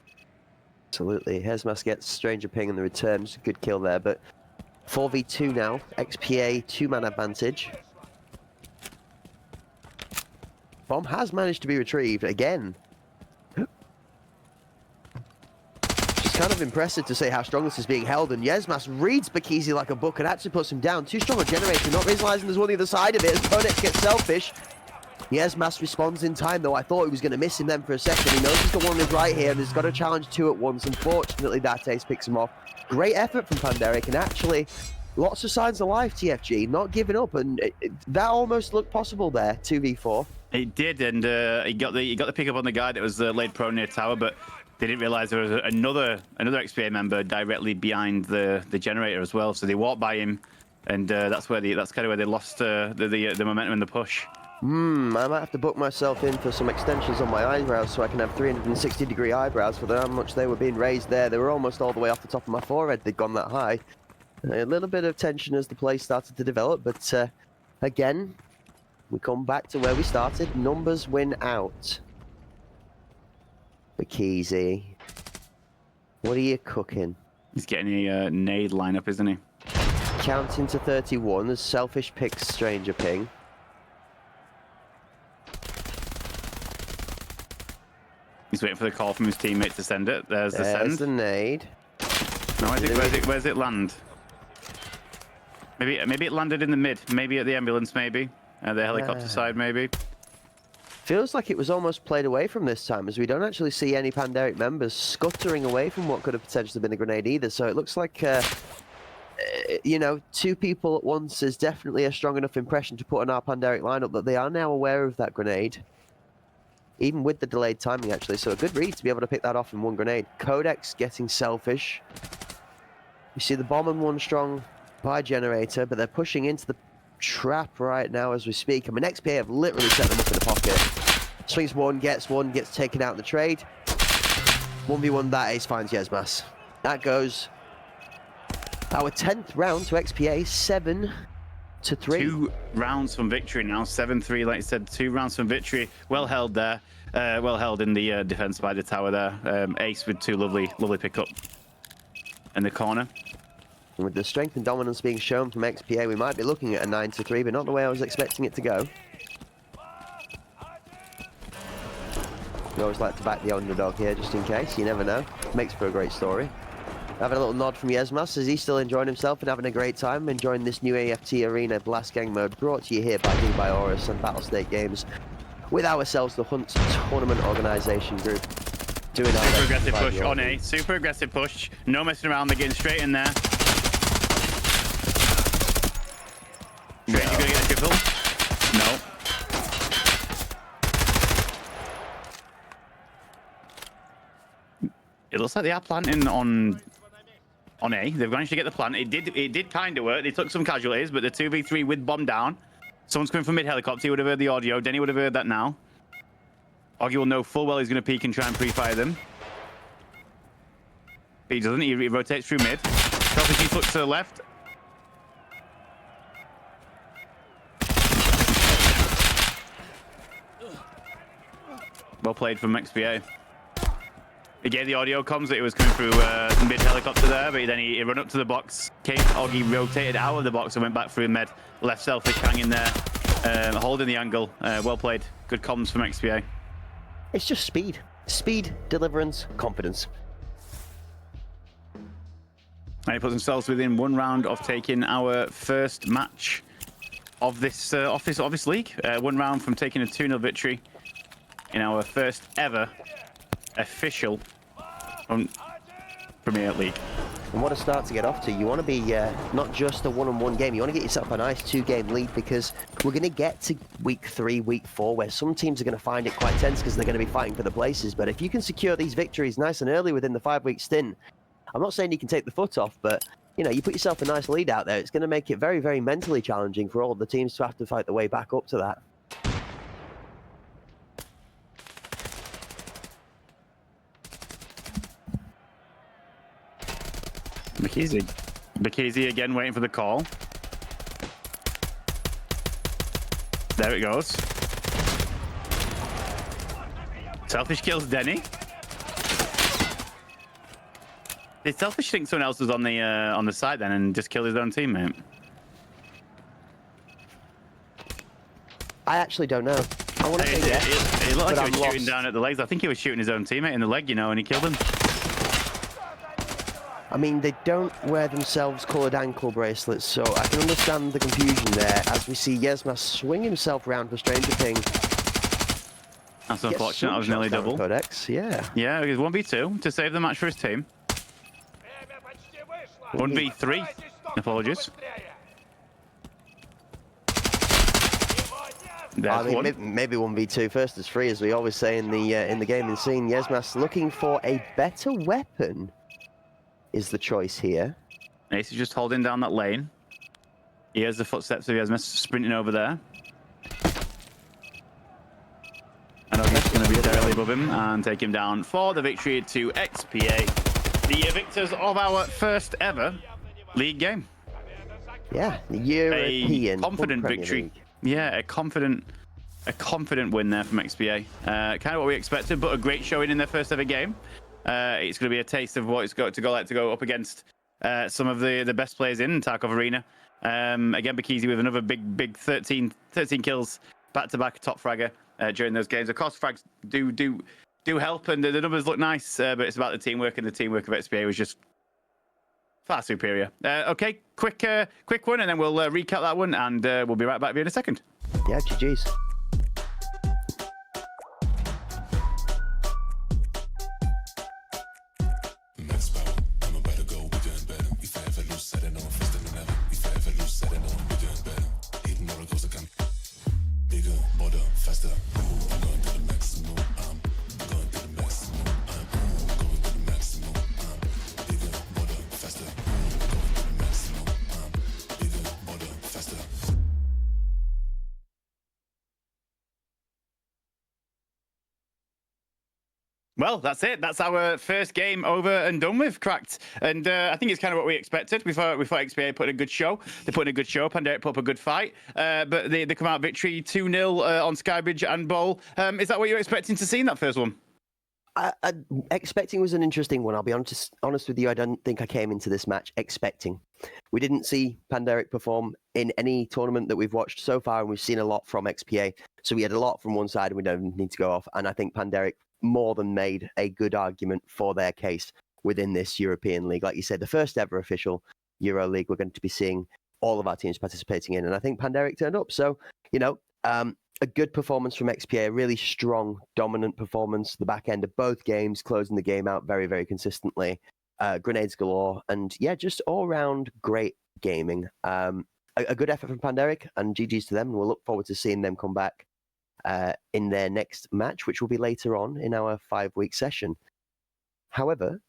Absolutely. Hezmas gets Stranger Ping in the return. It's a good kill there, but 4v2 now. XPA 2-man advantage. Bomb has managed to be retrieved again. Kind of impressive to say how strong this is being held, and Yezmas reads Bakizi like a book and actually puts him down. Too strong a generator, not realizing there's one on the other side of it as Codex gets Selfish. Yezmas responds in time, though. I thought he was going to miss him then for a second. He knows he's got one on his right here, and he's got to challenge 2 at once. Unfortunately, that ace picks him off. Great effort from Panderic, and actually, Lots of signs of life, TFG, not giving up, and that almost looked possible there, 2v4. It did, and he got the pick up on the guy that was laid prone near tower, but they didn't realize there was another XPA member directly behind the generator as well. So they walked by him, and that's kind of where they lost the momentum in the push. I might have to book myself in for some extensions on my eyebrows so I can have 360-degree eyebrows for how much they were being raised there. They were almost all the way off the top of my forehead. They'd gone that high. A little bit of tension as the play started to develop, but again, we come back to where we started. Numbers win out. Bekeezy, what are you cooking? He's getting a nade lineup, isn't he? Counting to 31 as Selfish picks Stranger Ping. He's waiting for the call from his teammate to send it. There's the send. There's the nade. No, where's it land? Maybe it landed in the mid. Maybe at the ambulance, maybe. The helicopter side, maybe. Feels like it was almost played away from this time, as we don't actually see any Panderic members scuttering away from what could have potentially been a grenade either. So it looks like, you know, 2 people at once is definitely a strong enough impression to put on our Panderic lineup that they are now aware of that grenade. Even with the delayed timing, actually. So a good read to be able to pick that off in one grenade. Codex getting Selfish. You see the bomb and one strong by generator, but they're pushing into the trap right now as we speak. I mean, XPA have literally set them up in the pocket. Swings one, gets taken out in the trade. 1v1, that ace finds Yesmas. That goes our 10th round to XPA, 7-3. 2 rounds from victory now, 7-3. Like I said, 2 rounds from victory. Well held there. Well held in the defense by the tower there. Ace with 2 lovely pickup in the corner. With the strength and dominance being shown from XPA, we might be looking at a 9-3, but not the way I was expecting it to go. We always like to back the underdog here, just in case. You never know. Makes for a great story. Having a little nod from Yesmas as he's still enjoying himself and having a great time, enjoying this new EFT Arena Blast Gang mode, brought to you here by Aurus and Battlestate Games, with ourselves, the Hunt Tournament Organisation Group. Doing our super aggressive push on A. Super aggressive push. No messing around. They're getting straight in there. Strange, you gonna get a triple? No. It looks like they are planting on A. They've managed to get the plant. It did kind of work. They took some casualties, but the 2v3 with bomb down. Someone's coming from mid helicopter. He would have heard the audio. Denny would have heard that now. Oggy will know full well he's going to peek and try and pre-fire them. But he doesn't. He rotates through mid. Selfish foot to the left. Well played from XPA. Again, the audio comes that it was coming through mid helicopter there, but then he ran up to the box. Oggy rotated out of the box and went back through mid. Left Selfish hanging there, holding the angle. Well played. Good comms from XPA. It's just speed. Speed, deliverance, confidence. And he puts themselves within 1 round of taking our first match of this office league. 1 round from taking a 2-0 victory in our first ever official Premier League. And what a start to get off to. You want to be not just a 1-on-1 game, you want to get yourself a nice 2-game lead, because we're going to get to week 3, week 4, where some teams are going to find it quite tense because they're going to be fighting for the places. But if you can secure these victories nice and early within the 5-week stint, I'm not saying you can take the foot off, but you know, you put yourself a nice lead out there, it's going to make it very, very mentally challenging for all of the teams to have to fight their way back up to that. Bekeezy again waiting for the call. There it goes. Selfish kills Denny. Did Selfish think someone else was on the side then and just kill his own teammate? I actually don't know. I want to say yes. It looked like he was shooting down at the legs. I think he was shooting his own teammate in the leg, you know, and he killed him. I mean, they don't wear themselves coloured ankle bracelets, so I can understand the confusion there as we see Yesmas swing himself round for Stranger Ping. That's unfortunate. I was nearly double. Codex, yeah. Yeah, it was 1v2 to save the match for his team. 1v3. Apologies. I There's mean, one. maybe 1v2 first is free, as we always say in the gaming scene. Yesmas looking for a better weapon is the choice here. Ace is just holding down that lane. Here's the footsteps of Yesmas sprinting over there. And I'm just going to be directly above him and take him down for the victory to XPA, the victors of our first ever league game. Yeah, the European A confident Premier victory. League. Yeah, a confident win there from XPA. Kind of what we expected, but a great showing in their first ever game. It's going to be a taste of what it's got to go up against some of the best players in Tarkov Arena. Again, Bikizi with another big 13 kills back-to-back top fragger during those games. Of course, frags do help, and the numbers look nice, but it's about the teamwork, and the teamwork of XPA was just far superior. Okay, quick one, and then we'll recap that one, and we'll be right back with you in a second. Yeah, GG's. Well, that's it. That's our first game over and done with, cracked. And I think it's kind of what we expected. We thought XPA put in a good show. They put in a good show. Pandemic put up a good fight. But they come out victory 2-0 on Skybridge and Bowl. Is that what you were expecting to see in that first one? Expecting was an interesting one. I'll be honest with you. I don't think I came into this match expecting. We didn't see Panderic perform in any tournament that we've watched so far, and we've seen a lot from XPA. So we had a lot from one side, and we don't need to go off. And I think Panderic more than made a good argument for their case within this European League. Like you said, the first ever official Euro League we're going to be seeing all of our teams participating in. And I think Panderic turned up. So, a good performance from XPA, a really strong, dominant performance. The back end of both games, closing the game out very, very consistently. Grenades galore. And yeah, just all round great gaming. A good effort from Panderic, and GG's to them. And we'll look forward to seeing them come back in their next match, which will be later on in our 5-week session. However,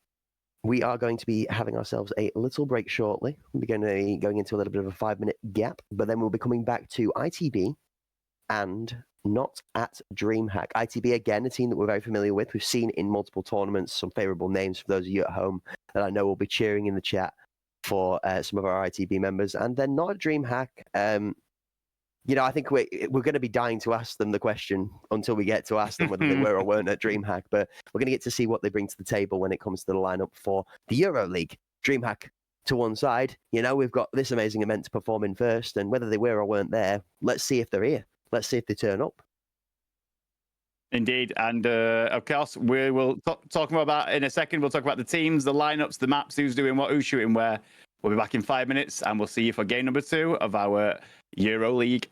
we are going to be having ourselves a little break shortly. We're going to be going into a little bit of a 5-minute gap, but then we'll be coming back to ITB and not at DreamHack. ITB, again, a team that we're very familiar with. We've seen in multiple tournaments, some favorable names for those of you at home that I know will be cheering in the chat for some of our ITB members. And then not at DreamHack. I think we're going to be dying to ask them the question until we get to ask them whether they were or weren't at DreamHack. But we're going to get to see what they bring to the table when it comes to the lineup for the Euro League. DreamHack to one side, we've got this amazing event to perform in first, and whether they were or weren't there, let's see if they're here. Let's see if they turn up. Indeed, and of course, we will talk more about in a second. We'll talk about the teams, the lineups, the maps, who's doing what, who's shooting where. We'll be back in 5 minutes, and we'll see you for game number 2 of our Euro League.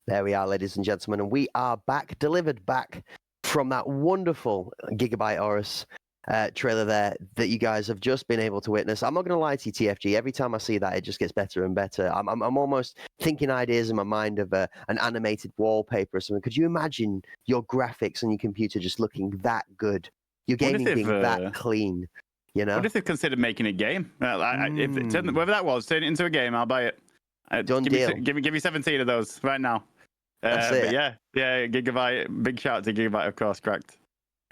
There we are, ladies and gentlemen, and we are back, delivered back from that wonderful Gigabyte Horus trailer there that you guys have just been able to witness. I'm not going to lie to you, TFG. Every time I see that, it just gets better and better. I'm almost thinking ideas in my mind of an animated wallpaper or something. Could you imagine your graphics on your computer just looking that good? Your gaming being that clean, you know? What if they've considered making a game? Whatever that was, turn it into a game. I'll buy it. Done deal. Give me 17 of those right now. That's it. But yeah, Gigabyte. Big shout out to Gigabyte, of course. Correct.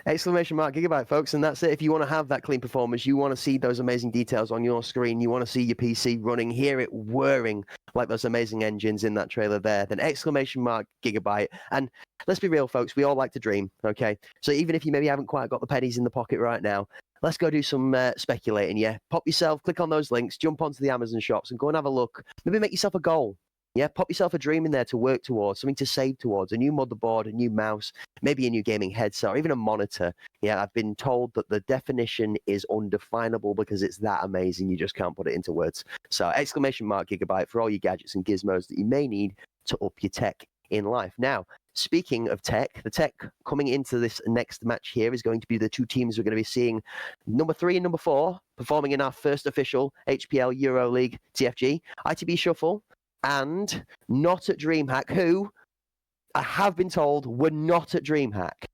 Exclamation mark Gigabyte, folks, and that's it. If you want to have that clean performance, you want to see those amazing details on your screen, you want to see your PC running, hear it whirring like those amazing engines in that trailer there, then exclamation mark Gigabyte. And let's be real, folks, we all like to dream, okay? So even if you maybe haven't quite got the pennies in the pocket right now, let's go do some speculating, yeah? Pop yourself, click on those links, jump onto the Amazon shops and go and have a look. Maybe make yourself a goal. Yeah, pop yourself a dream in there to work towards, something to save towards, a new motherboard, a new mouse, maybe a new gaming headset, or even a monitor. Yeah, I've been told that the definition is undefinable because it's that amazing, you just can't put it into words. So exclamation mark Gigabyte for all your gadgets and gizmos that you may need to up your tech in life. Now, speaking of tech, the tech coming into this next match here is going to be the two teams we're going to be seeing, number 3 and number 4, performing in our first official HPL EuroLeague TFG, ITB Shuffle, and not at DreamHack, who I have been told were not at DreamHack.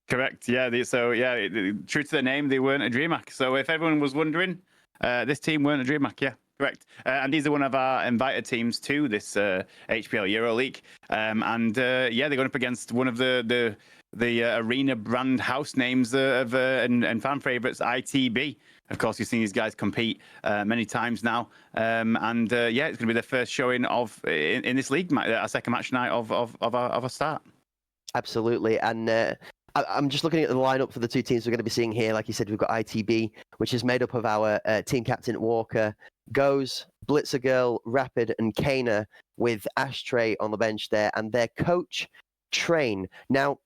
Correct. Yeah. True to their name, they weren't at DreamHack. So if everyone was wondering, this team weren't at DreamHack. Yeah. Correct. And these are one of our invited teams to this HPL EuroLeague. They're going up against one of the arena brand house names and fan favorites, ITB. Of course, you've seen these guys compete many times now, it's going to be their first showing in this league, our second match night of our start. Absolutely, and I'm just looking at the lineup for the two teams we're going to be seeing here. Like you said, we've got ITB, which is made up of our team captain Walker, Goes, Blitzer Girl, Rapid, and Kana, with Ashtray on the bench there, and their coach Train. Now,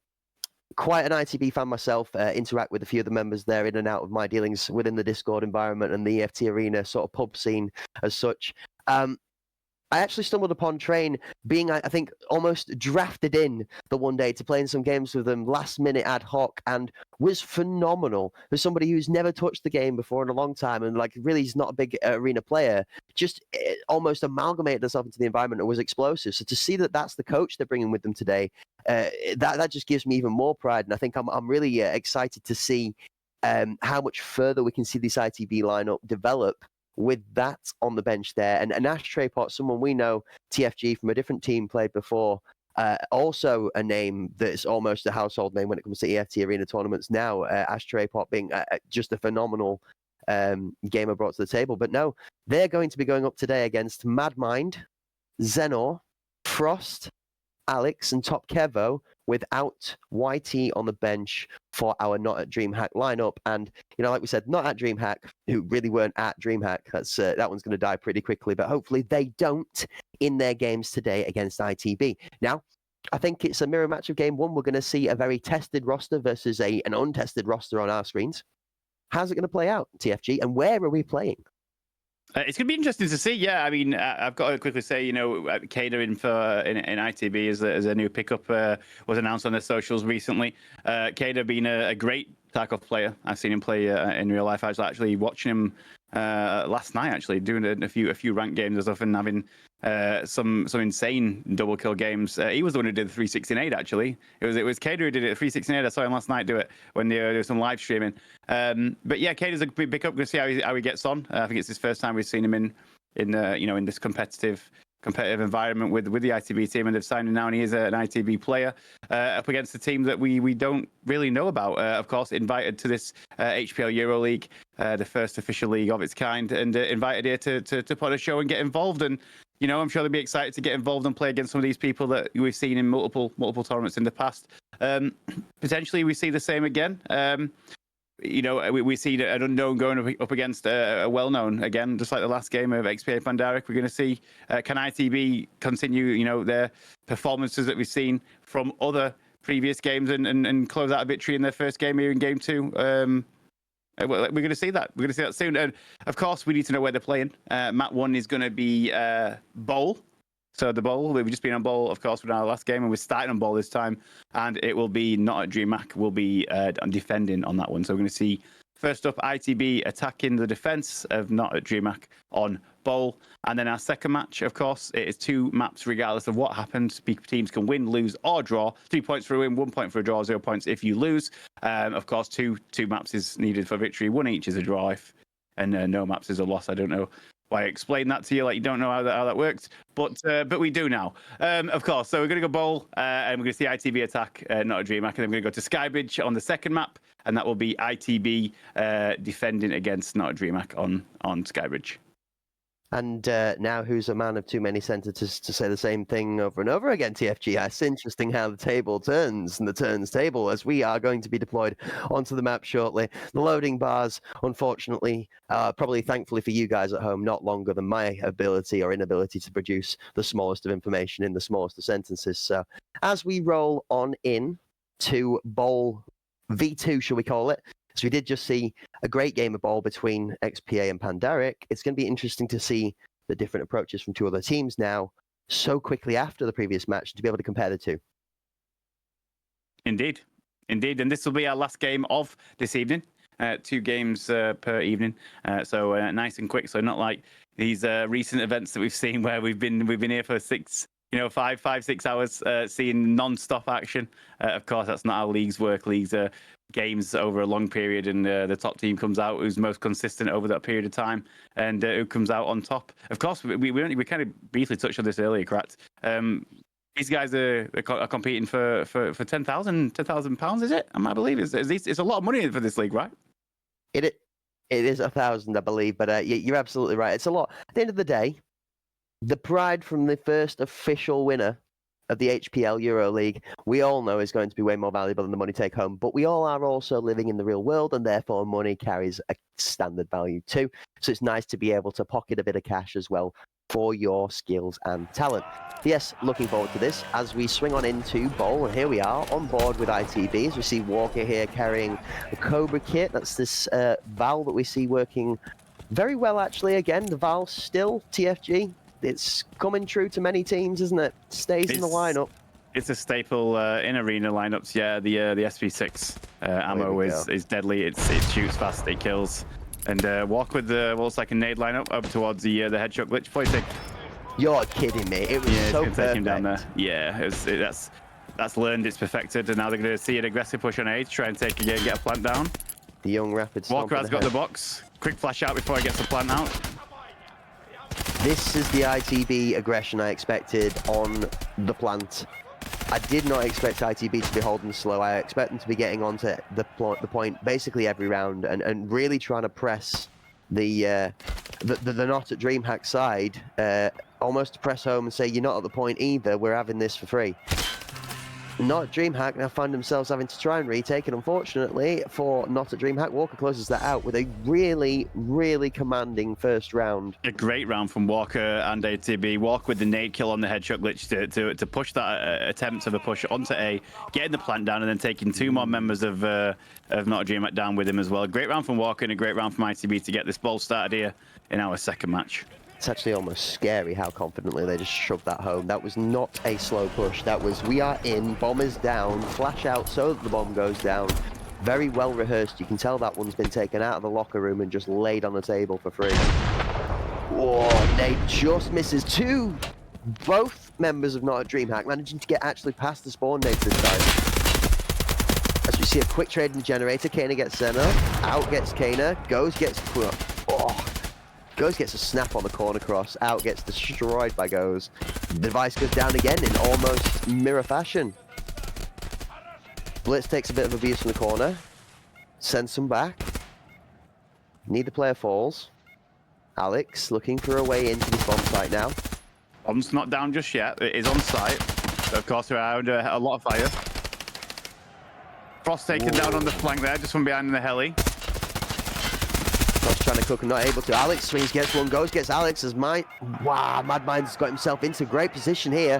quite an ITB fan myself, interact with a few of the members there in and out of my dealings within the Discord environment and the EFT arena sort of pub scene as such. I actually stumbled upon Train being, I think, almost drafted in the one day to play in some games with them last minute ad hoc, and was phenomenal for somebody who's never touched the game before in a long time and like really is not a big arena player. Just almost amalgamated herself into the environment and was explosive. So to see that that's the coach they're bringing with them today, that just gives me even more pride. And I think I'm really excited to see how much further we can see this ITB lineup develop with that on the bench there. And Ashtray Pot, someone we know, TFG, from a different team played before, also a name that's almost a household name when it comes to EFT arena tournaments now. Ashtray Pot being just a phenomenal gamer brought to the table. But no, they're going to be going up today against Madmind, Zenor, Frost, Alex, and Top Kevo, without YT on the bench for our not at DreamHack lineup. And, you know, like we said, not at DreamHack, who really weren't at DreamHack. That one's going to die pretty quickly, but hopefully they don't in their games today against ITB. Now, I think it's a mirror match of game one. We're going to see a very tested roster versus an untested roster on our screens. How's it going to play out, TFG, and where are we playing? It's going to be interesting to see. Yeah, I mean, I've got to quickly say, you know, Kada in ITB as a new pickup was announced on their socials recently. Kada being a great Tarkov player. I've seen him play in real life. I was actually watching him last night, actually doing a few ranked games and stuff, and having some insane double kill games. He was the one who did the 316 actually. It was Kada who did it at 316. I saw him last night do it when there was some live streaming. But yeah, Kada's a big pickup. We'll see how he gets on. I think it's his first time we've seen him in this competitive environment with the ITB team, and they've signed him now, and he is an ITB player up against a team that we don't really know about. Of course, invited to this HPL EuroLeague, the first official league of its kind, and invited here to put a show and get involved. And you know, I'm sure they'll be excited to get involved and play against some of these people that we've seen in multiple tournaments in the past. Potentially, we see the same again. You know, we see an unknown going up against a well-known again, just like the last game of XPA Pandaric. We're going to see can ITB continue, you know, their performances that we've seen from other previous games and close out a victory in their first game here in game 2. We're going to see that. We're going to see that soon. And of course, we need to know where they're playing. Map 1 is going to be Bowl. So the bowl, we've just been on bowl, of course, with our last game, and we're starting on bowl this time. And it will be not at DreamHack, will be defending on that one. So we're going to see, first up, ITB attacking the defense of not at DreamHack on bowl. And then our second match, of course, it is 2 maps regardless of what happens. Teams can win, lose, or draw. 3 points for a win, 1 point for a draw, 0 points if you lose. Of course, two maps is needed for victory. 1 each is a draw, and no maps is a loss. I don't know why I explained that to you, like you don't know how that works, but we do now. Of course, so we're going to go bowl, and we're going to see ITB attack, not a DreamHack, and then we're going to go to Skybridge on the second map, and that will be ITB defending against not a DreamHack on Skybridge. And now who's a man of too many sentences to say the same thing over and over again, TFG? It's interesting how the table turns and the turns table as we are going to be deployed onto the map shortly. The loading bars, unfortunately, probably thankfully for you guys at home, not longer than my ability or inability to produce the smallest of information in the smallest of sentences. So as we roll on in to Bowl V2, shall we call it? So we did just see a great game of ball between XPA and Pandaric. It's going to be interesting to see the different approaches from 2 other teams now so quickly after the previous match to be able to compare the 2. Indeed. And this will be our last game of this evening. 2 games per evening. So nice and quick. So not like these recent events that we've seen where we've been here for 5-6 hours seeing non-stop action. Of course, that's not how leagues work. Leagues are games over a long period, and the top team comes out who's most consistent over that period of time, and who comes out on top. Of course, we kind of briefly touched on this earlier, Krat. These guys are competing for £10,000, is it? I believe it's a lot of money for this league, right? It is 1,000, I believe, but you're absolutely right. It's a lot. At the end of the day, the pride from the first official winner of the HPL EuroLeague, we all know is going to be way more valuable than the money take home. But we all are also living in the real world, and therefore money carries a standard value too. So it's nice to be able to pocket a bit of cash as well for your skills and talent. Yes, looking forward to this as we swing on into Bowl, and here we are on board with ITB as we see Walker here carrying the Cobra kit. That's this Val that we see working very well, actually. Again, the Val still TFG. It's coming true to many teams, isn't it? Stays in the lineup. It's a staple in arena lineups. Yeah, the SP6 ammo is deadly. It shoots fast, it kills, and walk with the what's like a nade lineup up towards the headshot glitch pointing. You're kidding me! It was so perfect. Take him down there. Yeah, that's learned. It's perfected, and now they're going to see an aggressive push on A to try and get a plant down. The young rapid. Walker has got the box. Quick flash out before he gets the plant out. This is the ITB aggression I expected on the plant. I did not expect ITB to be holding slow. I expect them to be getting onto the point basically every round and really trying to press the not at DreamHack side, almost to press home and say, you're not at the point either, we're having this for free. Not at DreamHack now find themselves having to try and retake, and unfortunately for Not at DreamHack, Walker closes that out with a really, really commanding first round. A great round from Walker and ATB. Walker with the nade kill on the headshot glitch to push that attempt of a push onto A, getting the plant down, and then taking 2 more members of Not a DreamHack down with him as well. Great round from Walker and a great round from ITB to get this ball started here in our second match. It's actually almost scary how confidently they just shoved that home. That was not a slow push. That was, we are in, bomb is down, flash out so that the bomb goes down. Very well rehearsed. You can tell that one's been taken out of the locker room and just laid on the table for free. Whoa, Nate just misses 2. Both members of Not a DreamHack managing to get actually past the spawn nades this time. As we see a quick trade in the generator, Kana gets center, out gets Kana, Goes gets... Oh. Goes gets a snap on the corner cross, out gets destroyed by Goes. The device goes down again in almost mirror fashion. Blitz takes a bit of abuse from the corner, sends some back. Neither player falls. Alex looking for a way into this bomb site now. Bomb's not down just yet, it is on site. So of course, we're under a lot of fire. Frost taken down on the flank there, just from behind the heli. Trying to cook and not able to. Alex swings, gets one, Goes, gets Alex as Mind. Wow, Mad Mind's got himself into a great position here.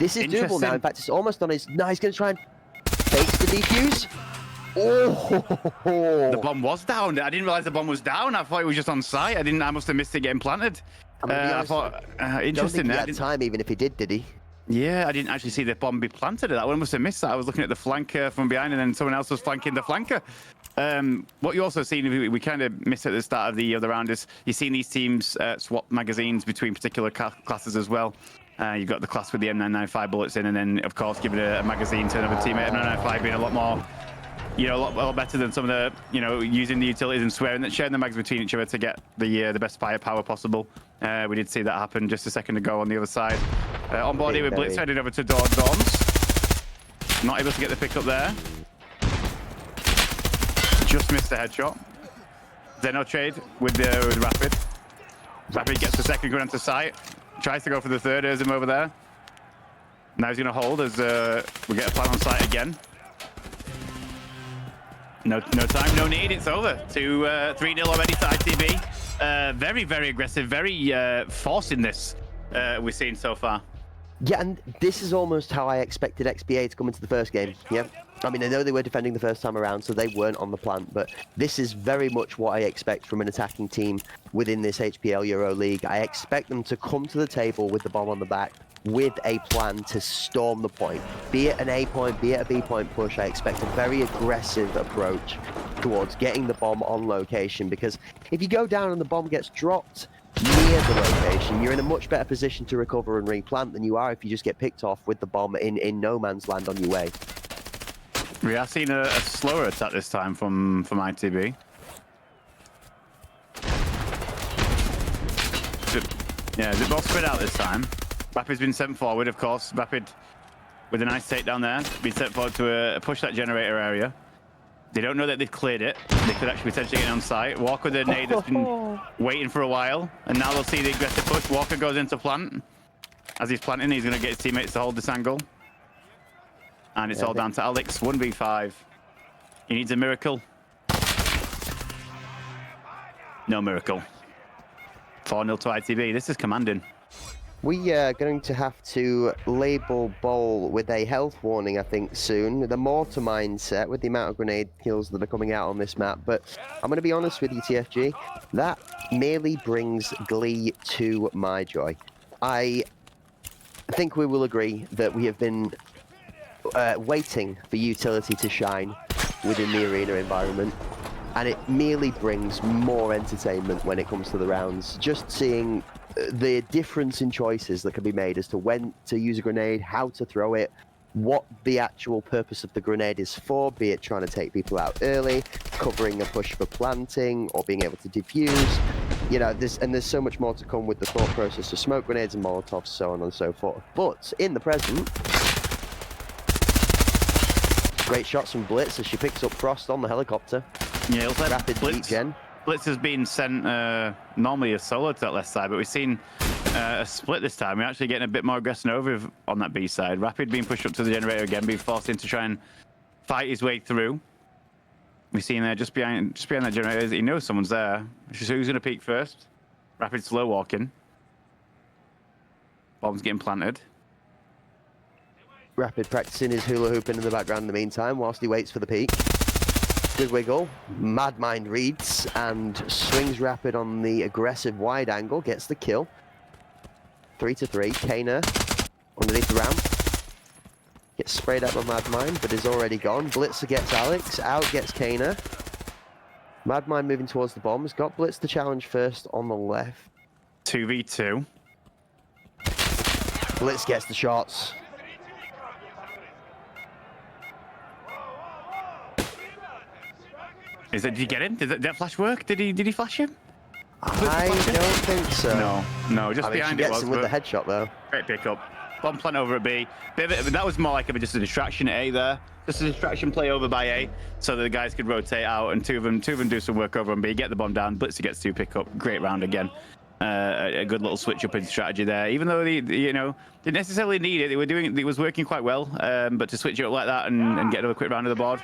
This is doable now. In fact, it's almost on his... No, he's going to try and fake the defuse. Oh! The bomb was down. I didn't realize the bomb was down. I thought it was just on site. I must have missed it getting planted. I thought, interesting. Don't think he there. had time, even if he did he? Yeah, I didn't actually see the bomb be planted at that one. I must have missed that. I was looking at the flanker from behind, and then someone else was flanking the flanker. What you also seen, we kind of missed at the start of the other round, is you've seen these teams swap magazines between particular classes as well. You've got the class with the M995 bullets in, and then, of course, giving a magazine to another teammate. M995 being a lot more, a lot better than some of the, using the utilities and sharing the mags between each other to get the best firepower possible. We did see that happen just a second ago on the other side. On board here with Blitz heading over to Dorms. Not able to get the pick up there. Just missed the headshot. Zeno trade with Rapid. Rapid gets the second gun onto sight. Tries to go for the third. There's him over there. Now he's going to hold as we get a plan on sight again. No time, no need. It's over. 3-0 already to ITB. Very, very aggressive. Very forcing this we've seen so far. Yeah, and this is almost how I expected XBA to come into the first game. Yeah. I mean, I know they were defending the first time around, so they weren't on the plant, but this is very much what I expect from an attacking team within this HPL Euro League. I expect them to come to the table with the bomb on the back, with a plan to storm the point. Be it an A point, be it a B point push, I expect a very aggressive approach towards getting the bomb on location, because if you go down and the bomb gets dropped near the location, you're in a much better position to recover and replant than you are if you just get picked off with the bomb in no man's land on your way. We are seeing a slower attack this time from ITB. Yeah, they're both spread out this time. Rapid's been sent forward, of course. Rapid with a nice takedown there. Been sent forward to push that generator area. They don't know that they've cleared it. They could actually potentially get on site. Walker with a nade that's been waiting for a while. And now they'll see the aggressive push. Walker goes into plant. As he's planting, he's going to get his teammates to hold this angle. And it's all down to Alex, 1v5. He needs a miracle. No miracle. 4-0 to ITB. This is commanding. We are going to have to label Bowl with a health warning, I think, soon. The mortar mindset with the amount of grenade kills that are coming out on this map. But I'm going to be honest with you, TFG. That merely brings glee to my joy. I think we will agree that we have been waiting for utility to shine within the arena environment, and it merely brings more entertainment when it comes to the rounds. Just seeing the difference in choices that can be made as to when to use a grenade, how to throw it, what the actual purpose of the grenade is for, be it trying to take people out early, covering a push for planting, or being able to defuse. There's so much more to come with the thought process of smoke grenades and molotovs, so on and so forth. But in the present, great shots from Blitz as she picks up Frost on the helicopter. Yeah, it looks like Rapid beat Gen. Blitz has been sent normally a solo to that left side, but we've seen a split this time. We're actually getting a bit more aggressive on that B side. Rapid being pushed up to the generator again, being forced in to try and fight his way through. We've seen there just behind that generator. He knows someone's there. So who's going to peek first? Rapid slow walking. Bomb's getting planted. Rapid practicing his hula hooping in the background in the meantime whilst he waits for the peak. Good wiggle. Mad Mind reads and swings Rapid on the aggressive wide angle. Gets the kill. 3-3. Kana underneath the ramp. Gets sprayed up by Mad Mind, but is already gone. Blitzer gets Alex. Out gets Kana. Mad Mind moving towards the bombs. Got Blitz the challenge first on the left. 2v2. Blitz gets the shots. Did he get him? Did that flash work? Did he flash him? I don't think so. No, just behind it. It Gets was. him with the headshot though. Great pickup. Bomb plant over at B. That was more like just a distraction at A there. Just a distraction play over by A, so that the guys could rotate out and two of them do some work over on B. Get the bomb down. Blitzer gets to pick up. Great round again. A good little switch up in strategy there. Even though they didn't necessarily need it, it was working quite well. But to switch it up like that and get another quick round of the board,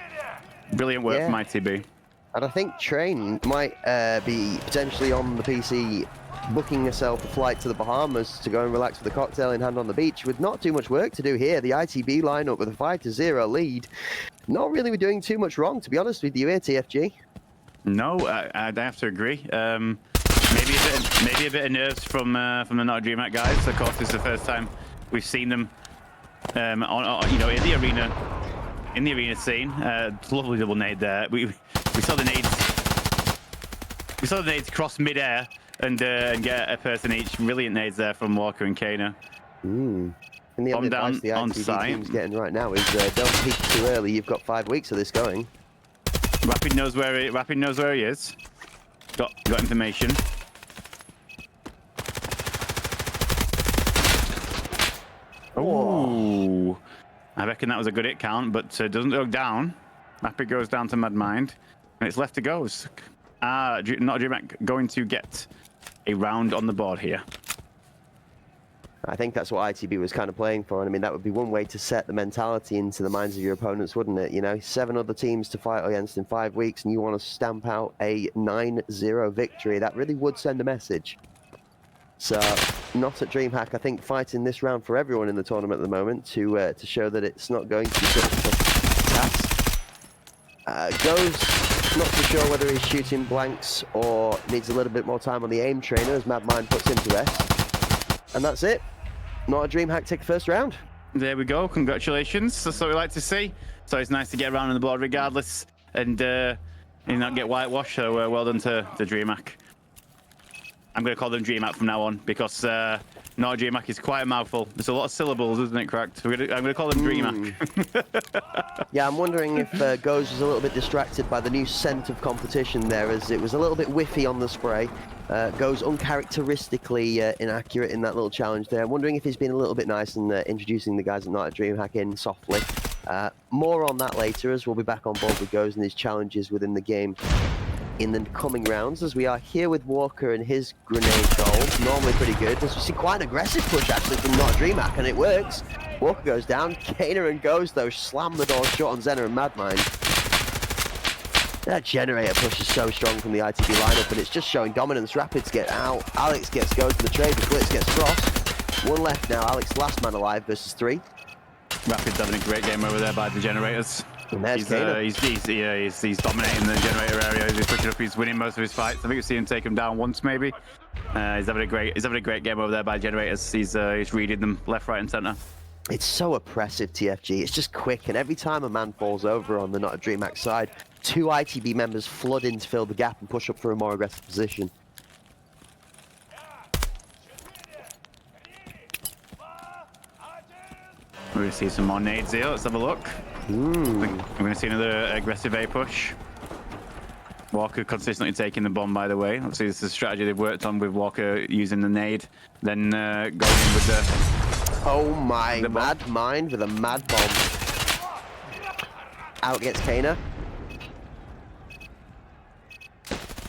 brilliant work from ITB. And I think Train might be potentially on the PC booking herself a flight to the Bahamas to go and relax with a cocktail in hand on the beach with not too much work to do here. The ITB lineup with a 5-0 lead. Not really doing too much wrong, to be honest with you here, TFG. No, I have to agree. Maybe Maybe a bit of nerves from the Not a DreamHack guys. Of course, this is the first time we've seen them on you know, in the arena scene. Lovely double nade there. We saw the nades. We saw the nades cross mid-air and get a person each. Brilliant nades there from Walker and Kana. And the only advice the ITV team's getting right now is don't peak too early. You've got 5 weeks of this going. Rapid knows where he is. Got information. Oh, I reckon that was a good hit count, but doesn't go down. Rapid goes down to Mad Mind, and it's left to Ghost. Not a DreamHack going to get a round on the board here. I think that's what ITB was kind of playing for, and I mean, that would be one way to set the mentality into the minds of your opponents, wouldn't it? You know, 7 other teams to fight against in 5 weeks, and you want to stamp out a 9-0 victory. That really would send a message. So, not at DreamHack, I think, fighting this round for everyone in the tournament at the moment to show that it's not going to be such a tough task. Goes not too sure whether he's shooting blanks or needs a little bit more time on the aim trainer as Mad Mind puts him to rest. And that's it. Not a DreamHack take the first round. There we go. Congratulations. That's what we like to see. So it's nice to get around on the board regardless and not get whitewashed. So well done to DreamHack. I'm going to call them DreamHack from now on because not DreamHack is quite a mouthful. There's a lot of syllables, isn't it, Cracked? I'm going to call them DreamHack. Yeah, I'm wondering if Goes was a little bit distracted by the new scent of competition there, as it was a little bit whiffy on the spray. Goes uncharacteristically inaccurate in that little challenge there. I'm wondering if he's been a little bit nice and introducing the guys at Not a DreamHack in softly. More on that later, as we'll be back on board with Goes and his challenges within the game in the coming rounds, as we are here with Walker and his grenade goals. Normally pretty good. As we see quite an aggressive push actually from Not a DreamHack, and it works. Walker goes down. Kana and Goes though slam the door shut on Zenna and Madmind. That generator push is so strong from the ITB lineup, and it's just showing dominance. Rapids get out. Alex gets Goes to the trade. The Blitz gets crossed. 1 left now. Alex last man alive versus 3. Rapids having a great game over there by the generators. And there's he's dominating the generator area. He's pushing up. He's winning most of his fights. I think we've seen him take him down once, maybe. He's having a great game over there by generators. He's reading them left, right, and center. It's so oppressive, TFG. It's just quick, and every time a man falls over on the Not a DreamHack side, 2 ITB members flood in to fill the gap and push up for a more aggressive position. We're going to see some more nades here. Let's have a look. We're going to see another aggressive A push. Walker consistently taking the bomb, by the way. Obviously, this is a strategy they've worked on with Walker using the nade, then going in with the... Oh my, Mad Mind with a mad bomb. Out gets Kana.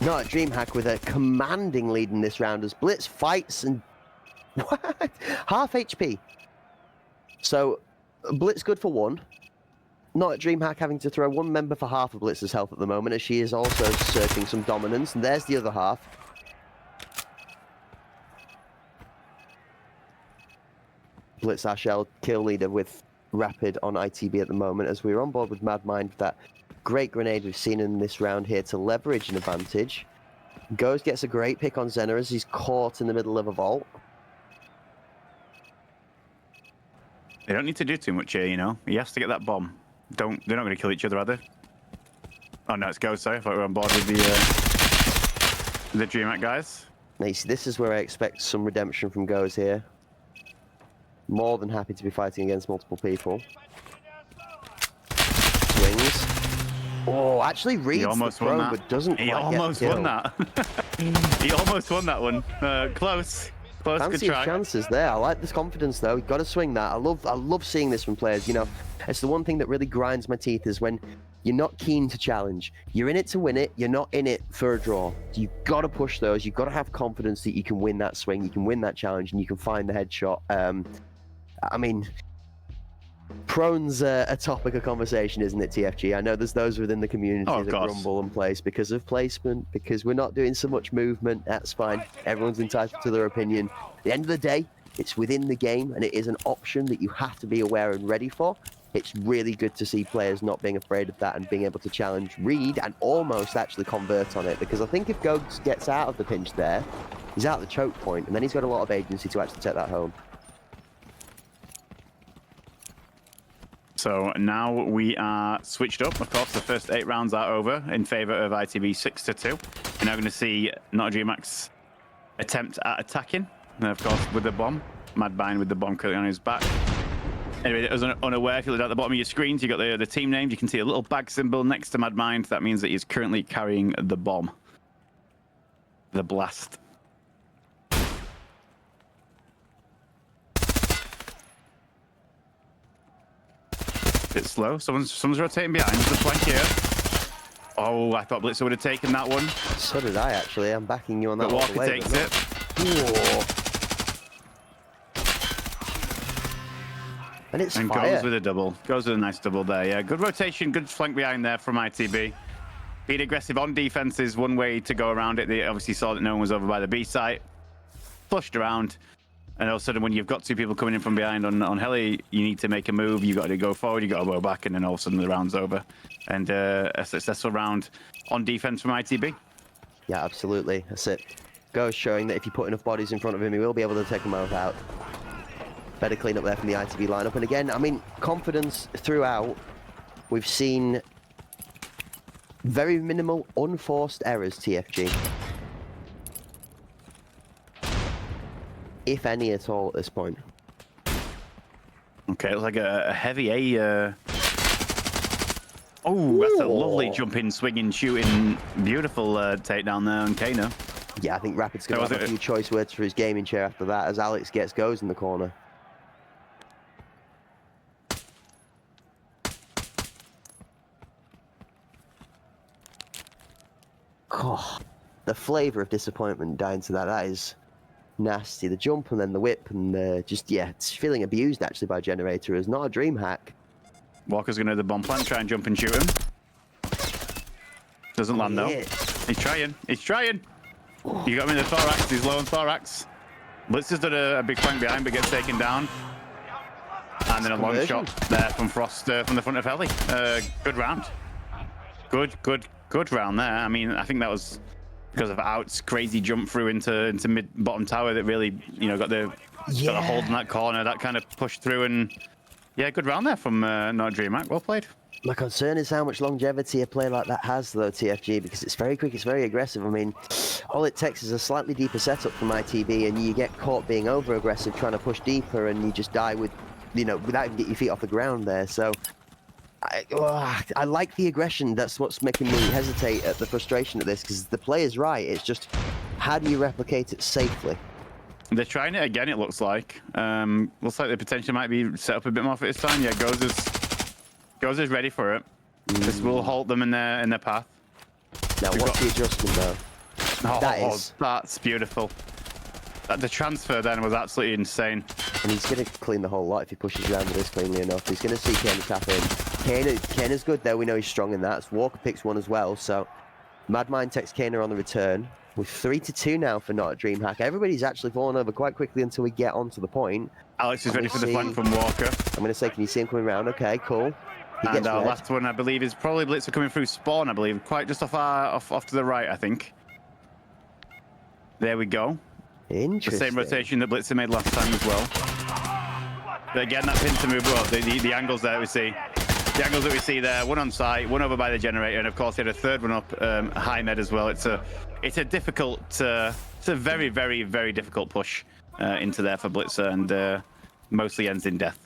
Not a DreamHack with a commanding lead in this round as Blitz fights and... What? Half HP. So, Blitz good for 1. Not a DreamHack having to throw 1 member for half of Blitz's health at the moment, as she is also asserting some dominance. And there's the other half. Blitz Ashell kill leader with Rapid on ITB at the moment, as we're on board with Mad Mind with that great grenade we've seen in this round here to leverage an advantage. Goes gets a great pick on Zenna as he's caught in the middle of a vault. They don't need to do too much here, you know. He has to get that bomb. They're not going to kill each other, are they? Oh no, it's Go. Sorry, I thought we were on board with the DreamHack guys. Now, you see, this is where I expect some redemption from Goes here. More than happy to be fighting against multiple people. Swings. Oh, actually reads the throw, but doesn't quite get the kill. He almost won that. He almost won that one. Close. Close. Fancy chances there. I like this confidence though. You've got to swing that. I love seeing this from players. You know, it's the one thing that really grinds my teeth is when you're not keen to challenge. You're in it to win it. You're not in it for a draw. You've got to push those. You've got to have confidence that you can win that swing. You can win that challenge, and you can find the headshot. I mean, prone's a topic of conversation, isn't it, TFG? I know there's those within the community that grumble and place because of placement, because we're not doing so much movement. That's fine. Everyone's entitled to their opinion. At the end of the day, it's within the game, and it is an option that you have to be aware and ready for. it's really good to see players not being afraid of that and being able to challenge, read, and almost actually convert on it. Because I think if Gogs gets out of the pinch there, he's out of the choke point, and then he's got a lot of agency to actually take that home. So now we are switched up. Of course, the first 8 rounds are over in favor of ITB 6-2. You're now going to see Not a DreamHack's attempt at attacking. And of course, with the bomb. Madbind with the bomb currently on his back. Anyway, as unaware, if you look at the bottom of your screens, you've got the team names. You can see a little bag symbol next to Madbind. That means that he's currently carrying the bomb. The blast. Bit slow. Someone's rotating behind. There's a flank here. Oh, I thought Blitzer would have taken that one. So did I, actually. I'm backing you on that But one. Walker takes it. Whoa. And it's fire. Goes with a double. Goes with a nice double there. Yeah, good rotation, good flank behind there from ITB. Being aggressive on defense is one way to go around it. They obviously saw that no one was over by the B site. Flushed around. And all of a sudden, when you've got 2 people coming in from behind on heli, you need to make a move. You got to go forward, you got to go back, and then all of a sudden the round's over. And a successful round on defense from ITB. Yeah, absolutely. That's it. Goes showing that if you put enough bodies in front of him, he will be able to take them both out. Better clean up there from the ITB lineup. And again, I mean, confidence throughout. We've seen very minimal unforced errors, TFG. If any at all at this point. Okay, it's like a heavy A. Oh, that's a lovely jumping, swinging, shooting, beautiful takedown there on Kano. Yeah, I think Rapid's going to have a few choice words for his gaming chair after that, as Alex goes in the corner. Oh, the flavour of disappointment dying to that. That is nasty. The jump and then the whip and just, yeah, it's feeling abused actually by Generator. It's not a dream hack. Walker's going to the bomb plant, try and jump and shoot him. Doesn't land though. He's trying. He's trying. You got him in the thorax. He's low on thorax. Blitzer's done a big flank behind, but gets taken down. And then a long shot there from Frost from the front of heli. Good round. Good round there. I mean, I think that was because of Out's crazy jump through into mid-bottom tower that really, you know, got the hold in that corner. That kind of pushed through, and yeah, good round there from Not a DreamHack. Well played. My concern is how much longevity a play like that has, though, TFG, because it's very quick, it's very aggressive. I mean, all it takes is a slightly deeper setup from ITB, and you get caught being over-aggressive, trying to push deeper, and you just die with, you know, without even getting your feet off the ground there. So I like the aggression. That's what's making me hesitate at the frustration of this, because the play is right. It's just, how do you replicate it safely? They're trying it again, it looks like. Looks like the potential might be set up a bit more for this time. Yeah, Goes is ready for it. This will halt them in their path. Now, what's the adjustment, though? Oh, that's beautiful. The transfer then was absolutely insane. And he's going to clean the whole lot if he pushes around with this cleanly enough. He's going to see Kane tap in. Kane's good there. We know he's strong in that. Walker picks one as well. So Madmind takes Kane on the return. We're 3-2 now for Not a DreamHack. Everybody's actually fallen over quite quickly until we get onto the point. Alex is ready for the flank from Walker. I'm going to say, can you see him coming around? Okay, cool. And our last one, I believe, is probably Blitzer coming through spawn, I believe. Quite just off to the right, I think. There we go. Interesting. The same rotation that Blitzer made last time as well. But again, that pincer move, well, the angles there we see. The angles that we see there, one on site, one over by the generator, and of course, he had a third one up high med as well. It's a difficult, it's a very, very, very difficult push into there for Blitzer, and mostly ends in death.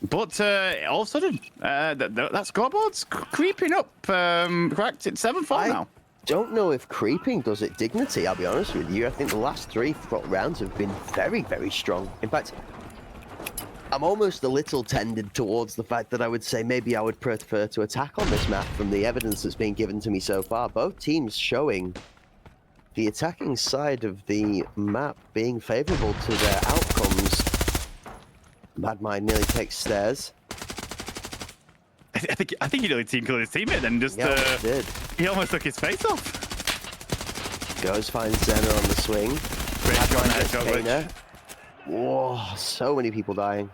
But all of a sudden, that scoreboard's creeping up. Correct, it's 7-4 now. Don't know if creeping does it dignity, I'll be honest with you. I think the last 3 rounds have been very, very strong. In fact, I'm almost a little tended towards the fact that I would say maybe I would prefer to attack on this map from the evidence that's been given to me so far. Both teams showing the attacking side of the map being favorable to their outcomes. Madmind nearly takes stairs. I think he nearly team killed his teammate then. Just did. He almost took his face off. Goes, finds Zenna on the swing. Great shot, headshot. Whoa, so many people dying.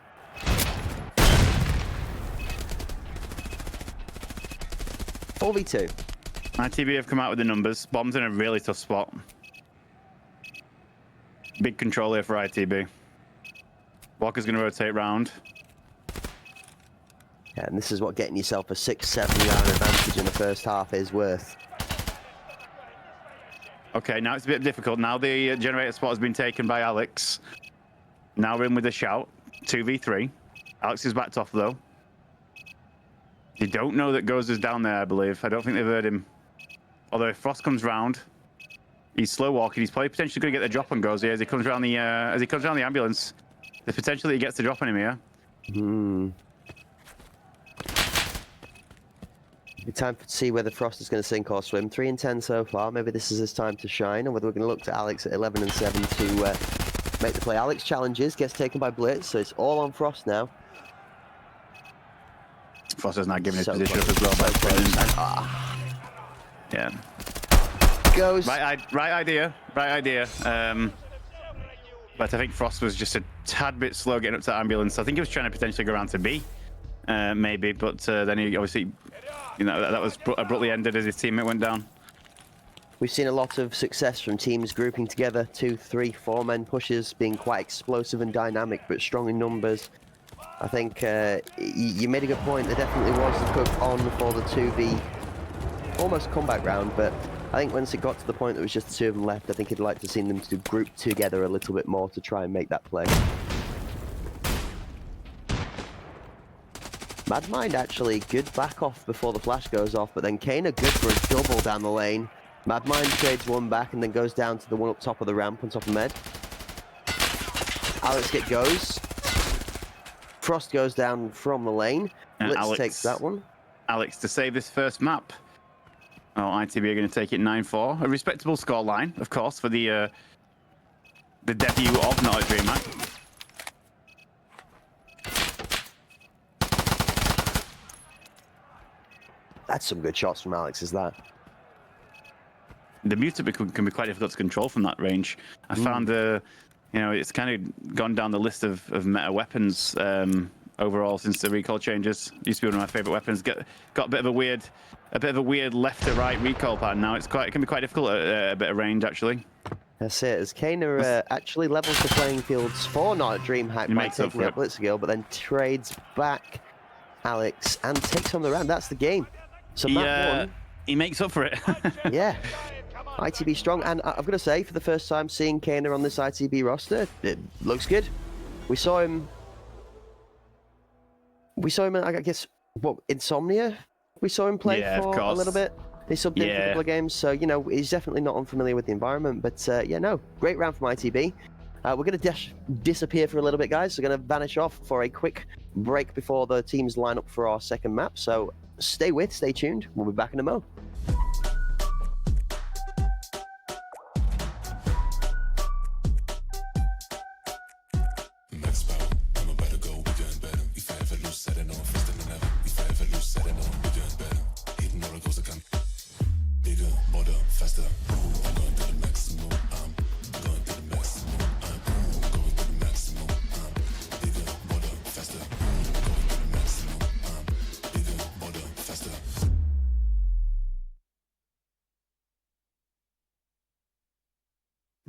4v2. ITB have come out with the numbers. Bomb's in a really tough spot. Big control here for ITB. Walker's going to rotate round. Yeah, and this is what getting yourself a 6-7 round advantage in the first half is worth. Okay, now it's a bit difficult. Now the generator spot has been taken by Alex. Now we're in with a shout. 2v3. Alex is backed off, though. They don't know that Goes is down there, I believe. I don't think they've heard him. Although if Frost comes round, he's slow walking. He's probably potentially going to get the drop on Goes here as he comes around the ambulance. There's potential that he gets the drop on him here. Time to see whether Frost is going to sink or swim. 3 and 10 so far. Maybe this is his time to shine, or whether we're going to look to Alex at 11 and 7 to make the play. Alex challenges, gets taken by Blitz, so it's all on Frost now. Frost is not giving his So position close, up as well. so close. And, Yeah. Goes. Right idea. But I think Frost was just a tad bit slow getting up to the ambulance. I think he was trying to potentially go around to B, maybe. But then he obviously, that was abruptly ended as his teammate went down. We've seen a lot of success from teams grouping together, 2, 3, 4 men pushes, being quite explosive and dynamic, but strong in numbers. I think you made a good point. There definitely was the cook on for the 2v, almost comeback round, but I think once it got to the point that it was just the 2 of them left, I think he'd like to see them to group together a little bit more to try and make that play. Mad Mind actually good back off before the flash goes off, but then Kane are good for a double down the lane. Mad Mind trades one back and then goes down to the one up top of the ramp on top of Med. Alex goes. Frost goes down from the lane. Blitz takes that one. Alex to save this first map. Well, ITB are going to take it 9-4. A respectable scoreline, of course, for the debut of Not a DreamHack. That's some good shots from Alex, is that? The mutant can be quite difficult to control from that range. I found it's kind of gone down the list of meta weapons overall since the recoil changes. Used to be one of my favorite weapons. Got a bit of a weird left to right recoil pattern now. It can be quite difficult at a bit of range actually. That's it. As Kaner actually levels the playing fields for Not a DreamHack by taking up Blitzergill, but then trades back Alex and takes on the round. That's the game. So he makes up for it. Yeah. ITB strong, and I've got to say, for the first time seeing Kaner on this ITB roster, it looks good. We saw him, I guess, Insomnia? We saw him play for a little bit. He subbed in for a couple of games, so, he's definitely not unfamiliar with the environment, but, great round from ITB. We're going to disappear for a little bit, guys. We're going to vanish off for a quick break before the teams line up for our second map, so stay tuned. We'll be back in a mo.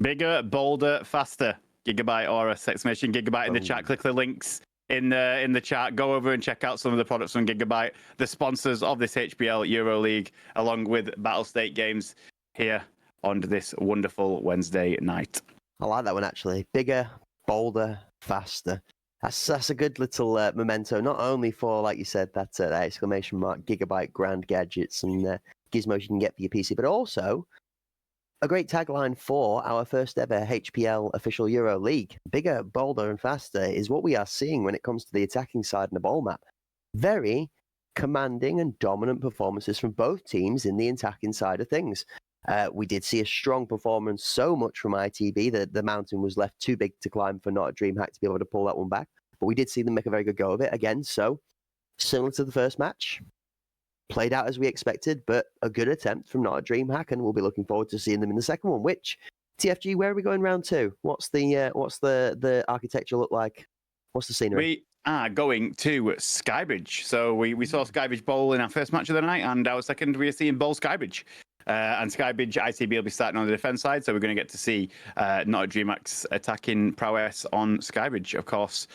Bigger, bolder, faster. Gigabyte or exclamation Gigabyte in the chat. Click the links in the chat. Go over and check out some of the products from Gigabyte, the sponsors of this HPL EuroLeague, along with Battlestate Games here on this wonderful Wednesday night. I like that one actually. Bigger, bolder, faster. That's a good little memento, not only for, like you said, that exclamation mark Gigabyte grand gadgets and gizmos you can get for your PC, but also a great tagline for our first ever HPL official Euro League. Bigger, bolder, and faster is what we are seeing when it comes to the attacking side in the ball map. Very commanding and dominant performances from both teams in the attacking side of things. We did see a strong performance, so much from ITB that the mountain was left too big to climb for Not a DreamHack to be able to pull that one back. But we did see them make a very good go of it again. So, similar to the first match, played out as we expected, but a good attempt from Not a DreamHack, and we'll be looking forward to seeing them in the second one. Which, TFG, where are we going round two? What's the architecture look like? What's the scenery? are going to Skybridge. So we saw Skybridge Bowl in our first match of the night, and our second we are seeing Bowl Skybridge. And Skybridge ITB will be starting on the defense side, so we're going to get to see not a DreamHack's attacking prowess on Skybridge, of course.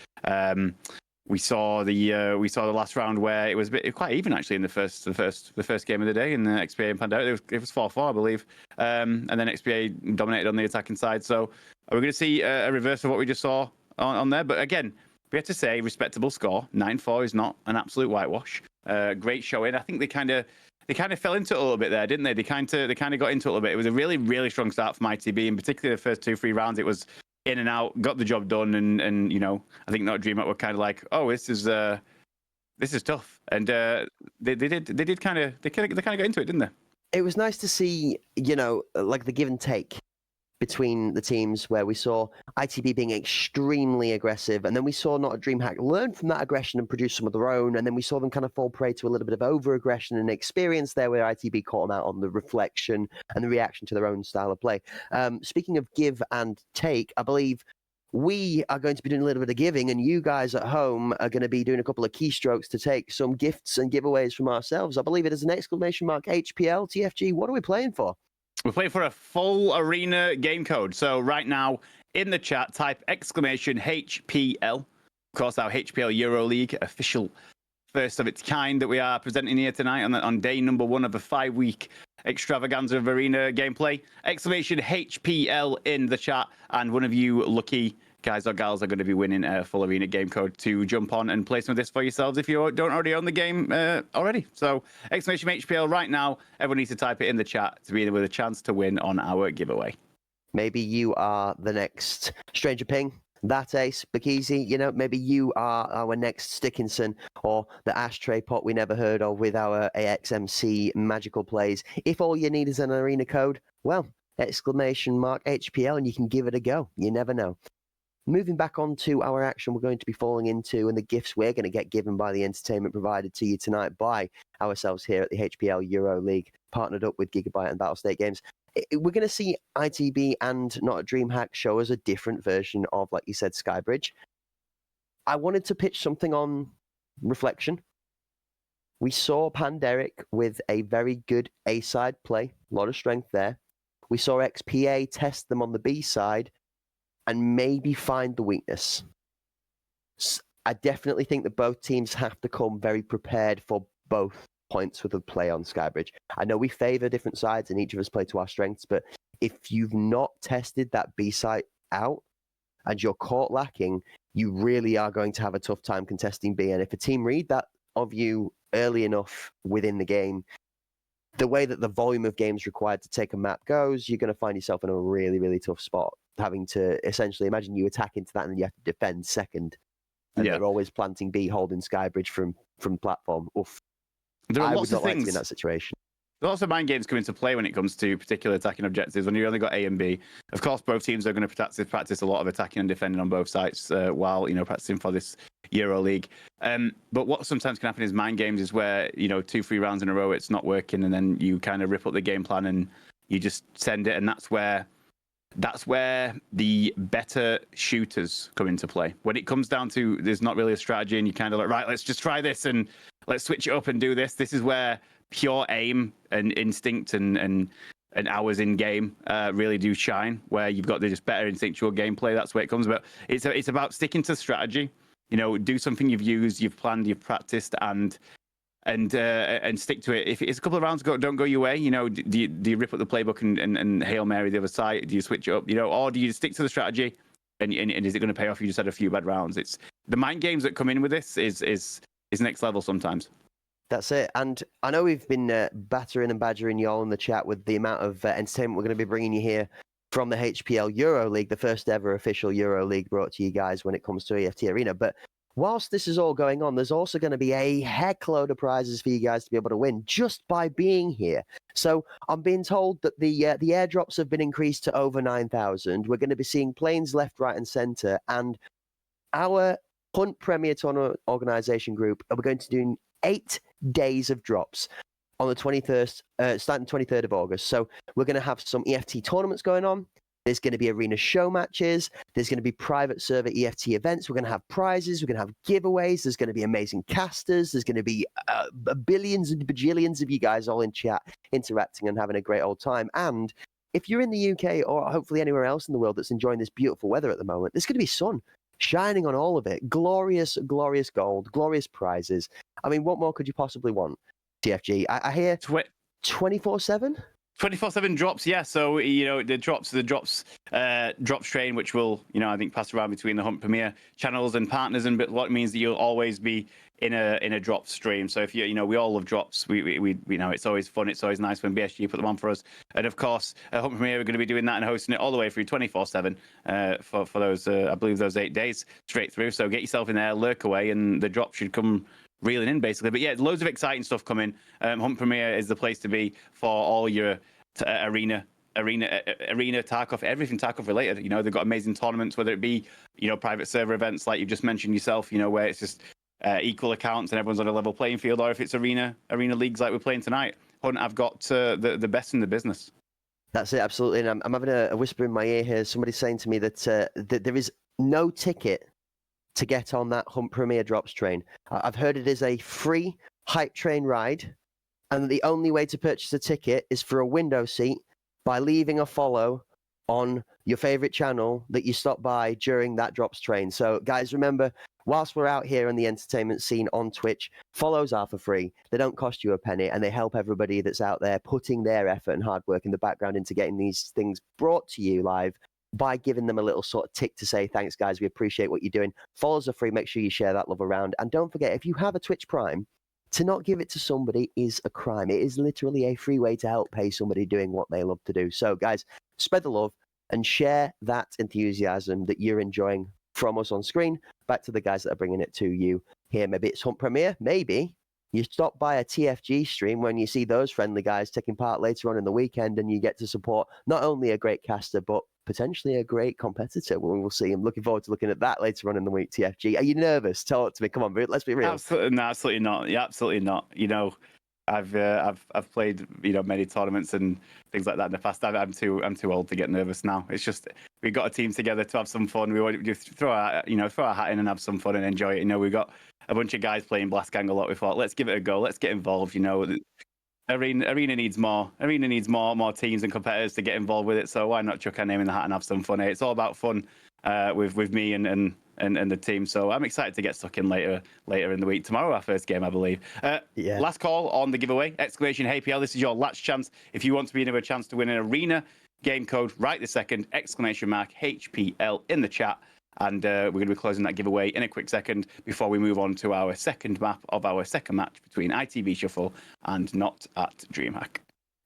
We saw the last round where it was quite even actually in the first game of the day in the XPA and Pandemic. It was 4-4, I believe, and then XPA dominated on the attacking side. So we're going to see a reverse of what we just saw on there. But again, we have to say respectable score. 9-4 is not an absolute whitewash. Great showing. I think they kind of fell into it a little bit there, didn't they? They kind of got into it a little bit. It was a really, really strong start from ITB, and particularly the first 2-3 rounds, it was in and out, got the job done, and you know, I think not DreamHack were kind of like, oh, this is tough, and they kind of got into it, didn't they? It was nice to see, you know, like the give and take between the teams, where we saw ITB being extremely aggressive, and then we saw Not a DreamHack learn from that aggression and produce some of their own, and then we saw them kind of fall prey to a little bit of over-aggression and experience there, where ITB caught them out on the reflection and the reaction to their own style of play. Speaking of give and take, I believe we are going to be doing a little bit of giving, and you guys at home are going to be doing a couple of keystrokes to take some gifts and giveaways from ourselves. I believe it is an exclamation mark HPL. TFG, what are we playing for? We're playing for a full arena game code. So right now in the chat, type exclamation HPL. Of course, our HPL EuroLeague official first of its kind that we are presenting here tonight on day number 1 of a 5-week extravaganza of arena gameplay. Exclamation HPL in the chat, and one of you lucky guys or gals are going to be winning a full arena game code to jump on and play some of this for yourselves if you don't already own the game already. So exclamation HPL right now. Everyone needs to type it in the chat to be with a chance to win on our giveaway. Maybe you are the next Stranger Ping, that Ace, Bakizi, you know, maybe you are our next Stickinson, or the ashtray pot we never heard of with our AXMC magical plays. If all you need is an arena code, well, exclamation mark HPL, and you can give it a go. You never know. Moving back on to our action we're going to be falling into, and the gifts we're going to get given by the entertainment provided to you tonight by ourselves here at the HPL EuroLeague, partnered up with Gigabyte and Battlestate Games. We're going to see ITB and Not a DreamHack show us a different version of, like you said, Skybridge. I wanted to pitch something on reflection. We saw Panderic with a very good A-side play, a lot of strength there. We saw XPA test them on the B side and maybe find the weakness. I definitely think that both teams have to come very prepared for both points with the play on Skybridge. I know we favour different sides and each of us play to our strengths, but if you've not tested that B side out and you're caught lacking, you really are going to have a tough time contesting B. And if a team read that of you early enough within the game, the way that the volume of games required to take a map goes, you're going to find yourself in a really, really tough spot, having to essentially imagine you attack into that and then you have to defend second. And they're always planting B, holding Skybridge from platform. Oof. I would not like to be in that situation. Lots of mind games come into play when it comes to particular attacking objectives when you only got A and B. Of course, both teams are going to practice a lot of attacking and defending on both sides while, you know, practicing for this EuroLeague. But what sometimes can happen is mind games is where, you know, 2-3 rounds in a row it's not working, and then you kind of rip up the game plan and you just send it, and that's where the better shooters come into play. When it comes down to there's not really a strategy and you kind of like, right, let's just try this and let's switch it up and do this. This is where pure aim and instinct and hours in game really do shine, where you've got the just better instinctual gameplay. That's where it comes. But it's about sticking to strategy. You know, do something you've used, you've planned, you've practiced, and stick to it. If it's a couple of rounds don't go your way, you know, do you rip up the playbook and Hail Mary the other side? Do you switch it up, you know, or do you stick to the strategy? And is it going to pay off? You just had a few bad rounds. It's the mind games that come in with this is next level sometimes. That's it. And I know we've been battering and badgering y'all in the chat with the amount of entertainment we're going to be bringing you here from the HPL EuroLeague, the first ever official EuroLeague brought to you guys when it comes to EFT Arena. But whilst this is all going on, there's also going to be a heckload of prizes for you guys to be able to win just by being here. So I'm being told that the airdrops have been increased to over 9,000. We're going to be seeing planes left, right, and centre. And our Hunt Premier Tournament Organisation group are going to do 8 days of drops on the 21st, starting 23rd of August. So we're going to have some EFT tournaments going on. There's going to be arena show matches. There's going to be private server EFT events. We're going to have prizes. We're going to have giveaways. There's going to be amazing casters. There's going to be billions and bajillions of you guys all in chat interacting and having a great old time. And if you're in the UK or hopefully anywhere else in the world that's enjoying this beautiful weather at the moment, there's going to be sun shining on all of it. Glorious, glorious gold, glorious prizes. I mean, what more could you possibly want, TFG? I hear 24/7? 24/7 drops, yeah. So the drops train, which will I think pass around between the Hunt Premier channels and partners, and but what it means that you'll always be in a drop stream. So if we all love drops, we it's always fun. It's always nice when BSG put them on for us. And of course, Hunt Premier are going to be doing that and hosting it all the way through 24/7 for those I believe those 8 days straight through. So get yourself in there, lurk away, and the drop should come reeling in basically. But yeah, loads of exciting stuff coming. Hunt Premier is the place to be for all your arena Tarkov, everything Tarkov related. They've got amazing tournaments, whether it be private server events like you've just mentioned yourself, where it's just equal accounts and everyone's on a level playing field, or if it's arena leagues like we're playing tonight. Hunt, I've got the best in the business. That's it, absolutely. And I'm having a whisper in my ear here. Somebody's saying to me that there is no ticket to get on that Hunt Premier drops train. I've heard it is a free hype train ride, and the only way to purchase a ticket is for a window seat by leaving a follow on your favorite channel that you stop by during that drops train. So guys, remember, whilst we're out here in the entertainment scene on Twitch, follows are for free. They don't cost you a penny, and they help everybody that's out there putting their effort and hard work in the background into getting these things brought to you live by giving them a little sort of tick to say, thanks guys, we appreciate what you're doing. Follows are free. Make sure you share that love around. And don't forget, if you have a Twitch Prime, to not give it to somebody is a crime. It is literally a free way to help pay somebody doing what they love to do. So guys, spread the love and share that enthusiasm that you're enjoying from us on screen back to the guys that are bringing it to you here. Maybe it's Hunt Premier. Maybe you stop by a TFG stream when you see those friendly guys taking part later on in the weekend, and you get to support not only a great caster, but potentially a great competitor. We'll see. I'm looking forward to looking at that later on in the week, TFG. Are you nervous? Talk to me. Come on, let's be real. Absolutely not. Yeah, absolutely not. I've played many tournaments and things like that in the past. I'm too old to get nervous now. It's just we got a team together to have some fun. We want to throw our hat in and have some fun and enjoy it. We got a bunch of guys playing Blast Gang a lot. We thought, let's give it a go. Let's get involved. Arena needs more. Arena needs more teams and competitors to get involved with it. So why not chuck our name in the hat and have some fun? It's all about fun with me and the team. So I'm excited to get stuck in later in the week. Tomorrow, our first game, I believe. Yeah. Last call on the giveaway! HPL. This is your last chance. If you want to be in a chance to win an arena game code right this second! HPL in the chat. And we're going to be closing that giveaway in a quick second before we move on to our second map of our second match between ITV Shuffle and Not at DreamHack.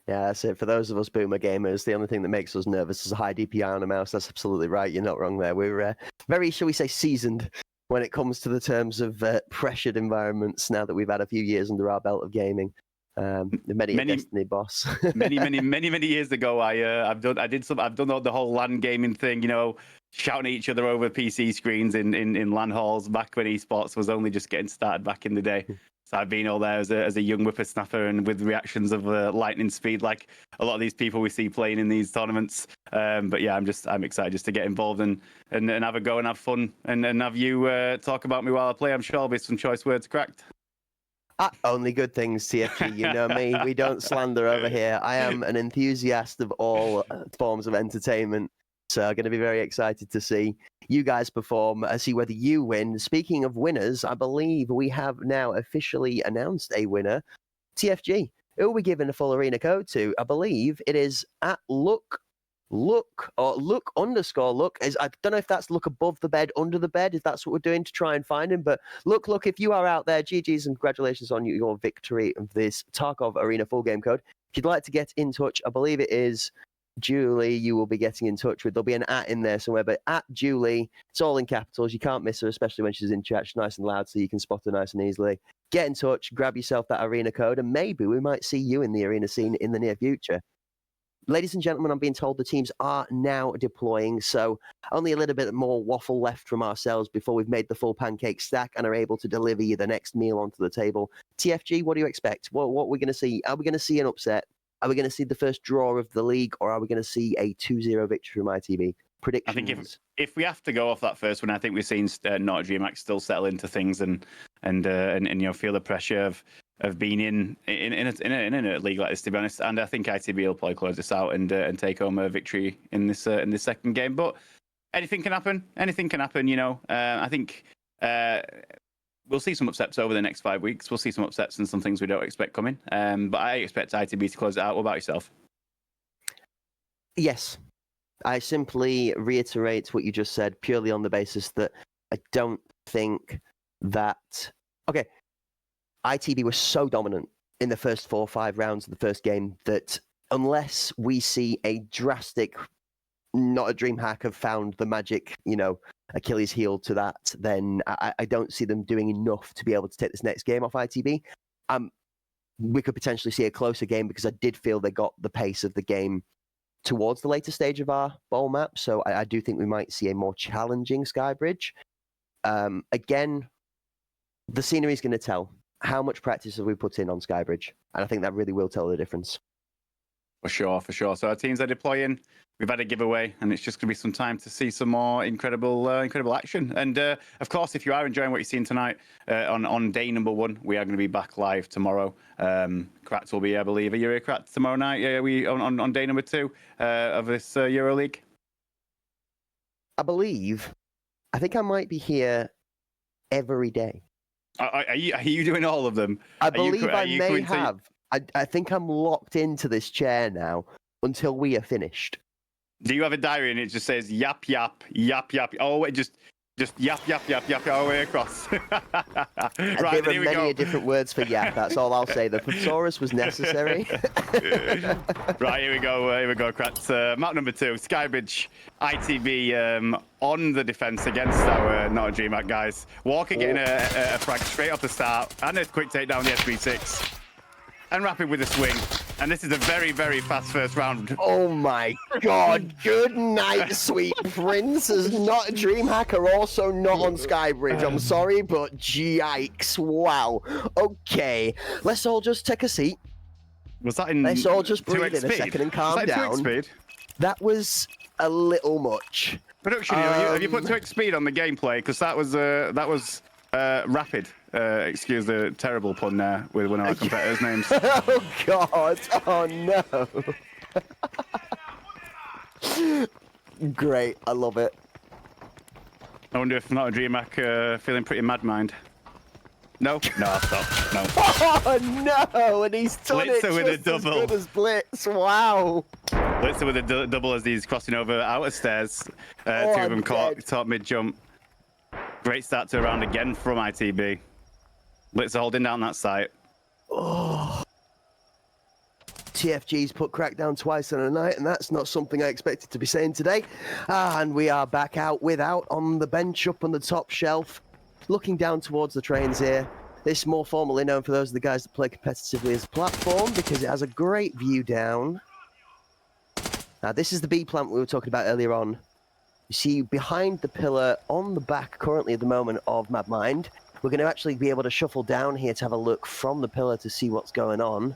Yeah, that's it. For those of us boomer gamers, the only thing that makes us nervous is a high DPI on a mouse. That's absolutely right. You're not wrong there. We're very, shall we say, seasoned when it comes to the terms of pressured environments now that we've had a few years under our belt of gaming. Many Destiny boss. many years ago, I've done the whole LAN gaming thing, shouting at each other over PC screens in LAN halls back when esports was only just getting started back in the day. So I've been all there as a young whippersnapper and with reactions of lightning speed, like a lot of these people we see playing in these tournaments. But yeah, I'm excited just to get involved and have a go and have fun and have you talk about me while I play. I'm sure there'll be some choice words cracked. Only good things, TFG. You know me. We don't slander over here. I am an enthusiast of all forms of entertainment. So I'm going to be very excited to see you guys perform, see whether you win. Speaking of winners, I believe we have now officially announced a winner. TFG, who are we giving a full arena code to? I believe it is at look or look_look. I don't know if that's look above the bed, under the bed, if that's what we're doing to try and find him. But look, if you are out there, GG's and congratulations on your victory of this Tarkov Arena full game code. If you'd like to get in touch, I believe it is Julie you will be getting in touch with. There'll be an @ in there somewhere, but @ Julie, it's all in capitals. You can't miss her, especially when she's in chat. She's nice and loud, so you can spot her nice and easily. Get in touch, grab yourself that arena code, and maybe we might see you in the arena scene in the near future. Ladies and gentlemen, I'm being told the teams are now deploying, so only a little bit more waffle left from ourselves before we've made the full pancake stack and are able to deliver you the next meal onto the table. TFG, what do you expect? What we're going to see? Are we going to see an upset? Are we going to see the first draw of the league, or are we going to see a 2-0 victory from ITB? Predictions. I think if we have to go off that first one, I think we've seen not DreamHack still settle into things and feel the pressure of being in a league like this, to be honest. And I think ITB will probably close this out and take home a victory in this second game. But anything can happen. Anything can happen. I think we'll see some upsets over the next 5 weeks. We'll see some upsets and some things we don't expect coming. But I expect ITB to close it out. What about yourself? Yes. I simply reiterate what you just said, purely on the basis that I don't think that... Okay, ITB was so dominant in the first 4 or 5 rounds of the first game that unless we see a drastic, not a DreamHack have found the magic, Achilles heel to that, then I don't see them doing enough to be able to take this next game off ITB. We could potentially see a closer game because I did feel they got the pace of the game towards the later stage of our bowl map. So I do think we might see a more challenging Skybridge. Again, the scenery is going to tell. How much practice have we put in on Skybridge? And I think that really will tell the difference. For sure. So our teams are deploying. We've had a giveaway, and it's just going to be some time to see some more incredible action. And of course, if you are enjoying what you've seen tonight on day number 1, we are going to be back live tomorrow. Kratz will be, I believe, are you here, Kratz, tomorrow night? Yeah, we on day number 2 of this EuroLeague. I believe. I think I might be here every day. Are you doing all of them? I believe I may have. I think I'm locked into this chair now until we are finished. Do you have a diary and it just says yap yap yap yap? Oh, wait, just yap yap yap yap all the way across. Right, there are many different words for yap. That's all I'll say. The thesaurus was necessary. Right, here we go, Kratz. Map number 2, Skybridge, ITB on the defense against our not a DreamHack guys. Walker getting a frag straight off the start and a quick takedown the SB6. And Rapid with a swing. And this is a very, very fast first round. Oh my god. Good night, sweet princes. Not a DreamHack are also not on Skybridge. I'm sorry, but yikes. Wow. Okay. Let's all just take a seat. Was that in Let's all just breathe in a speed? second and calm was that down. 2x speed? That was a little much. Production, have you put 2x speed on the gameplay? Because that was Rapid. Excuse the terrible pun there with one of our competitors' names. Oh god! Oh no! Great, I love it. I wonder if not a DreamHack feeling pretty mad mind. No, stop. No. Oh no! And he's done Blitzer it with a just double. as good as Blitz. Wow! Blitzer with a double as he's crossing over outer stairs. 2 of them caught top mid jump. Great start to a round again from ITB. Blitzer holding down that site. Oh. TFG's put Crackdown twice in a night, and that's not something I expected to be saying today. And we are back out on the bench up on the top shelf, looking down towards the trains here. This more formally known for those of the guys that play competitively as a platform because it has a great view down. Now, this is the B plant we were talking about earlier on. You see behind the pillar on the back currently at the moment of MadMind. We're going to actually be able to shuffle down here to have a look from the pillar to see what's going on.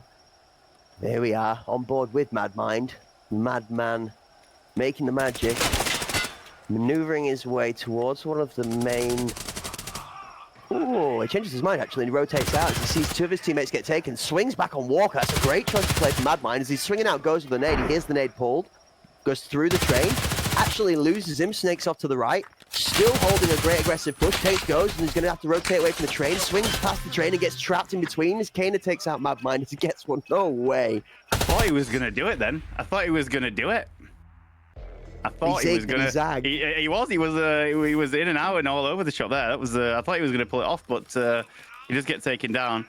There we are, on board with MadMind. Madman making the magic. Maneuvering his way towards one of the main... Ooh, he changes his mind actually and he rotates out as he sees 2 of his teammates get taken. Swings back on Walker. That's a great choice to play for MadMind. As he's swinging out, goes with the nade. He hears the nade pulled. Goes through the train. Actually loses him, snakes off to the right, still holding a great aggressive push. Tate goes and he's going to have to rotate away from the train, swings past the train and gets trapped in between as Kana takes out MadMind as he gets one. No way. I thought he was going to do it then. I thought he was going to do it. I thought he was going to. He was in and out and all over the shop there. That was. I thought he was going to pull it off, but he just gets taken down.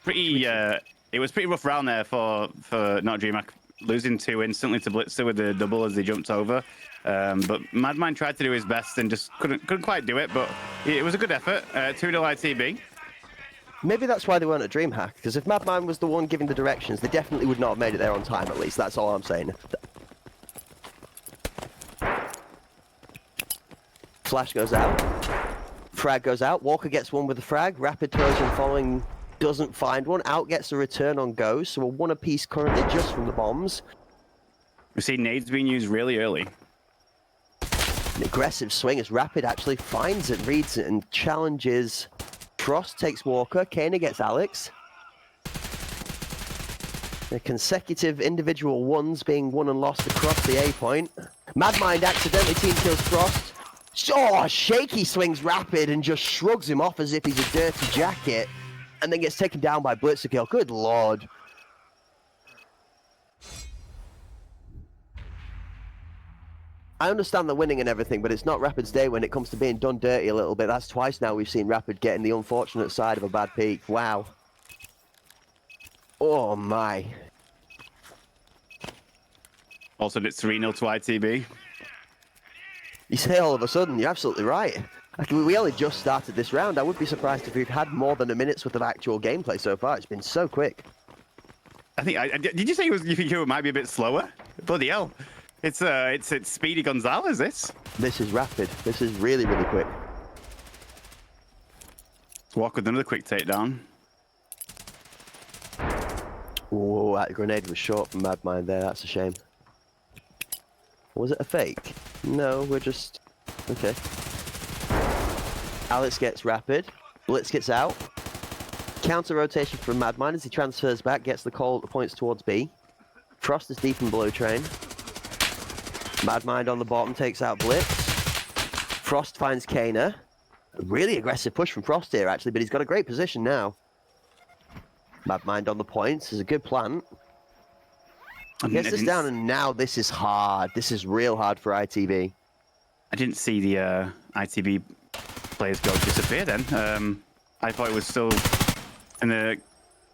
It was pretty rough round there for not DreamHack. Losing 2 instantly to Blitzer with the double as they jumped over. But MadMind tried to do his best and just couldn't quite do it, but it was a good effort. 2-0 ITB. Maybe that's why they weren't at DreamHack, because if MadMind was the one giving the directions, they definitely would not have made it there on time, at least. That's all I'm saying. Flash goes out. Frag goes out. Walker gets one with the frag. Rapid throws him following Doesn't find one. Out gets a return on Ghost, so we're one apiece currently just from the bombs. We see nades being used really early. An aggressive swing as Rapid actually finds it, reads it, and challenges. Frost takes Walker. Kana gets Alex. The consecutive individual ones being won and lost across the A point. Madmind accidentally team kills Frost. Oh, Shaky swings Rapid and just shrugs him off as if he's a dirty jacket. And then gets taken down by Blitzer kill. Good lord. I understand the winning and everything, but it's not Rapid's day when it comes to being done dirty a little bit. That's twice now we've seen Rapid getting the unfortunate side of a bad peak. Wow. Oh my. Also, it's 3-0 to ITB. You say all of a sudden, you're absolutely right. We only just started this round. I would be surprised if we've had more than a minute's worth of actual gameplay so far. It's been so quick. I think. Did you say you think it might be a bit slower? Bloody hell! It's Speedy Gonzalez. This is Rapid. This is really, really quick. Let's walk with another quick takedown. Whoa, that grenade was short from Madmind there. That's a shame. Was it a fake? No, we're just... Okay. Alex gets Rapid. Blitz gets out. Counter rotation from Madmind as he transfers back, gets the call, points towards B. Frost is deep in below train. Madmind on the bottom takes out Blitz. Frost finds Kana. A really aggressive push from Frost here, actually, but he's got a great position now. Madmind on the points is a good plant. Gets this down, and now this is hard. This is real hard for ITB. I didn't see the ITB players go disappear then. I thought it was still in the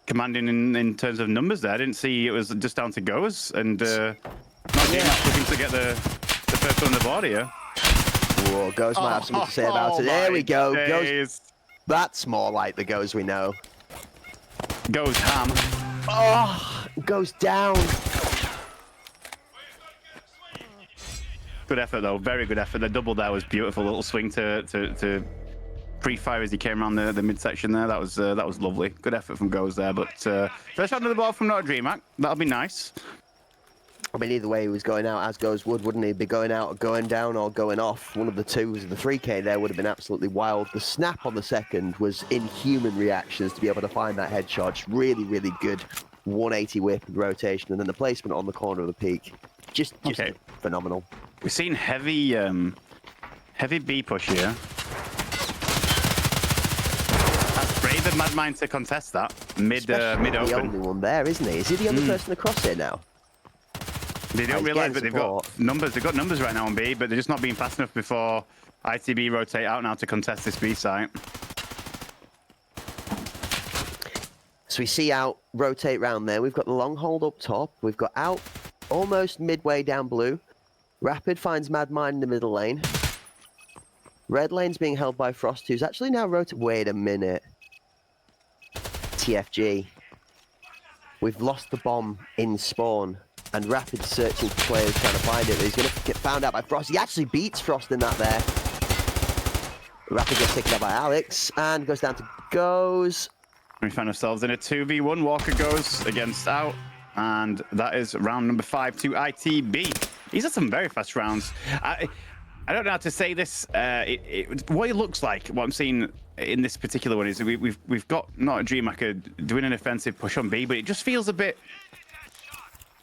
commanding in terms of numbers there. I didn't see it was just down to goes and not looking to get the first one on the board here. Whoa, Goes might have something to say about it. There we go. Days. Goes. That's more like the Goes we know. Goes ham. Oh, goes down. Good effort though, very good effort. The double there was beautiful. Little swing to pre-fire as he came around the midsection there. That was lovely. Good effort from Goes there. But first shot of the ball from Not a DreamHack. That'll be nice. I mean, either way, he was going out as Goes would, wouldn't he? Be going out, or going down, or going off. One of the two. The 3K there would have been absolutely wild. The snap on the second was inhuman reactions to be able to find that headshot. Just really, really good 180 whip and rotation, and then the placement on the corner of the peak. Just okay. Phenomenal. We've seen heavy B push here. That's brave of Madmind to contest that mid open. The only one there, isn't he? Is he the only person across here now? They don't realise, but they've got numbers. They've got numbers right now on B, but they're just not being fast enough before ITB rotate out now to contest this B site. So we see Out rotate round there. We've got the long hold up top. We've got Out almost midway down blue. Rapid finds Madmind in the middle lane. Red lane's being held by Frost, who's actually now rotated. Wait a minute. TFG. We've lost the bomb in spawn. And Rapid searching for players trying to find it. He's going to get found out by Frost. He actually beats Frost in that there. Rapid gets taken out by Alex and goes down to Goes. We find ourselves in a 2v1. Walker Goes against Out. And that is round number 5 to ITB. These are some very fast rounds. I don't know how to say this. What it looks like, what I'm seeing in this particular one is we've got Not a DreamHacker doing an offensive push on B, but it just feels a bit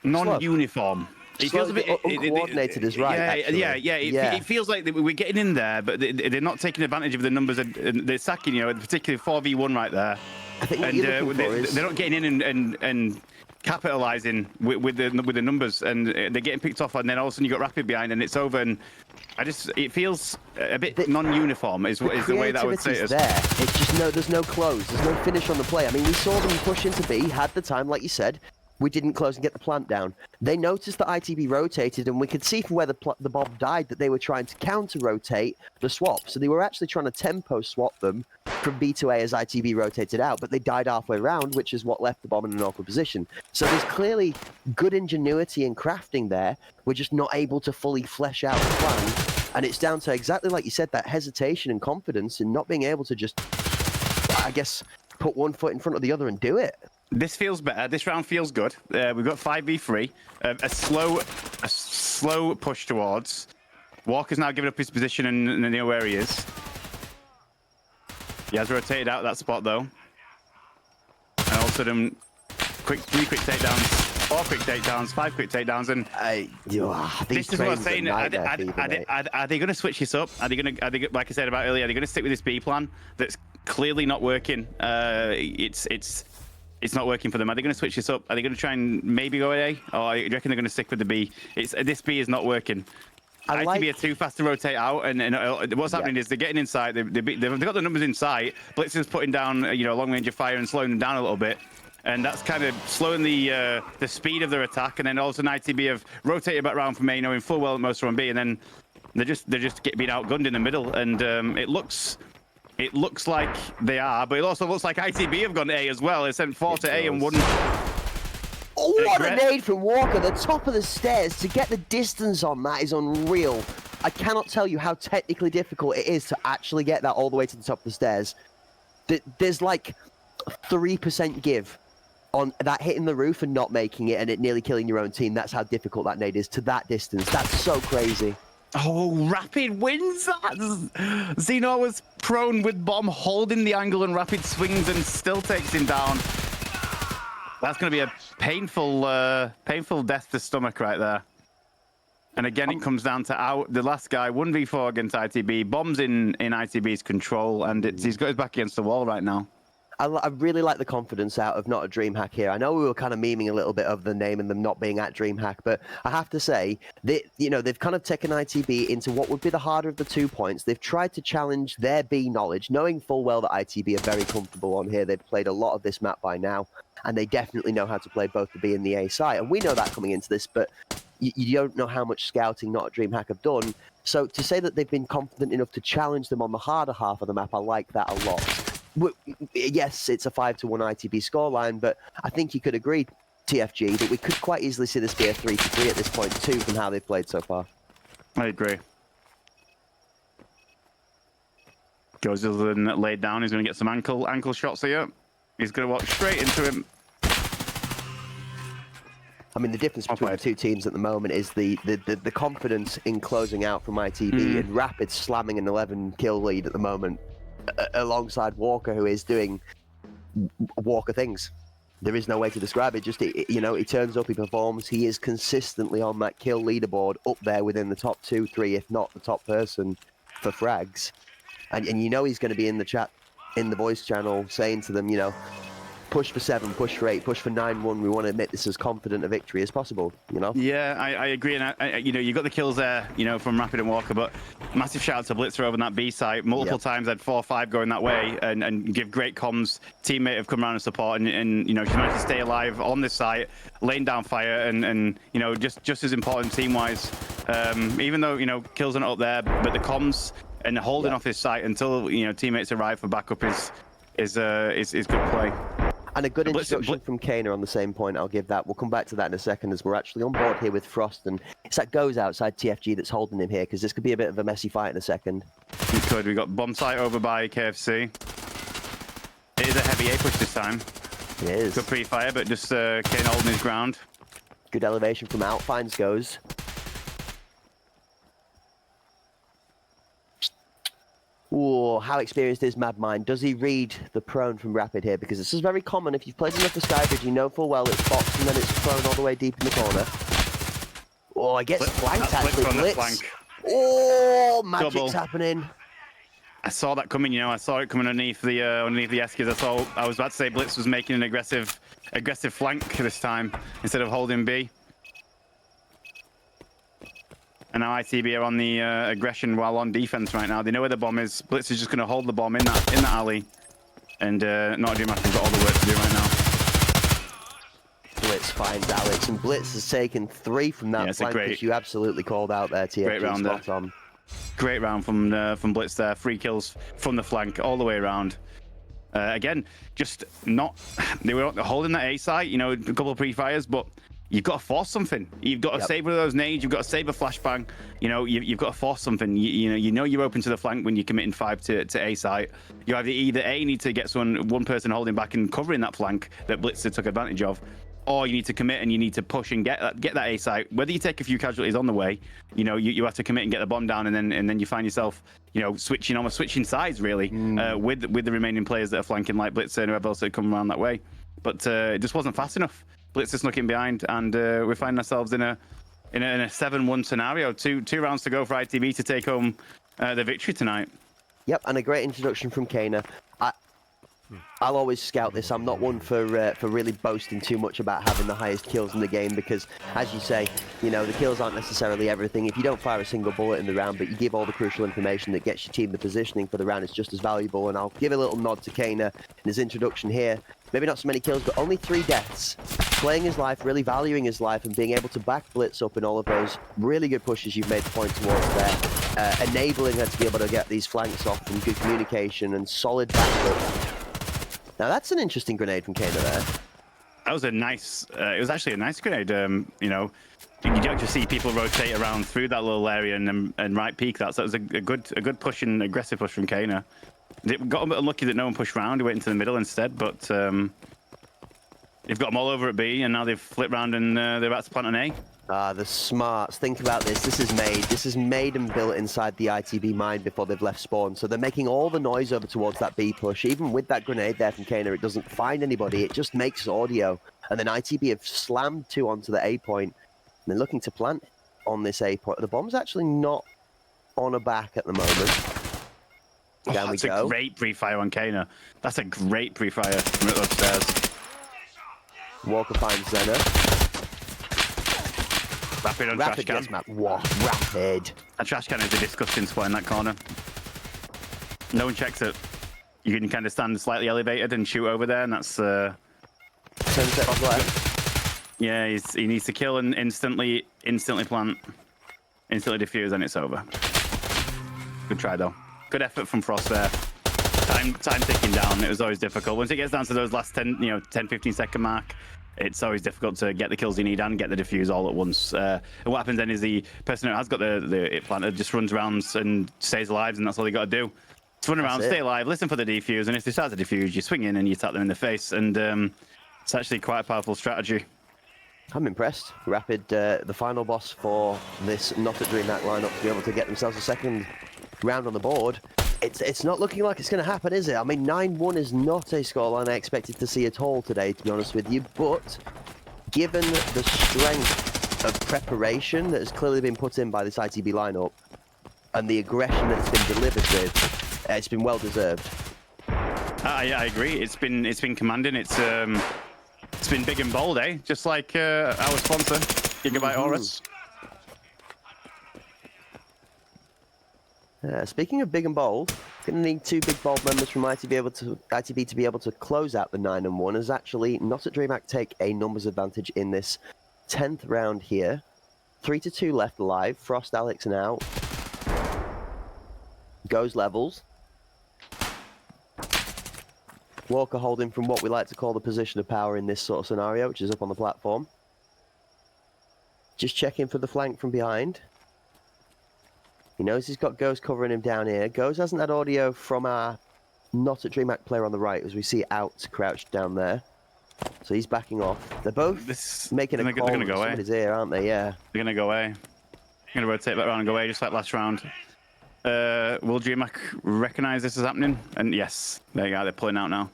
non-uniform. It feels a bit uncoordinated is right. Yeah. It feels like we're getting in there, but they're not taking advantage of the numbers. They're sacking, particularly 4v1 right there. I think what they're not getting in and capitalizing with the numbers, and they're getting picked off, and then all of a sudden you got Rapid behind, and it's over. And it feels a bit non-uniform. Is the way that I would say it is. There, it's just there's no close, there's no finish on the play. I mean, we saw them push into B, had the time, like you said. We didn't close and get the plant down. They noticed that ITB rotated, and we could see from where the bomb died that they were trying to counter-rotate the swap. So they were actually trying to tempo swap them from B to A as ITB rotated out, but they died halfway around, which is what left the bomb in an awkward position. So there's clearly good ingenuity and crafting there. We're just not able to fully flesh out the plan. And it's down to exactly like you said, that hesitation and confidence in not being able to just, I guess, put one foot in front of the other and do it. This feels better. This round feels good. We've got 5v3. A slow push towards. Walker's now given up his position and they know where he is. He has rotated out that spot though. And all of a sudden, 3 quick takedowns, 4 quick takedowns, 5 quick takedowns, and this is what I'm saying. Are they going to switch this up? Are they going to, like I said about earlier, are they going to stick with this B plan that's clearly not working? It's not working for them. Are they going to switch this up? Are they going to try and maybe go A? Or do you reckon they're going to stick with the B? This B is not working. ITB are too fast to rotate out, and what's happening is they're getting inside. They've got the numbers in sight. Blitz is putting down long range of fire and slowing them down a little bit, and that's kind of slowing the speed of their attack. And then also ITB have rotated back round from A, knowing full well that most are on B, and then they're just being outgunned in the middle. And it looks like they are, but it also looks like ITB have gone A as well. They sent 4 to A and 1. Oh, what a nade from Walker, the top of the stairs. To get the distance on that is unreal. I cannot tell you how technically difficult it is to actually get that all the way to the top of the stairs. There's like 3% give on that hitting the roof and not making it, and it nearly killing your own team. That's how difficult that nade is to that distance. That's so crazy. Oh, Rapid wins that! Xeno was prone with bomb, holding the angle, and Rapid swings and still takes him down. That's going to be a painful death to stomach right there. And again, it comes down to the last guy, 1v4 against ITB. Bomb's in ITB's control, and he's got his back against the wall right now. I really like the confidence out of not a DreamHack here. I know we were kind of memeing a little bit of the name and them not being at DreamHack, but I have to say that they've kind of taken ITB into what would be the harder of the 2 points. They've tried to challenge their B knowledge, knowing full well that ITB are very comfortable on here. They've played a lot of this map by now, and they definitely know how to play both the B and the A side. And we know that coming into this, but you don't know how much scouting not a DreamHack have done. So to say that they've been confident enough to challenge them on the harder half of the map, I like that a lot. Yes, it's a 5-1 ITB scoreline, but I think you could agree, TFG, that we could quite easily see this be a 3-3 at this point too, from how they've played so far. I agree. Goes laid down. He's going to get some ankle shots here. He's going to walk straight into him. I mean, the difference between the two teams at the moment is the confidence in closing out from ITB and Rapid slamming an 11 kill lead at the moment, alongside Walker, who is doing Walker things. There is no way to describe it. Just, he turns up, he performs. He is consistently on that kill leaderboard, up there within the top 2, 3, if not the top person for frags. And he's going to be in the chat, in the voice channel, saying to them, push for 7, push for 8, push for 9-1. We want to make this as confident a victory as possible, Yeah, I agree. And, you got the kills there, from Rapid and Walker, but massive shout out to Blitzer over on that B site. Multiple times had 4-5 going that way and give great comms. Teammate have come around and support, and she managed to stay alive on this site, laying down fire, and just as important team-wise. Even though, kills are not up there, but the comms and holding off this site until, teammates arrive for backup is good play. And a good introduction from Kana on the same point, I'll give that. We'll come back to that in a second, as we're actually on board here with Frost, and it's that goes outside TFG that's holding him here, because this could be a bit of a messy fight in a second. It could. We got bomb site over by KFC. It is a heavy A push this time. It is. Good pre-fire, but just Kana holding his ground. Good elevation from out, finds goes. Ooh, how experienced is Madmind? Does he read the prone from Rapid here? Because this is very common. If you've played enough for Skybridge, you know full well it's boxed and then it's prone all the way deep in the corner. Oh, I gets flanked actually. Blitz. Oh, magic's happening. I saw that coming. I saw it coming underneath the Eskies. I was about to say Blitz was making an aggressive flank this time instead of holding B. And now ITB are on the aggression while on defense right now. They know where the bomb is. Blitz is just going to hold the bomb in that alley. And not DreamHack has got all the work to do right now. Blitz finds Alex, and Blitz has taken 3 from that flank, which you absolutely called out there, TFG. Great round there. On. Great round from Blitz there. 3 kills from the flank all the way around. Again, just not... They were holding that A site, a couple of pre-fires, but you've got to force something. You've got to save one of those nades. You've got to save a flashbang. You know, you've got to force something. You know you're open to the flank when you're committing 5 to A site. You either A, need to get one person holding back and covering that flank that Blitzer took advantage of, or you need to commit and you need to push and get that A site. Whether you take a few casualties on the way, you know, you have to commit and get the bomb down, and then you find yourself, you know, switching sides really with the remaining players that are flanking, like Blitzer and whoever else that come around that way. But it just wasn't fast enough. Blitzer snuck in behind, and we're finding ourselves in a 7-1 scenario. Two rounds to go for ITB to take home the victory tonight. Yep, and a great introduction from Kana. I'll always scout this. I'm not one for really boasting too much about having the highest kills in the game, because, as you say, you know, the kills aren't necessarily everything. If you don't fire a single bullet in the round, but you give all the crucial information that gets your team the positioning for the round, it's just as valuable. And I'll give a little nod to Kana in his introduction here. Maybe not so many kills, but only 3 deaths. Playing his life, really valuing his life, and being able to back Blitz up in all of those really good pushes you've made the point towards there. Enabling her to be able to get these flanks off and good communication and solid backup. Now that's an interesting grenade from Kana there. That was a nice, it was actually a nice grenade. You know, you don't just see people rotate around through that little area and right peek that. So that was a good push and aggressive push from Kana. It got a bit unlucky that no one pushed round. He went into the middle instead, but they've got them all over at B, and now they've flipped round and they're about to plant an A. Ah, the smarts. Think about this. This is made and built inside the ITB mine before they've left spawn. So they're making all the noise over towards that B push. Even with that grenade there from Kana, it doesn't find anybody. It just makes audio. And then ITB have slammed 2 onto the A point. And they're looking to plant on this A point. The bomb's actually not on a back at the moment. Down we go. That's a great pre-fire on Kana. That's a great pre-fire from upstairs. Walker finds Zena. Rapid on Rapid, trash can. yes, Matt. What? Rapid. A trash can is a disgusting spot in that corner. No one checks it. You can kind of stand slightly elevated and shoot over there, and that's... Sunset off left. Yeah, he needs to kill and instantly plant. Instantly defuse, and it's over. Good try, though. Good effort from Frost there. Time ticking down. It was always difficult. Once it gets down to those last 10, 15 second mark, it's always difficult to get the kills you need and get the defuse all at once. And what happens then is the person who has got the it planted just runs around and stays alive, and that's all they got to do. Just run around, stay alive, listen for the defuse, and if they start to defuse, you swing in and you tap them in the face, and it's actually quite a powerful strategy. I'm impressed. Rapid, the final boss for this not at DreamHack lineup, to be able to get themselves a second round on the board. It's not looking like it's going to happen, is it? I mean, 9-1 is not a scoreline I expected to see at all today, to be honest with you. But given the strength of preparation that has clearly been put in by this ITB lineup and the aggression that it's been delivered with, it's been well deserved. Yeah, I agree. It's been commanding. It's been big and bold, eh? Just like our sponsor, Gigabyte Horus. Speaking of big and bold, going to need 2 big bold members from ITB to be able to close out the 9-1, as actually not at DreamHack take a numbers advantage in this 10th round here. 3-2 left alive. Frost, Alex now. Goes levels. Walker holding from what we like to call the position of power in this sort of scenario, which is up on the platform. Just checking for the flank from behind. He knows he's got Ghost covering him down here. Ghost hasn't had audio from our not at DreamHack player on the right, as we see Out crouched down there. So he's backing off. They're both making a call. They're going to go away. Somebody's here, aren't they? Yeah. They're going to go away. They're going to rotate back around and go away, just like last round. Will DreamHack recognize this is happening? And yes, there you go. They're pulling out now.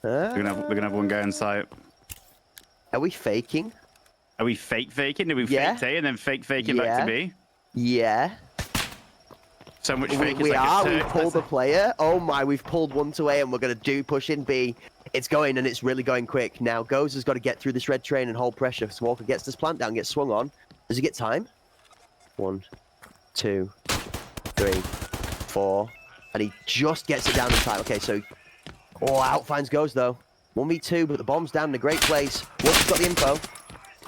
They're gonna have one guy on site. Are we faking? Are we faking? Did we fake A and then faking back to B? Yeah. So much fake. We pulled the player. Oh my, we've pulled one to A and we're going to push in B. It's going, and it's really going quick. Now, Goes has got to get through this red train and hold pressure. So Walker gets this plant down, gets swung on. Does he get time? 1, 2, 3, 4. And he just gets it down in time. Okay, so... Oh, Out finds Goes, though. 1v2, but the bomb's down in a great place. Walker's got the info.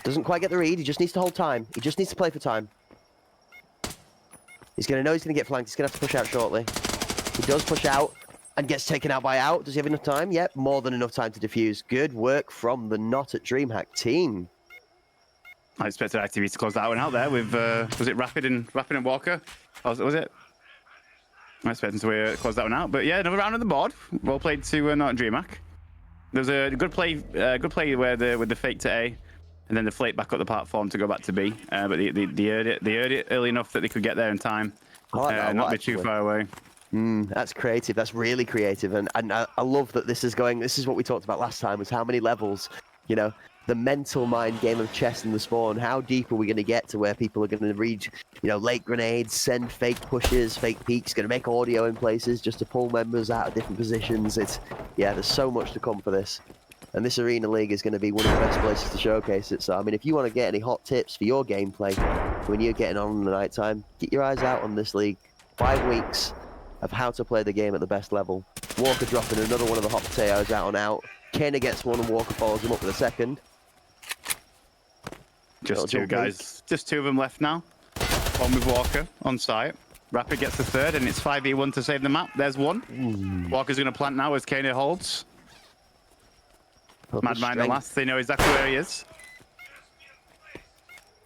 Doesn't quite get the read. He just needs to hold time. He just needs to play for time. He's going to know he's going to get flanked. He's going to have to push out shortly. He does push out and gets taken out by Out. Does he have enough time? Yep, more than enough time to defuse. Good work from the not at DreamHack team. I expected ITV to close that one out there with, was it Rapid and Walker? Was it? I expected to close that one out. But yeah, another round on the board. Well played to not DreamHack. There was a good play where with the fake to A, and then the flake back up the platform to go back to B. But they heard it early enough that they could get there in time. Not be too far away. That's creative. That's really creative, and I love that this is going. This is what we talked about last time: was how many levels, you know, the mental mind game of chess in the spawn. How deep are we going to get to where people are going to read, you know, late grenades, send fake pushes, fake peeks, going to make audio in places just to pull members out of different positions. There's so much to come for this, and this Arena League is going to be one of the best places to showcase it. So I mean, if you want to get any hot tips for your gameplay when you're getting on in the night time, get your eyes out on this league. 5 weeks of how to play the game at the best level. Walker dropping another one of the hot potatoes out and out. Kena gets one and Walker follows him up with a second. Just two guys. Just two of them left now. One with Walker on site. Rapid gets the third, and it's 5v1 to save the map. There's one. Walker's going to plant now as Kena holds. Madmine the last. They know exactly where he is.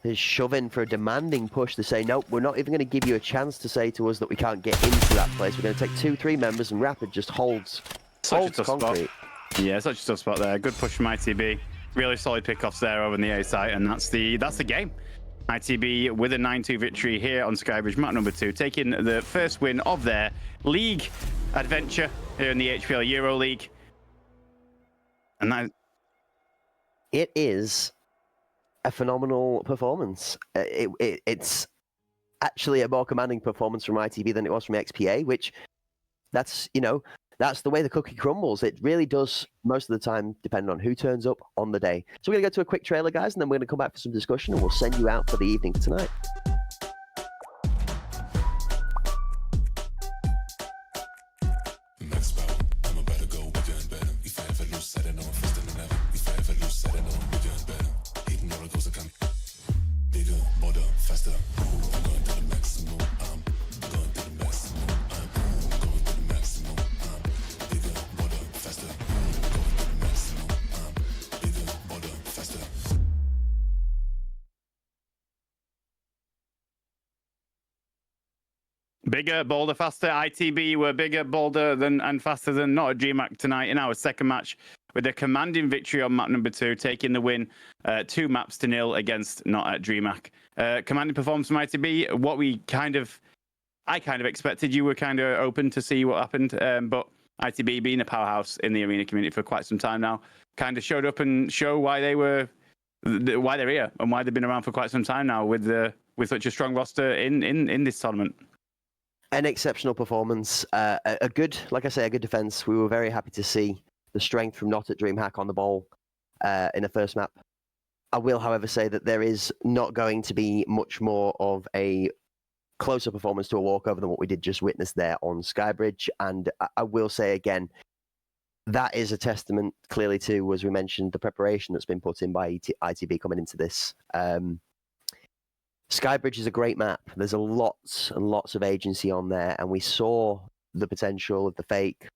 Is shoving for a demanding push to say, nope, we're not even going to give you a chance to say to us that we can't get into that place. We're going to take 2-3 members, and Rapid just holds concrete. Spot. Yeah, such a tough spot there. Good push from ITB. Really solid pickoffs there over in the A site, and that's the game. ITB with a 9-2 victory here on Skybridge, map number 2, taking the first win of their league adventure here in the HPL Euro League. And that... It is a phenomenal performance. It's actually a more commanding performance from ITB than it was from XPA, which that's the way the cookie crumbles. It really does most of the time depend on who turns up on the day. So we're going to go to a quick trailer, guys, and then we're going to come back for some discussion, and we'll send you out for the evening tonight. Bigger, bolder, faster. ITB were bigger, bolder and faster than not a DreamHack tonight in our second match with a commanding victory on map number 2, taking the win 2-0 against not at DreamHack. Commanding performance from ITB, what I kind of expected. You were kind of open to see what happened, but ITB being a powerhouse in the arena community for quite some time now, kind of showed up and show why they're here and why they've been around for quite some time now with such a strong roster in this tournament. An exceptional performance, a good defense. We were very happy to see the strength from not at DreamHack on the ball in the first map. I will, however, say that there is not going to be much more of a closer performance to a walkover than what we did just witness there on Skybridge. And I will say again, that is a testament clearly to, as we mentioned, the preparation that's been put in by ITB coming into this. Skybridge is a great map. There's lots and lots of agency on there, and we saw the potential of the fake,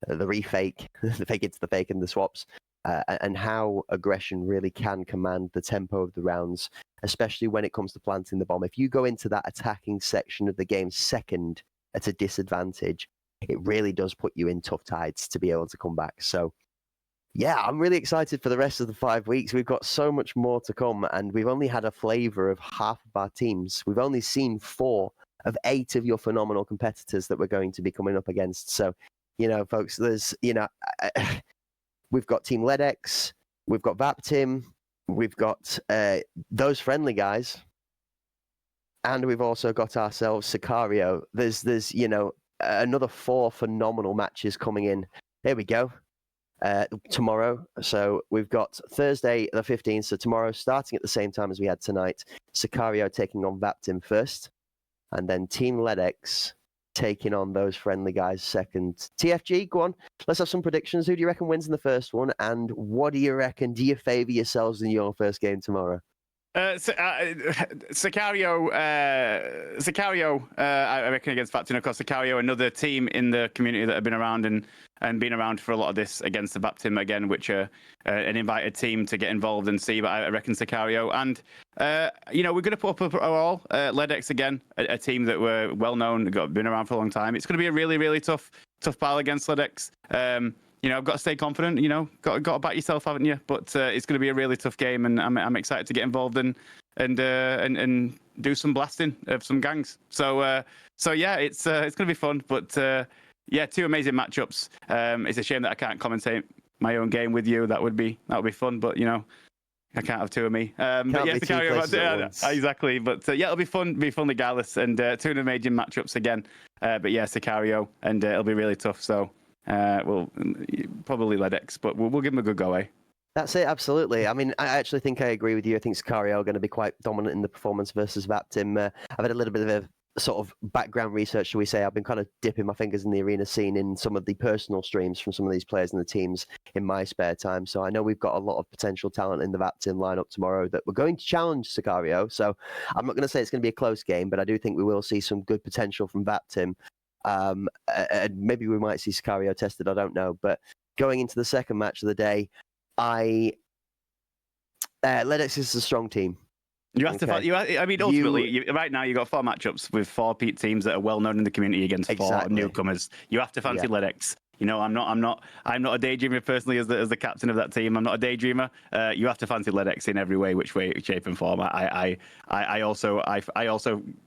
the refake, the fake into the fake and the swaps, and how aggression really can command the tempo of the rounds, especially when it comes to planting the bomb. If you go into that attacking section of the game second at a disadvantage, it really does put you in tough tides to be able to come back. So yeah, I'm really excited for the rest of the 5 weeks. We've got so much more to come, and we've only had a flavor of half of our teams. We've only seen 4 of 8 of your phenomenal competitors that we're going to be coming up against. So, folks, there's, we've got Team Ledex, we've got Vaptim, we've got those friendly guys, and we've also got ourselves Sicario. There's another 4 phenomenal matches coming in. There we go. Tomorrow. So we've got Thursday the 15th. So tomorrow, starting at the same time as we had tonight, Sicario taking on Vaptim first, and then Team Ledex taking on those friendly guys second. TFG, go on. Let's have some predictions. Who do you reckon wins in the first one? And what do you reckon? Do you favour yourselves in your first game tomorrow? Sicario, I reckon against Baptin. Of course, Sicario, another team in the community that have been around and been around for a lot of this against the Baptim again, which are an invited team to get involved and see. But I reckon Sicario and we're going to put up overall Ledex again, a team that were well known, been around for a long time. It's going to be a really, really tough battle against Ledex. I've got to stay confident. Got to back yourself, haven't you? But it's going to be a really tough game, and I'm excited to get involved and do some blasting of some gangs. So yeah, it's going to be fun. But yeah, two amazing matchups. It's a shame that I can't commentate my own game with you. That would be fun, but I can't have two of me. But yeah, to carry on. Exactly. But yeah, it'll be fun regardless. And two amazing matchups again. But yeah, Sicario, and it'll be really tough. So we'll probably Ledex, but we'll give them a good go, eh? That's it, absolutely. I mean, I actually think I agree with you. I think Sicario are going to be quite dominant in the performance versus Vaptim. I've had a little bit of a sort of background research, shall we say. I've been kind of dipping my fingers in the arena scene in some of the personal streams from some of these players and the teams in my spare time. So I know we've got a lot of potential talent in the Vaptim lineup tomorrow that we're going to challenge Sicario. So I'm not going to say it's going to be a close game, but I do think we will see some good potential from Vaptim. And maybe we might see Sicario tested, I don't know. But going into the second match of the day, Ledex is a strong team. You have to. I mean, ultimately, right now you've got 4 matchups with 4 teams that are well known in the community against 4 newcomers. You have to fancy Ledex. I'm not a daydreamer personally as the captain of that team. I'm not a daydreamer. You have to fancy Ledex in every way, which way, shape, and form. I also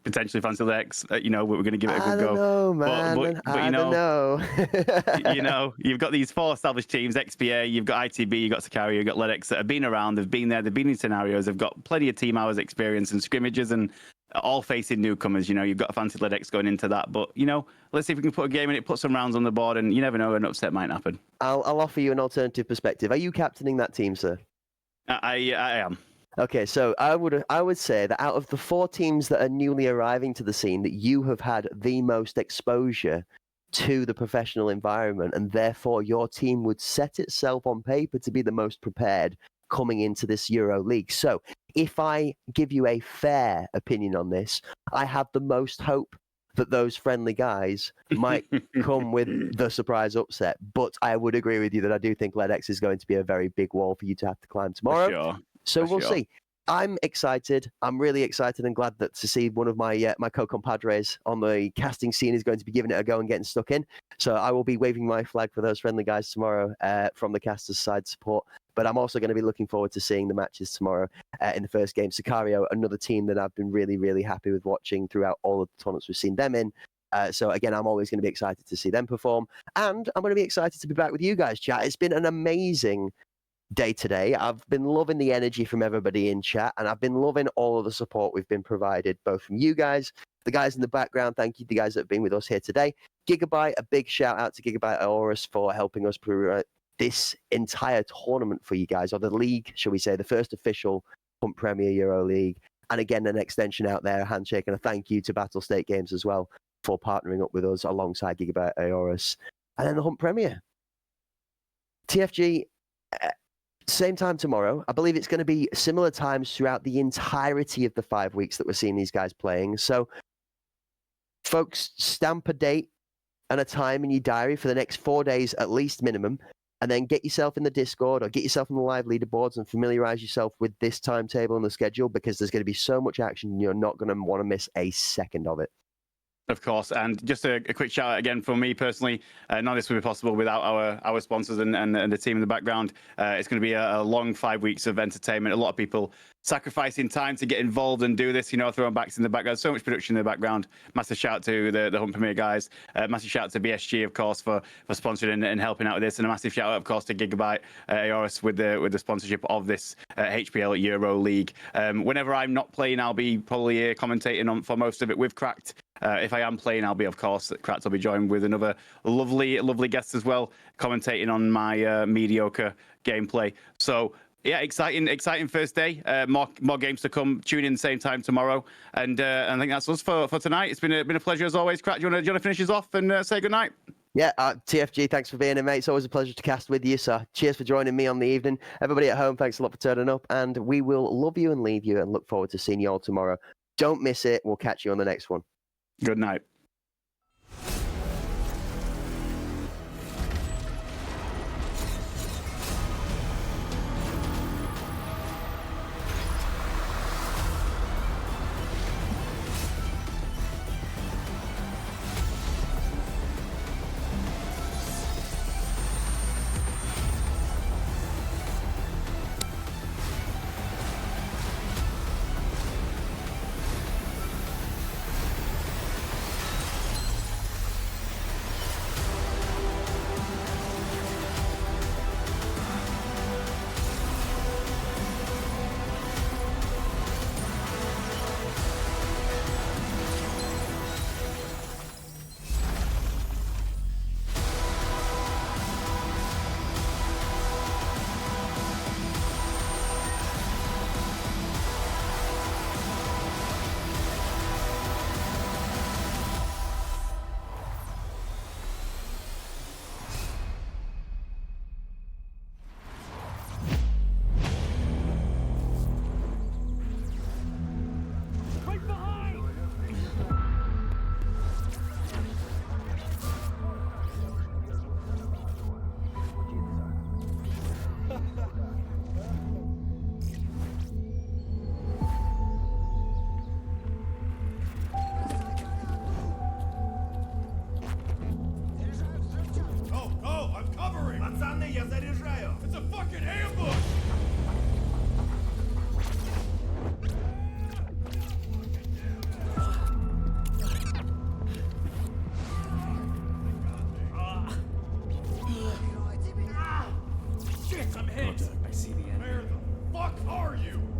potentially fancy Ledex. We're going to give it a good go. Know, man. But I don't know. You've got these 4 established teams: XPA, you've got ITB, you've got Sicario, you've got Ledex that have been around, they've been there, they've been in scenarios, they've got plenty of team hours experience and scrimmages and all facing newcomers. You've got a fancy Ledex going into that, but let's see if we can put a game in it, put some rounds on the board, and you never know, an upset might happen. I'll offer you an alternative perspective. Are you captaining that team, sir? I am. Okay, so I would say that out of the 4 teams that are newly arriving to the scene, that you have had the most exposure to the professional environment, and therefore your team would set itself on paper to be the most prepared coming into this Euro League. So if I give you a fair opinion on this, I have the most hope that those friendly guys might come with the surprise upset. But I would agree with you that I do think Ledex is going to be a very big wall for you to have to climb tomorrow. For sure. So we'll see. I'm excited. I'm really excited and glad that to see one of my my co-compadres on the casting scene is going to be giving it a go and getting stuck in. So I will be waving my flag for those friendly guys tomorrow from the casters' side support. But I'm also going to be looking forward to seeing the matches tomorrow in the first game. Sicario, another team that I've been really, really happy with watching throughout all of the tournaments we've seen them in. So again, I'm always going to be excited to see them perform. And I'm going to be excited to be back with you guys, chat. It's been an amazing day today. I've been loving the energy from everybody in chat, and I've been loving all of the support we've been provided, both from you guys, the guys in the background. Thank you to the guys that have been with us here today. Gigabyte, a big shout out to Gigabyte Aorus for helping us this entire tournament for you guys, or the league, shall we say, the first official Hunt Premier Euro League. And again, an extension out there, a handshake and a thank you to Battle State Games as well for partnering up with us alongside Gigabyte Aorus. And then the Hunt Premier. TFG, same time tomorrow. I believe it's going to be similar times throughout the entirety of the 5 weeks that we're seeing these guys playing. So, folks, stamp a date and a time in your diary for the next 4 days at least minimum, and then get yourself in the Discord or get yourself on the live leaderboards and familiarize yourself with this timetable and the schedule, because there's going to be so much action and you're not going to want to miss a second of it. Of course, and just a quick shout out again from me personally. None of this would be possible without our sponsors and the team in the background. It's going to be a long 5 weeks of entertainment. A lot of people sacrificing time to get involved and do this, throwing backs in the background. So much production in the background. Massive shout out to the Hunt Premier guys. Massive shout out to BSG, of course, for sponsoring and helping out with this. And a massive shout out, of course, to Gigabyte Aorus with the sponsorship of this HPL Euro League. Whenever I'm not playing, I'll be probably here commentating for most of it with Cracked. If I am playing, I'll be, of course, Cracked will be joined with another lovely guest as well, commentating on my mediocre gameplay. So, yeah, exciting first day. More games to come. Tune in same time tomorrow. And I think that's us for tonight. It's been a pleasure as always. Cracked, do you want to finish us off and say goodnight? Yeah, TFG, thanks for being here, mate. It's always a pleasure to cast with you. So cheers for joining me on the evening. Everybody at home, thanks a lot for turning up. And we will love you and leave you and look forward to seeing you all tomorrow. Don't miss it. We'll catch you on the next one. Good night. It's a fucking ambush! Shit, I'm hit! I see the end. Where the fuck are you?